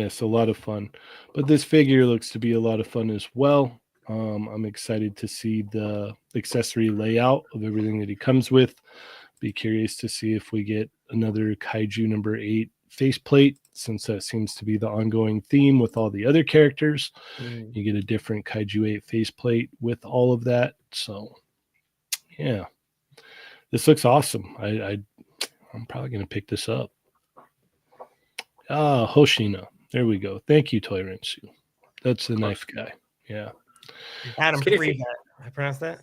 Yes, a lot of fun. But this figure looks to be a lot of fun as well. I'm excited to see the accessory layout of everything that he comes with. Be curious to see if we get another Kaiju number 8 faceplate, since that seems to be the ongoing theme with all the other characters. You get a different Kaiju 8 faceplate with all of that. So, yeah, this looks awesome. I'm probably going to pick this up. Hoshina. There we go. Thank you, Toy Rensu. That's the knife guy. Yeah. Adam, can you read that? I pronounced that?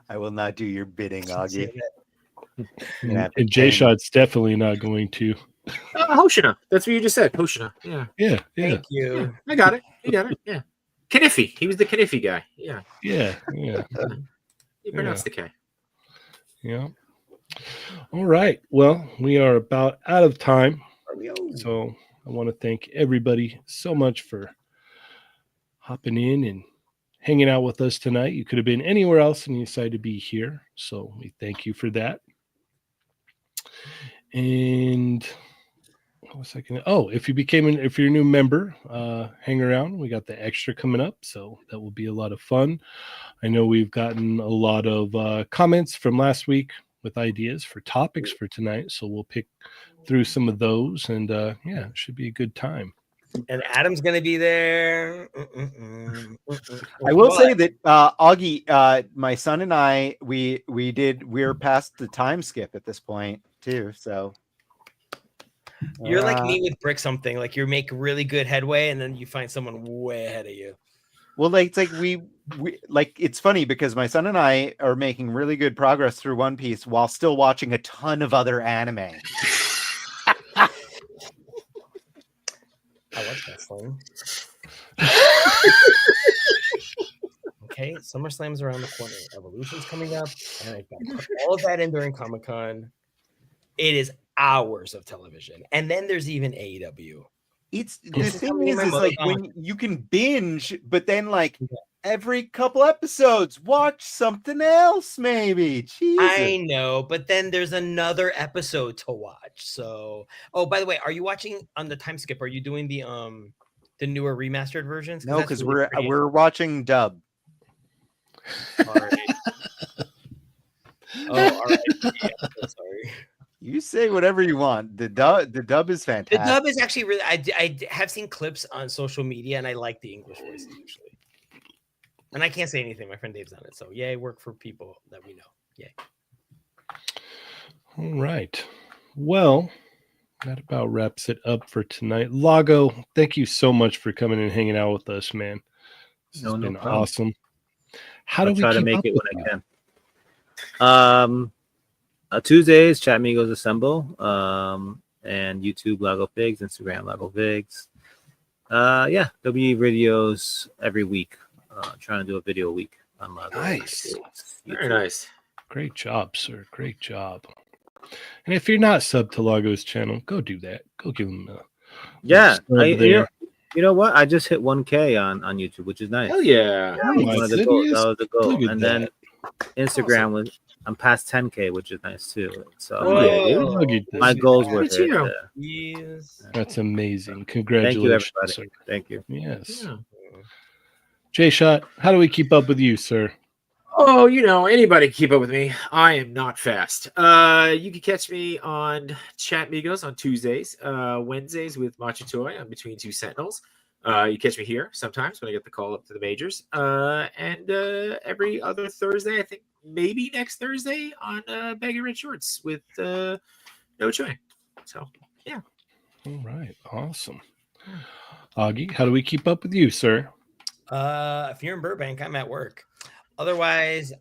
I will not do your bidding, Augie. And J-Shot's definitely not going to. Hoshina. That's what you just said. Hoshina. Yeah. Yeah. Thank you. Yeah, I got it. You got it. Yeah. Kniffy. He was the Kniffy guy. Yeah. Yeah. You pronounced the K. Yeah. All right. Well, we are about out of time. So I want to thank everybody so much for hopping in and hanging out with us tonight. You could have been anywhere else and you decided to be here. So we thank you for that. And what was I gonna? Oh, if you're a new member, hang around. We got the extra coming up, so that will be a lot of fun. I know we've gotten a lot of comments from last week with ideas for topics for tonight, so we'll pick through some of those, and yeah, it should be a good time. And Adam's gonna be there. I will say that Augie, my son and I, we're past the time skip at this point too. So you're like me with brick something. Like you make really good headway, and then you find someone way ahead of you. Well, like it's like we like it's funny because my son and I are making really good progress through One Piece while still watching a ton of other anime. I like that slang. Okay, SummerSlam's around the corner. Evolution's coming up, and I've got to put all of that in during Comic-Con. It is hours of television, and then there's even AEW. It's the thing is like when you can binge, but then like every couple episodes, watch something else, maybe. Jesus. I know, but then there's another episode to watch. So, oh, by the way, are you watching on the time skip? Are you doing the newer remastered versions? No, because we're watching dub. All right. Oh, all right. Yeah, I'm sorry. You say whatever you want. The dub is fantastic. The dub is actually really. I have seen clips on social media, and I like the English voices usually. And I can't say anything. My friend Dave's on it, so yay! Work for people that we know. Yay! All right. Well, that about wraps it up for tonight. Lago, thank you so much for coming and hanging out with us, man. This has been awesome. How do we try to make it when I can? Tuesdays, Chat Migos Assemble, and YouTube Lago Figs, Instagram Lago Figs. Yeah, there'll be videos every week. Trying to do a video a week on Lago. Nice. Very nice. Great job, sir. Great job. And if you're not subbed to Lago's channel, go do that. Go give him a you know what? I just hit 1K on YouTube, which is nice. Hell yeah. One of the goals. That was the goal. And that. then Instagram was I'm past 10K, which is nice too. So my goals were hit. Yes. That's amazing. Congratulations. Thank you, everybody. Thank you. Yes. Yeah. J-Shot, how do we keep up with you, sir? Oh, anybody can keep up with me. I am not fast. You can catch me on Chat Migos on Tuesdays, Wednesdays with Machitoy on Between Two Sentinels. You catch me here sometimes when I get the call up to the majors. And every other Thursday, I think maybe next Thursday on Baggy Red Shorts with No Choi. So, yeah. All right. Awesome. Augie, how do we keep up with you, sir? If you're in Burbank, I'm at work. Otherwise,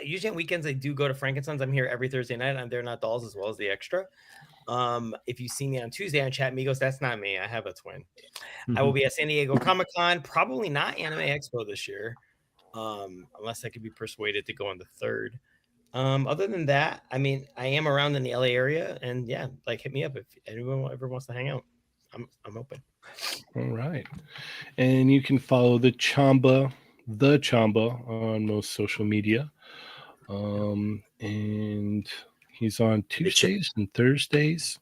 usually on weekends I do go to Frankensons. I'm here every Thursday night. I'm there, Not Dolls, as well as the extra. If you see me on Tuesday on Chat Migos, that's not me. I have a twin. I will be at San Diego Comic-Con, probably not Anime Expo this year, unless I could be persuaded to go on the 3rd. Other than that, I mean, I am around in the LA area, and yeah, like hit me up if anyone ever wants to hang out. I'm open. All right. And you can follow the Chamba on most social media. And he's on Tuesdays and Thursdays.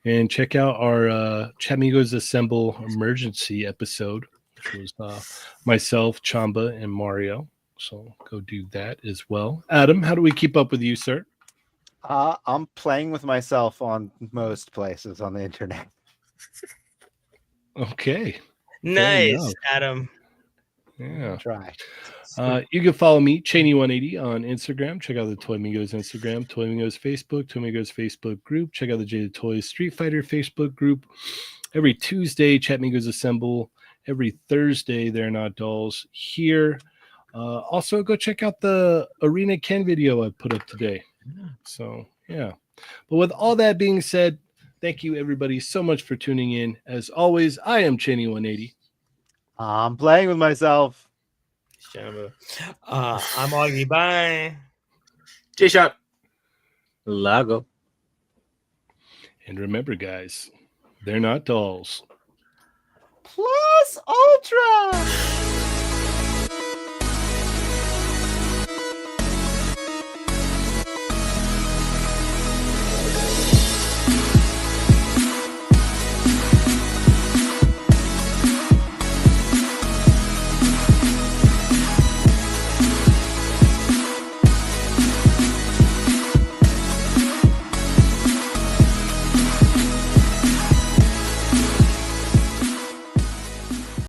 And check out our Chamigos Assemble emergency episode, which was myself, Chamba, and Mario. So go do that as well. Adam, how do we keep up with you, sir? I'm playing with myself on most places on the internet. Okay. Nice, Adam. Yeah. Try. You can follow me, Cheynee180, on Instagram. Check out the Toy Migos Instagram, Toy Migos Facebook, Toy Migos Facebook group. Check out the Jada Toys Street Fighter Facebook group. Every Tuesday, Chat Migos Assemble. Every Thursday, They're Not Dolls here. Also, go check out the Arena Ken video I put up today. So, yeah. But with all that being said, thank you, everybody, so much for tuning in. As always, I am Cheynee180. I'm playing with myself. I'm Augie. Bye. J-Shot. Lago. And remember, guys, they're not dolls. Plus Ultra.